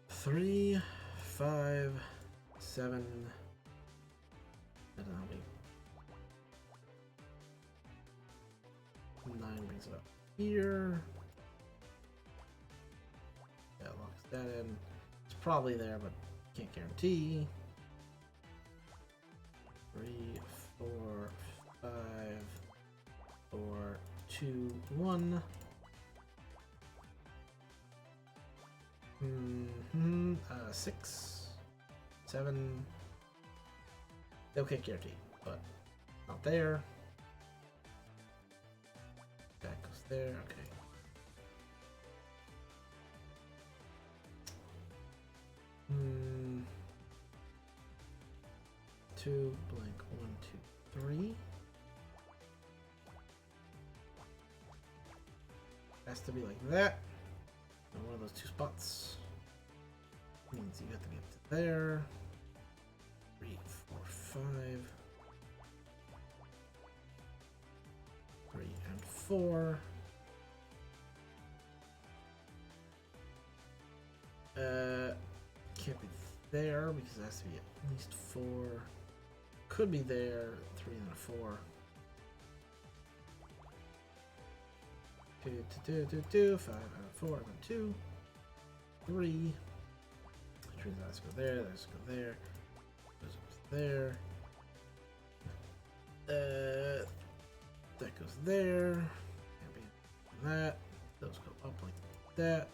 Three, 5, 7. I don't know how many. 9 brings it up here. That locks that in. It's probably there, but can't guarantee. 3, 4, 5, 4, 2, 1. 6, 7. Okay, guarantee, but not there. That goes there. Okay. Two blank 1, 2, 3. Has to be like that. And one of those 2 spots means you have to get to there. 3, 4, 5. 3 and 4. Can't be there because it has to be at least 4. Could be there. 3 and a 4. 2, 5 and a 4 and a 2. 3. Let's go there. Let's go there. Goes up there. That goes there. Can't be that. Those go up like that.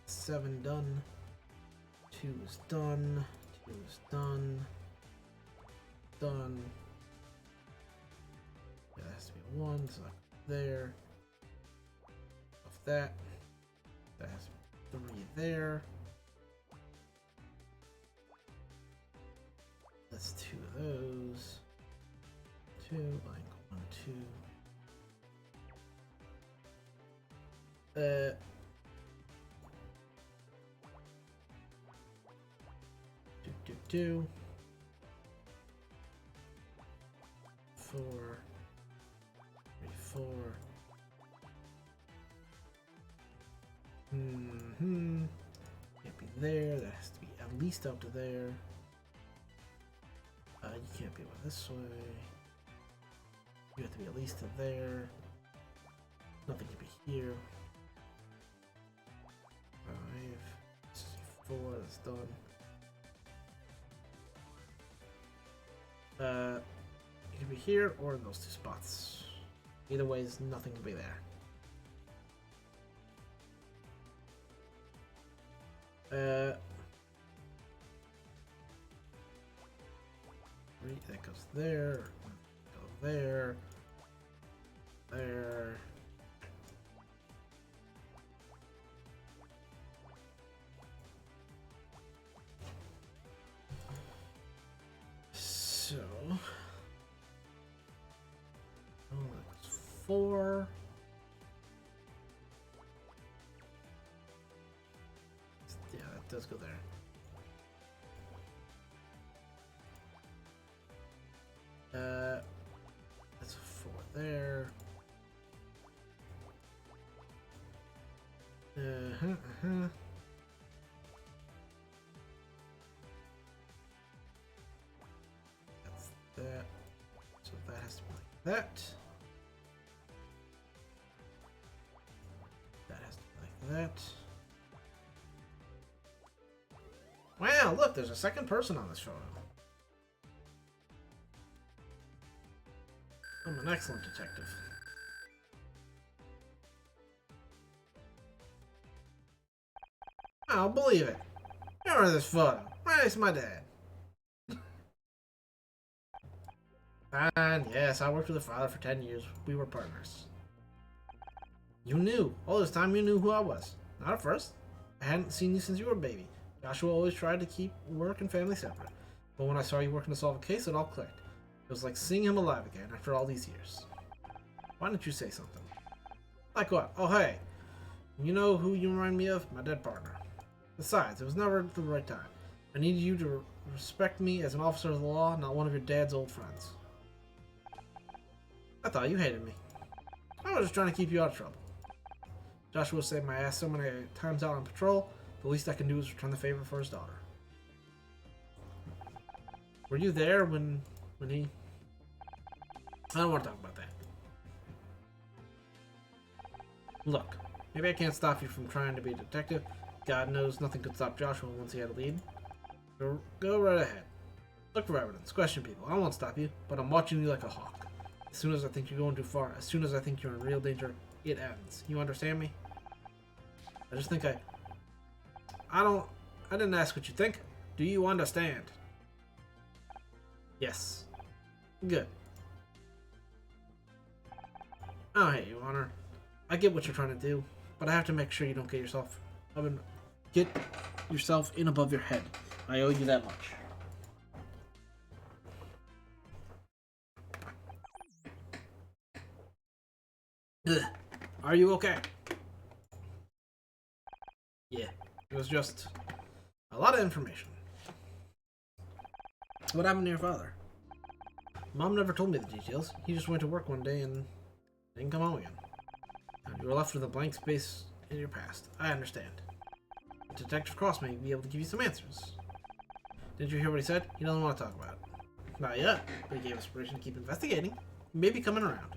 7 done. 2 is done. 2 is done. Done. Yeah, that has to be 1, so there. Off that. That has to be 3 there. That's 2 of those. 2, like 1, 2. Two. 4. 3, 4. Can't be there. That has to be at least up to there. You can't be this way. You have to be at least to there. Nothing can be here. 5, 4. That's done. It can be here or in those 2 spots. Either way, nothing can be there. That goes there. Go there. There. So, that was 4. Yeah, that does go there. That's 4 there. That's that. So that has to be like that. That has to be like that. Wow, look, there's a second person on this photo. I'm an excellent detective. I don't believe it. Remember this photo. Where's my dad? Fine, yes, I worked with her father for 10 years. We were partners. You knew. All this time you knew who I was. Not at first. I hadn't seen you since you were a baby. Joshua always tried to keep work and family separate. But when I saw you working to solve a case, it all clicked. It was like seeing him alive again after all these years. Why didn't you say something? Like what? Oh, hey. You know who you remind me of? My dead partner. Besides, it was never the right time. I needed you to respect me as an officer of the law, not one of your dad's old friends. I thought you hated me. I was just trying to keep you out of trouble. Joshua saved my ass so many times out on patrol, the least I can do is return the favor for his daughter. Were you there when he... I don't want to talk about that. Look, maybe I can't stop you from trying to be a detective. God knows nothing could stop Joshua once he had a lead. Go right ahead. Look for evidence. Question people. I won't stop you, but I'm watching you like a hawk. As soon as I think you're going too far, as soon as I think you're in real danger, it ends. You understand me? I just think I didn't ask what you think. Do you understand? Yes. Good. Oh, hey, Your Honor. I get what you're trying to do, but I have to make sure you don't get yourself in above your head. I owe you that much. Ugh. Are you okay? Yeah, it was just a lot of information. What happened to your father? Mom never told me the details. He just went to work one day and didn't come home again. You were left with a blank space in your past. I understand. Detective Cross may be able to give you some answers. Did you hear what he said? He doesn't want to talk about it. Not yet, but he gave us permission to keep investigating. He may be coming around.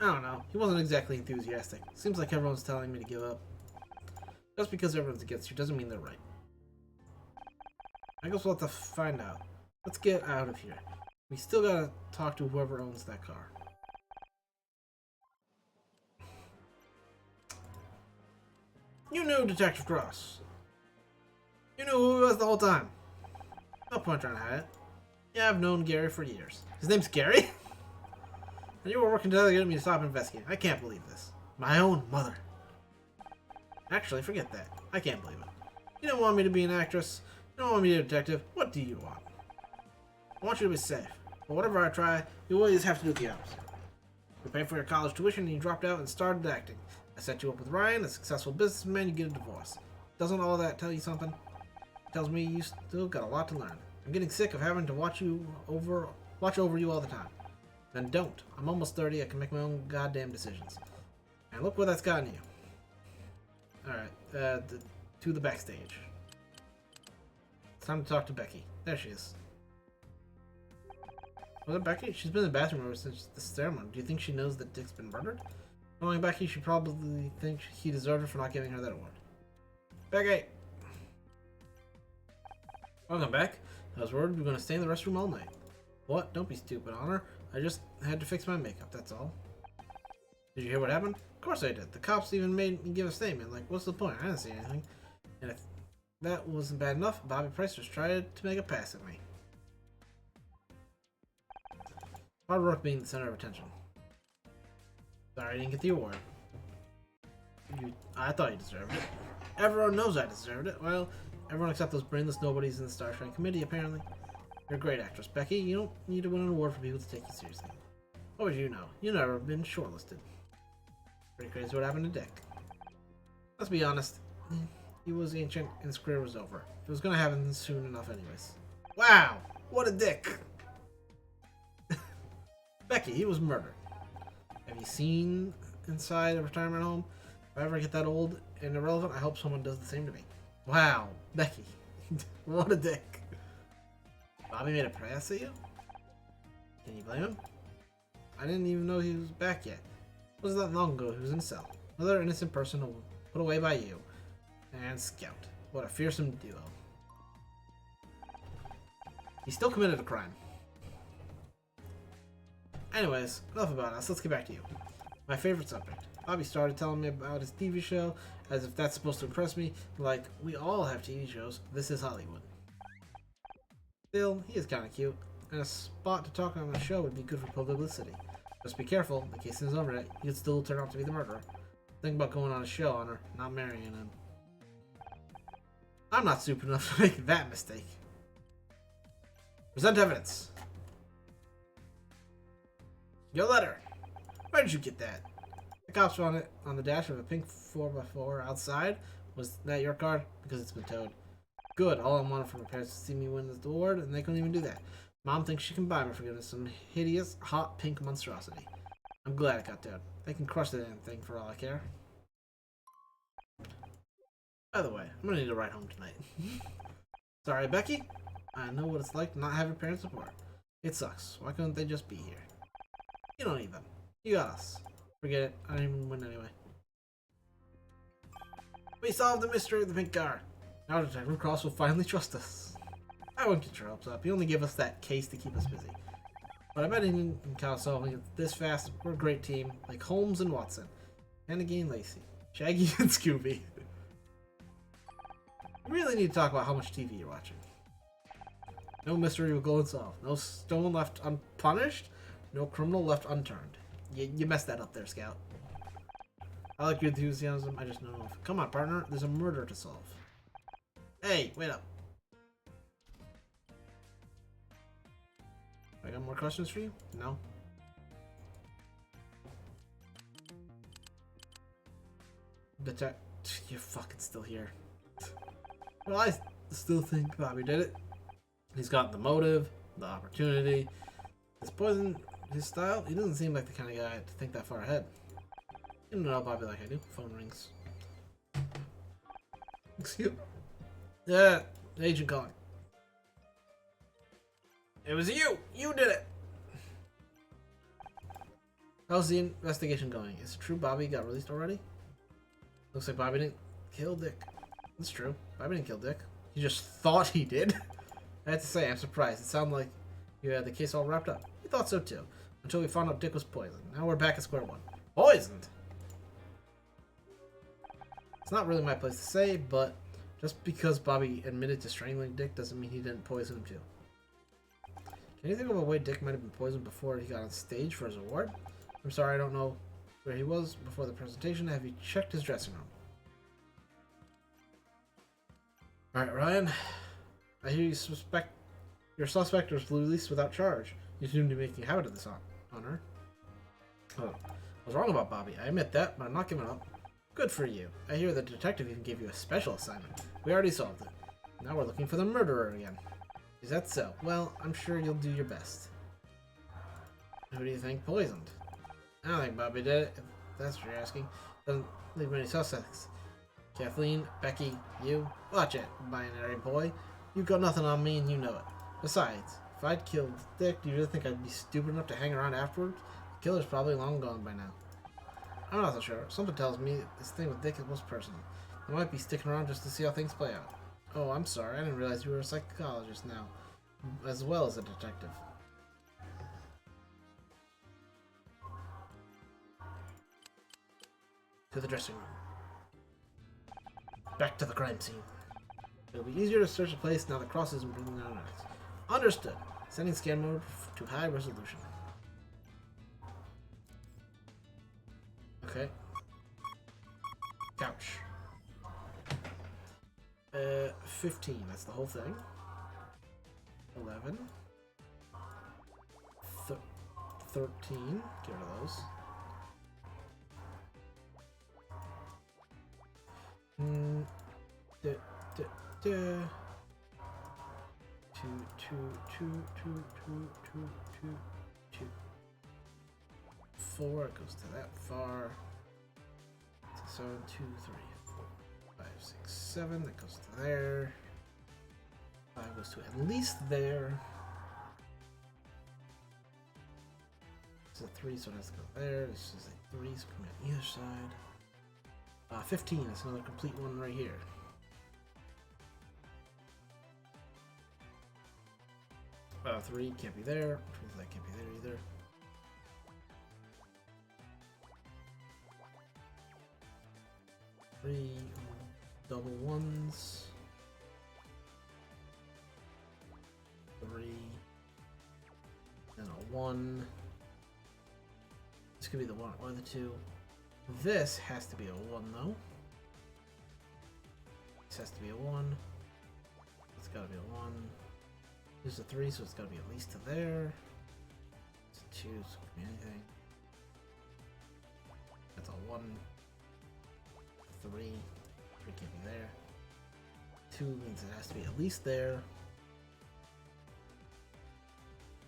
I don't know. He wasn't exactly enthusiastic. Seems like everyone's telling me to give up. Just because everyone's against you doesn't mean they're right. I guess we'll have to find out. Let's get out of here. We still gotta talk to whoever owns that car. You knew Detective Cross. You knew who he was the whole time. No point trying to hide it. Yeah, I've known Gary for years. His name's Gary? And you were working together to get me to stop investigating. I can't believe this. My own mother. Actually, forget that. I can't believe it. You don't want me to be an actress. You don't want me to be a detective. What do you want? I want you to be safe. But whatever I try, you always have to do the opposite. You paid for your college tuition and you dropped out and started acting. I set you up with Ryan, a successful businessman, you get a divorce. Doesn't all that tell you something? It tells me you still got a lot to learn. I'm getting sick of having to watch over you all the time. Then don't. I'm almost 30, I can make my own goddamn decisions. And look where that's gotten you. Alright, to the backstage. It's time to talk to Becky. There she is. Was it Becky? She's been in the bathroom ever since the ceremony. Do you think she knows that Dick's been murdered? Knowing Becky, she probably thinks he deserved it for not giving her that award. Becky! Welcome back. I was worried we were going to stay in the restroom all night. What? Don't be stupid, Honor. I just had to fix my makeup, that's all. Did you hear what happened? Of course I did. The cops even made me give a statement. Like, what's the point? I didn't see anything. And if that wasn't bad enough, Bobby Price just tried to make a pass at me. Hard work being the center of attention. Sorry I didn't get the award. I thought you deserved it. Everyone knows I deserved it. Well, everyone except those brainless nobodies in the Starshine Committee, apparently. You're a great actress, Becky. You don't need to win an award for people to take you seriously. What would you know? You've never been shortlisted. Pretty crazy what happened to Dick. Let's be honest. He was ancient and his career was over. It was going to happen soon enough anyways. Wow! What a dick! Becky, he was murdered. Have you seen inside a retirement home? If I ever get that old and irrelevant, I hope someone does the same to me. Wow, Becky. What a dick. Bobby made a pass at you? Can you blame him? I didn't even know he was back yet. It wasn't that long ago he was in a cell. Another innocent person put away by you. And Scout. What a fearsome duo. He still committed a crime. Anyways, enough about us. Let's get back to you. My favorite subject. Bobby started telling me about his TV show, as if that's supposed to impress me. Like, we all have TV shows. This is Hollywood. Still, he is kind of cute, and a spot to talk on the show would be good for publicity. Just be careful, the case isn't over yet. He could still turn out to be the murderer. Think about going on a show on her, not marrying him. I'm not stupid enough to make that mistake. Present evidence. Your letter. Where did you get that? The cops found it on the dash of a pink 4x4 outside. Was that your car? Because it's been towed. Good. All I wanted from my parents to see me win the award, and they couldn't even do that. Mom thinks she can buy me for giving some hideous, hot pink monstrosity. I'm glad it got towed. They can crush that damn thing for all I care. By the way, I'm gonna need a ride home tonight. Sorry, Becky. I know what it's like to not have your parents' support. It sucks. Why couldn't they just be here? You don't need them. You got us. Forget it. I didn't even win anyway. We solved the mystery of the pink car. Now Detective Cross will finally trust us. I won't get your hopes up. He only gave us that case to keep us busy. But I bet he didn't count solving it this fast. We're a great team, like Holmes and Watson. And again, Lacey. Shaggy and Scooby. We really need to talk about how much TV you're watching. No mystery will go unsolved. No stone left unpunished. No criminal left unturned. You messed that up there, Scout. I like your enthusiasm. I just don't know if... Come on, partner. There's a murder to solve. Hey, wait up. I got more questions for you? No? You're fucking still here. Well, I still think Bobby did it. He's got the motive, the opportunity. His poison, his style, he doesn't seem like the kind of guy to think that far ahead. You don't know Bobby like I do. Phone rings. Excuse me. Yeah, agent calling. It was you! You did it! How's the investigation going? Is it true Bobby got released already? Looks like Bobby didn't kill Dick. That's true. Bobby didn't kill Dick. He just thought he did. I have to say, I'm surprised. It sounded like you had the case all wrapped up. We thought so too. Until we found out Dick was poisoned. Now we're back at square one. Poisoned? It's not really my place to say, but just because Bobby admitted to strangling Dick doesn't mean he didn't poison him too. Can you think of a way Dick might have been poisoned before he got on stage for his award? I'm sorry, I don't know where he was before the presentation. Have you checked his dressing room? Alright, Ryan. I hear your suspect was released without charge. You seem to be making a habit of this on her. Oh, I was wrong about Bobby. I admit that, but I'm not giving up. Good for you. I hear the detective even gave you a special assignment. We already solved it. Now we're looking for the murderer again. Is that so? Well, I'm sure you'll do your best. Who do you think poisoned? I don't think Bobby did it, if that's what you're asking. Doesn't leave many suspects. Kathleen, Becky, you. Watch it, binary boy. You've got nothing on me and you know it. Besides, if I'd killed Dick, do you really think I'd be stupid enough to hang around afterwards? The killer's probably long gone by now. I'm not so sure. Something tells me this thing with Dick was personal. I might be sticking around just to see how things play out. Oh, I'm sorry. I didn't realize you were a psychologist now, as well as a detective. To the dressing room. Back to the crime scene. It'll be easier to search the place now the cross isn't bringing down eyes. Understood. Sending scan mode to high resolution. Okay. Couch. 15, that's the whole thing. 11. 13. Get rid of those. Two. 4, it goes to that far. 7, 2, 3, 4, 5, 6, 7. That goes to there. 5 goes to at least there. This is a 3, so it has to go there. This is a 3, so coming on either side. 15, that's another complete one right here. Uh, 3 can't be there, which means that can't be there either. Three double ones. 3 and a 1. This could be the 1 or the 2. This has to be a 1 though. This has to be a 1. It's gotta be a 1. This is a 3, so it's gotta be at least to there. It's a 2, so it could be anything. That's a 1. 3. 3 can't be there. 2 means it has to be at least there.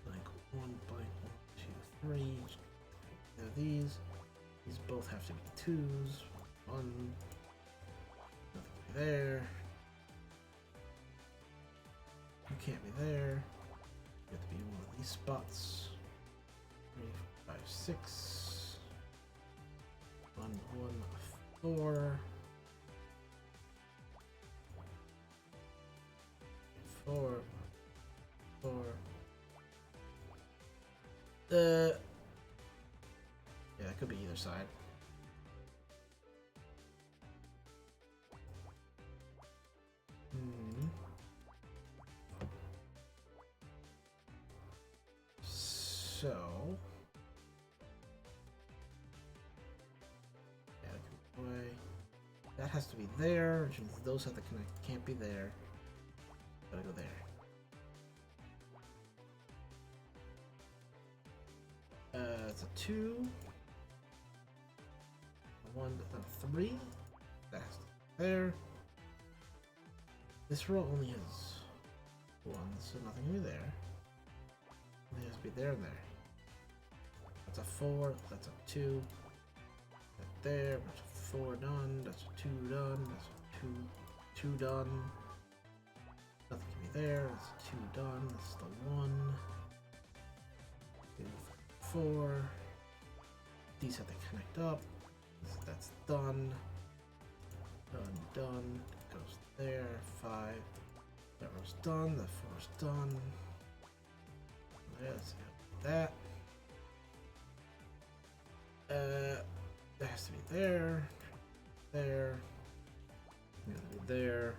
Blank 1, blank 1, 2, 3. There are these. These both have to be 2s. 1. Nothing can be there. You can't be there. You have to be in one of these spots. 3, 5, 6. 1, 1, 4. 4. 4. Yeah, it could be either side. So, yeah, away. That has to be there, which means those have to connect. Can't be there. Gotta go there. It's a 2. A 1, a 3. That has to be there. This row only has 1, so nothing can be there. It has to be there and there. That's a 4, that's a 2. That there, that's a 4 done, that's a 2 done, that's a 2 done. Nothing can be there, that's a 2 done, that's the 1. 2, 4. These have to connect up. That's done. Done. Goes there. 5. That row's done. That 4's done. Let's add that. That has to be there. There. there.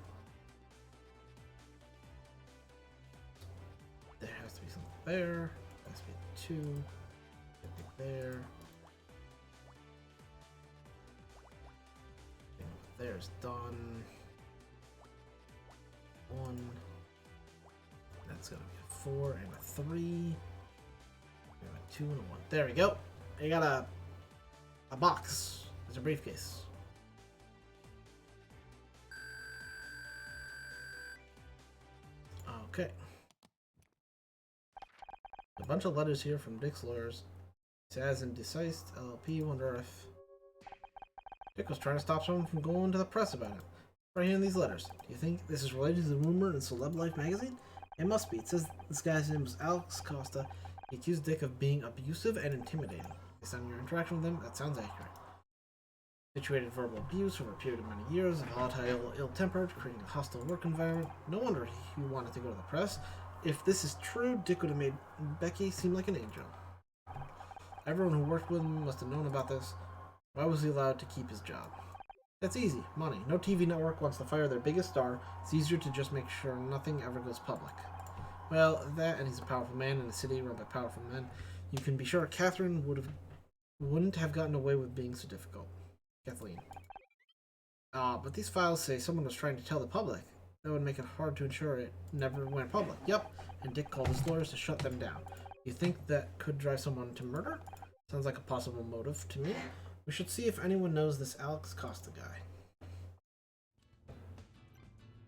There has to be something there. There has to be a 2. Can't be there. There's done. 1. That's gonna be a 4 and a 3. We have a 2 and a 1. There we go. You got a box. There's a briefcase. Okay. A bunch of letters here from Dick's lawyers. Says in Decised LLP. Wonder if Dick was trying to stop someone from going to the press about it. Right here in these letters. Do you think this is related to the rumor in Celeb Life magazine? It must be. It says this guy's name was Alex Costa. He accused Dick of being abusive and intimidating. Based on your interaction with him, that sounds accurate. Situated verbal abuse over a period of many years, volatile, ill-tempered, creating a hostile work environment. No wonder he wanted to go to the press. If this is true, Dick would have made Becky seem like an angel. Everyone who worked with him must have known about this. Why was he allowed to keep his job? That's easy. Money. No TV network wants to fire their biggest star. It's easier to just make sure nothing ever goes public. Well, that, and he's a powerful man in a city run by powerful men. You can be sure Catherine wouldn't have gotten away with being so difficult. Kathleen. But these files say someone was trying to tell the public. That would make it hard to ensure it never went public. Yep, and Dick called his lawyers to shut them down. You think that could drive someone to murder? Sounds like a possible motive to me. We should see if anyone knows this Alex Costa guy.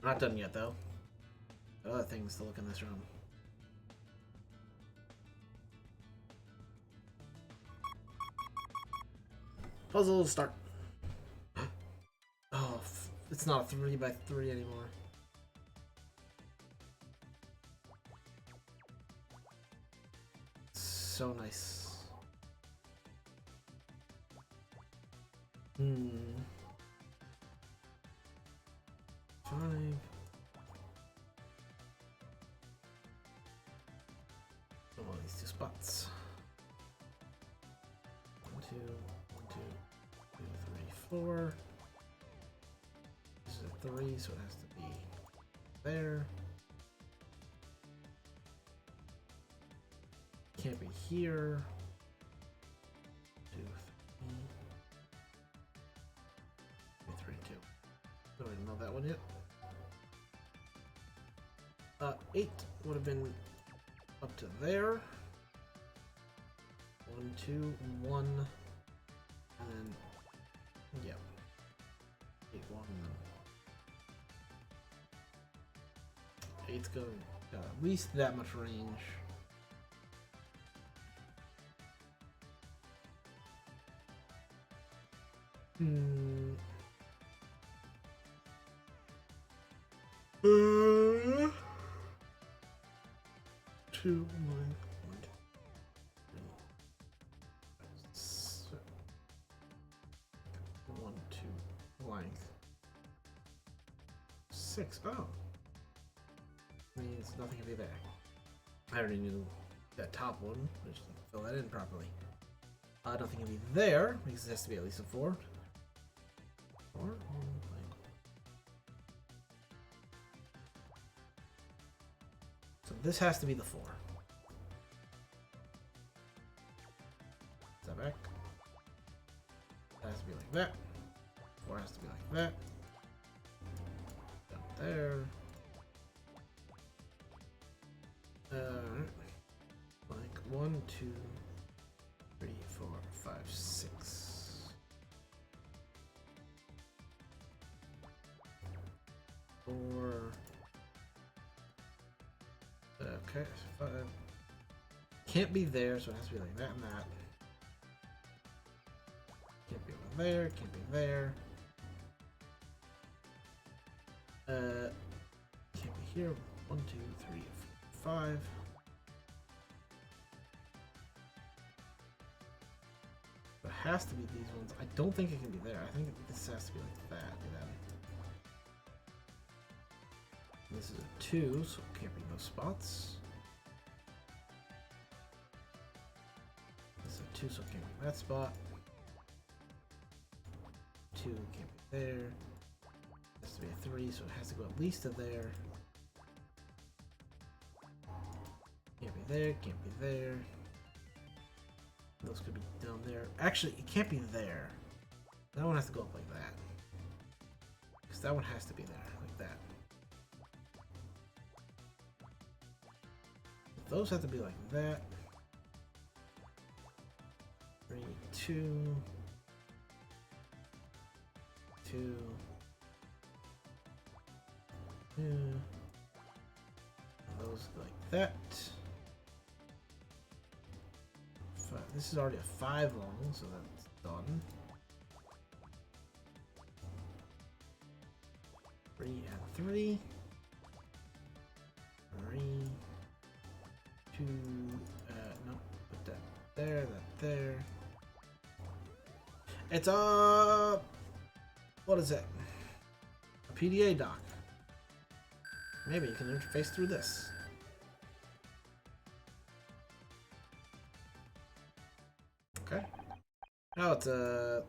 Not done yet, though. There are other things to look in this room. Puzzle start. Oh, it's not a 3x3 anymore. So nice. 5. Come on, these 2 spots. 1, 2, 1, 2, 2, 3, 4. This is a 3, so it has to be there. Can't be here. 2, 3, 2. Don't even know that one yet. 8 would have been up to there. 1, 2, 1, and then yep. 8, 1. 8's going at least that much range. Two, 1, 3, 7, 1, 2, length. 6. Oh. Means nothing can be there. I already knew that top one. I just didn't fill that in properly. Nothing can be there because it has to be at least a 4. 4? So this has to be the 4. Is that back? That has to be like that. 4 has to be like that. Down there. Like 1, 2, 3, 4, 5, 6. 4. Okay, 5. Can't be there, so it has to be like that and that. Can't be over there, can't be there. Can't be here. 1, 2, 3, 4, 5. It has to be these ones. I don't think it can be there. I think this has to be like that. This is a 2, so it can't be those spots. This is a 2, so it can't be that spot. 2 can't be there. This has to be a 3, so it has to go at least to there. Can't be there, can't be there. Those could be down there. Actually, it can't be there. That one has to go up like that. Because that one has to be there, like that. Those have to be like that. 3, 2. 2. 2. Those like that. 5. This is already a 5 long, so that's done. 3 and 3. 3. 2. No, put that there, that there. It's a. What is it? A PDA dock. Maybe you can interface through this. Okay. Now it's a.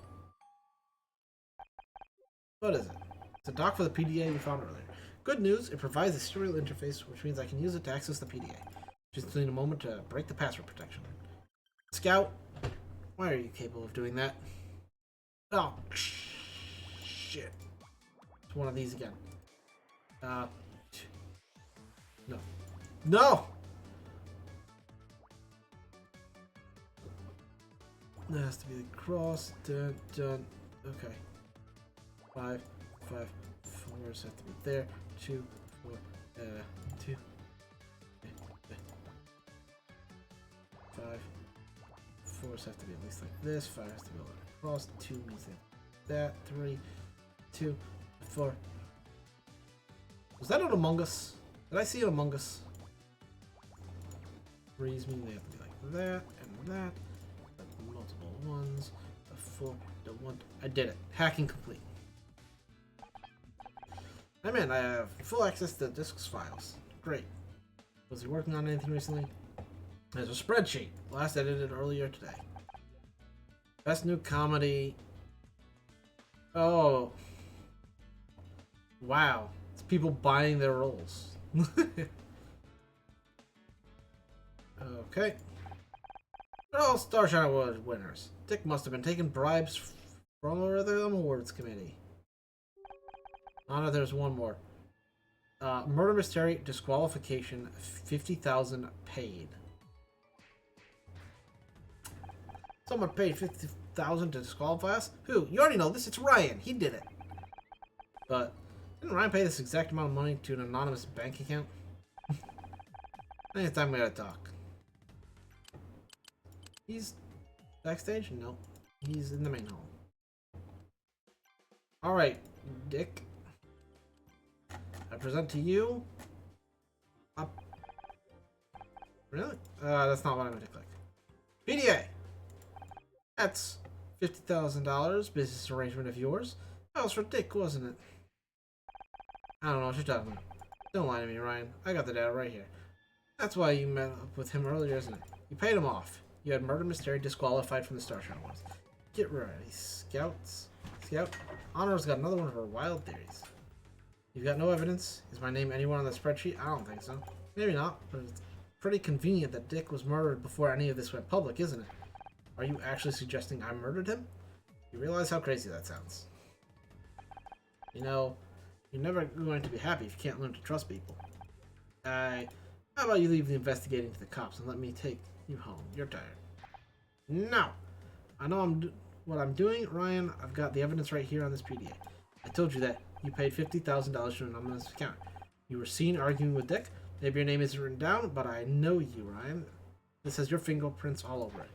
What is it? It's a dock for the PDA we found earlier. Good news, it provides a serial interface, which means I can use it to access the PDA. Just need a moment to break the password protection. Scout, why are you capable of doing that? Oh, shit. It's one of these again. No. No! That has to be the cross. Dun, dun. Okay. 5, 5, 4s have to be there. 2, 4, 2. 5, 4s have to be at least like this. 5 has to be like across. 2 means that. 3, 2, 4. Was that an Among Us? Did I see an Among Us? 3s mean they have to be like that and that. Multiple ones. A 4, the 1. I did it. Hacking complete. Hey man, I have full access to the disk's files. Great. Was he working on anything recently? There's a spreadsheet. Last edited earlier today. Best new comedy. Oh. Wow. It's people buying their roles. Okay. They're all Starshine Award winners. Dick must have been taking bribes from the awards committee. Oh no, there's one more. Murder mystery disqualification 50,000 paid. Someone paid 50,000 to disqualify us? Who? You already know this. It's Ryan. He did it. But didn't Ryan pay this exact amount of money to an anonymous bank account? I think it's time we gotta talk. He's backstage? No. He's in the main hall. Alright, Dick. I present to you. Really? That's not what I meant to click. PDA! That's $50,000 business arrangement of yours. That was for Dick, wasn't it? I don't know what you're talking about. Don't lie to me, Ryan. I got the data right here. That's why you met up with him earlier, isn't it? You paid him off. You had murder mystery disqualified from the Starshine Awards. Get ready, Scouts. Scout, Honor's got another one of her wild theories. You've got no evidence? Is my name anywhere on the spreadsheet? I don't think so. Maybe not, but it's pretty convenient that Dick was murdered before any of this went public, isn't it? Are you actually suggesting I murdered him? You realize how crazy that sounds. You know, you're never going to be happy if you can't learn to trust people. How about you leave the investigating to the cops and let me take you home? You're tired. No! I know what I'm doing, Ryan. I've got the evidence right here on this PDA. I told you that you paid $50,000 to an anonymous account. You were seen arguing with Dick. Maybe your name isn't written down, but I know you, Ryan. This has your fingerprints all over it.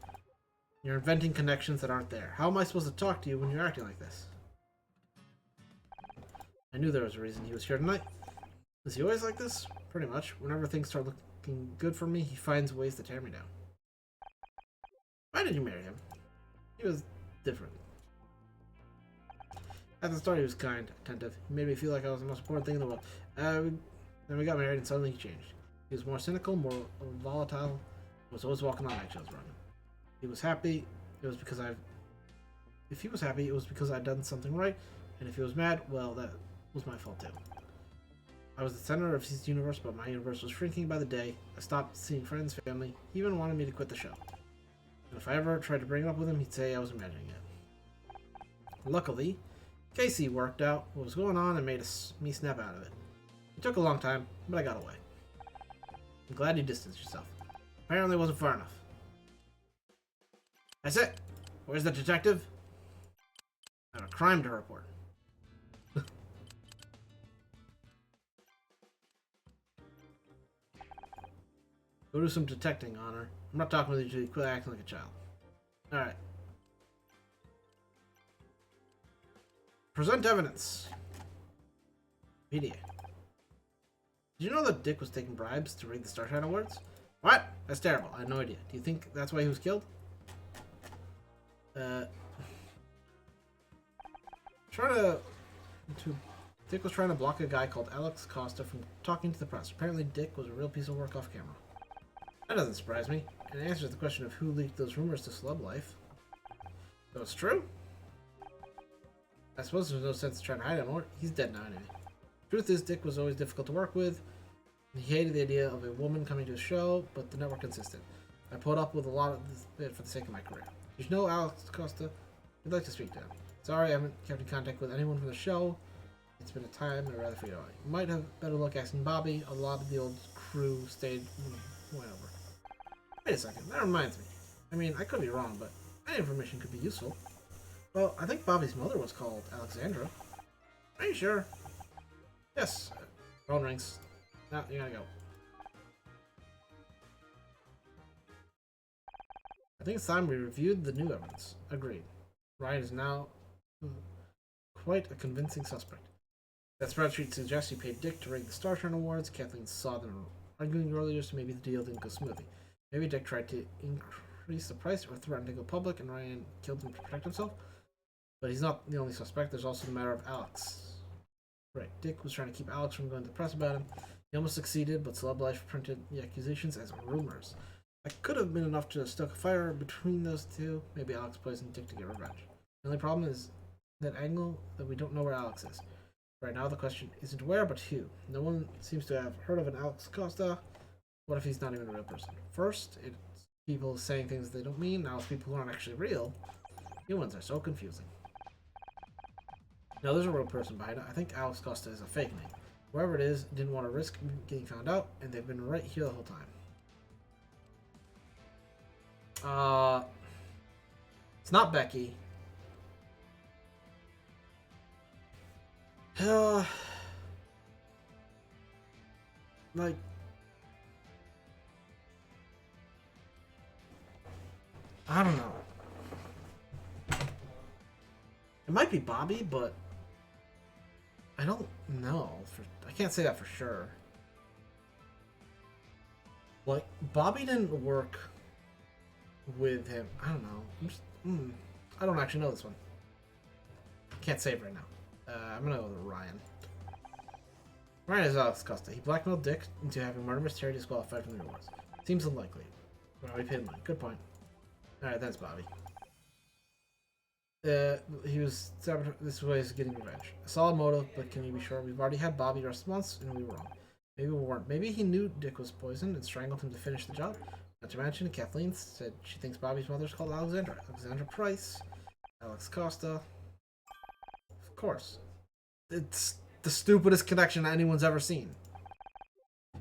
You're inventing connections that aren't there. How am I supposed to talk to you when you're acting like this? I knew there was a reason he was here tonight. Is he always like this? Pretty much. Whenever things start looking good for me, he finds ways to tear me down. Why did you marry him? He was different. At the start, he was kind, attentive. He made me feel like I was the most important thing in the world. Then we got married, and suddenly he changed. He was more cynical, more volatile. He was always walking on eggshells around him. He was happy. It was because If he was happy, it was because I'd done something right. And if he was mad, well, that was my fault too. I was the center of his universe, but my universe was shrinking by the day. I stopped seeing friends, family. He even wanted me to quit the show. And if I ever tried to bring it up with him, he'd say I was imagining it. Luckily, Casey worked out what was going on and made me snap out of it. It took a long time, but I got away. I'm glad you distanced yourself. Apparently it wasn't far enough. That's it. Where's the detective? I have a crime to report. Go do some detecting, Honor. I'm not talking with you until you quit acting like a child. Alright. Present evidence. Media. Did you know that Dick was taking bribes to rig the Starshine Awards? What? That's terrible. I had no idea. Do you think that's why he was killed? Dick was trying to block a guy called Alex Costa from talking to the press. Apparently Dick was a real piece of work off camera. That doesn't surprise me. It answers the question of who leaked those rumors to Celeb Life. So it's true? I suppose there's no sense in trying to hide anymore. He's dead now anyway. Truth is, Dick was always difficult to work with. He hated the idea of a woman coming to his show, but the network insisted. I put up with a lot of this bit for the sake of my career. Did you know Alex Costa? I'd like to speak to him. Sorry, I haven't kept in contact with anyone from the show. It's been a time, I'd rather forget about it. You might have better luck asking Bobby. A lot of the old crew stayed went over. Wait a second, that reminds me. I mean, I could be wrong, but any information could be useful. Well, I think Bobby's mother was called Alexandra. Are you sure? Yes. Phone rings. Now, you gotta go. I think it's time we reviewed the new evidence. Agreed. Ryan is now quite a convincing suspect. That spreadsheet suggests he paid Dick to rig the Starshine Awards. Kathleen saw them arguing earlier, so maybe the deal didn't go smoothly. Maybe Dick tried to increase the price or threatened to go public, and Ryan killed him to protect himself. But he's not the only suspect. There's also the matter of Alex. Right, Dick was trying to keep Alex from going to the press about him. He almost succeeded, but Celeb Life printed the accusations as rumors. That could have been enough to stoke a fire between those two. Maybe Alex poisoned Dick to get revenge. The only problem is that angle that we don't know where Alex is. Right now the question isn't where, but who. No one seems to have heard of an Alex Costa. What if he's not even a real person? First, it's people saying things they don't mean. Now it's people who aren't actually real. Humans are so confusing. Now there's a real person behind it. I think Alex Costa is a fake name. Whoever it is didn't want to risk getting found out, and they've been right here the whole time. It's not Becky. Like, I don't know. It might be Bobby, but I don't know. I can't say that for sure. Like, Bobby didn't work with him. I don't know. I don't actually know this one. Can't say it right now. I'm gonna go with Ryan. Ryan is Alex Costa. He blackmailed Dick into having Murder Mystery disqualified from the awards. Seems unlikely. Well, we paid money. Good point. Alright, thanks, Bobby. He was this way is getting revenge. A solid motive, but can you be sure? We've already had Bobby arrested once, and we were wrong. Maybe we weren't. Maybe he knew Dick was poisoned and strangled him to finish the job. Not to mention, Kathleen said she thinks Bobby's mother's called Alexandra. Alexandra Price. Alex Costa. Of course. It's the stupidest connection anyone's ever seen.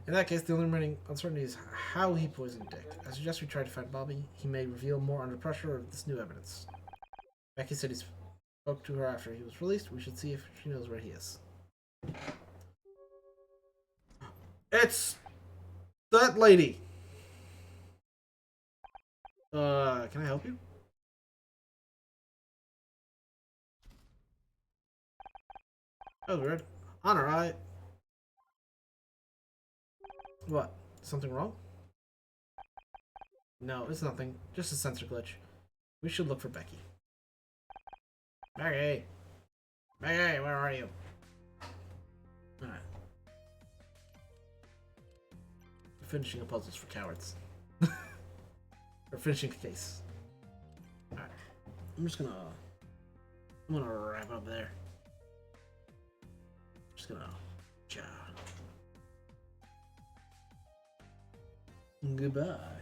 In that case, the only remaining uncertainty is how he poisoned Dick. I suggest we try to find Bobby. He may reveal more under pressure of this new evidence. Becky said he spoke to her after he was released. We should see if she knows where he is. It's that lady. Can I help you? That was weird. Honor, What? Something wrong? No, it's nothing. Just a sensor glitch. We should look for Becky. Becky! Becky, where are you? Alright. Finishing a puzzles for cowards. Or finishing a case. Alright. I'm gonna wrap up there. gonna. Ciao. Goodbye.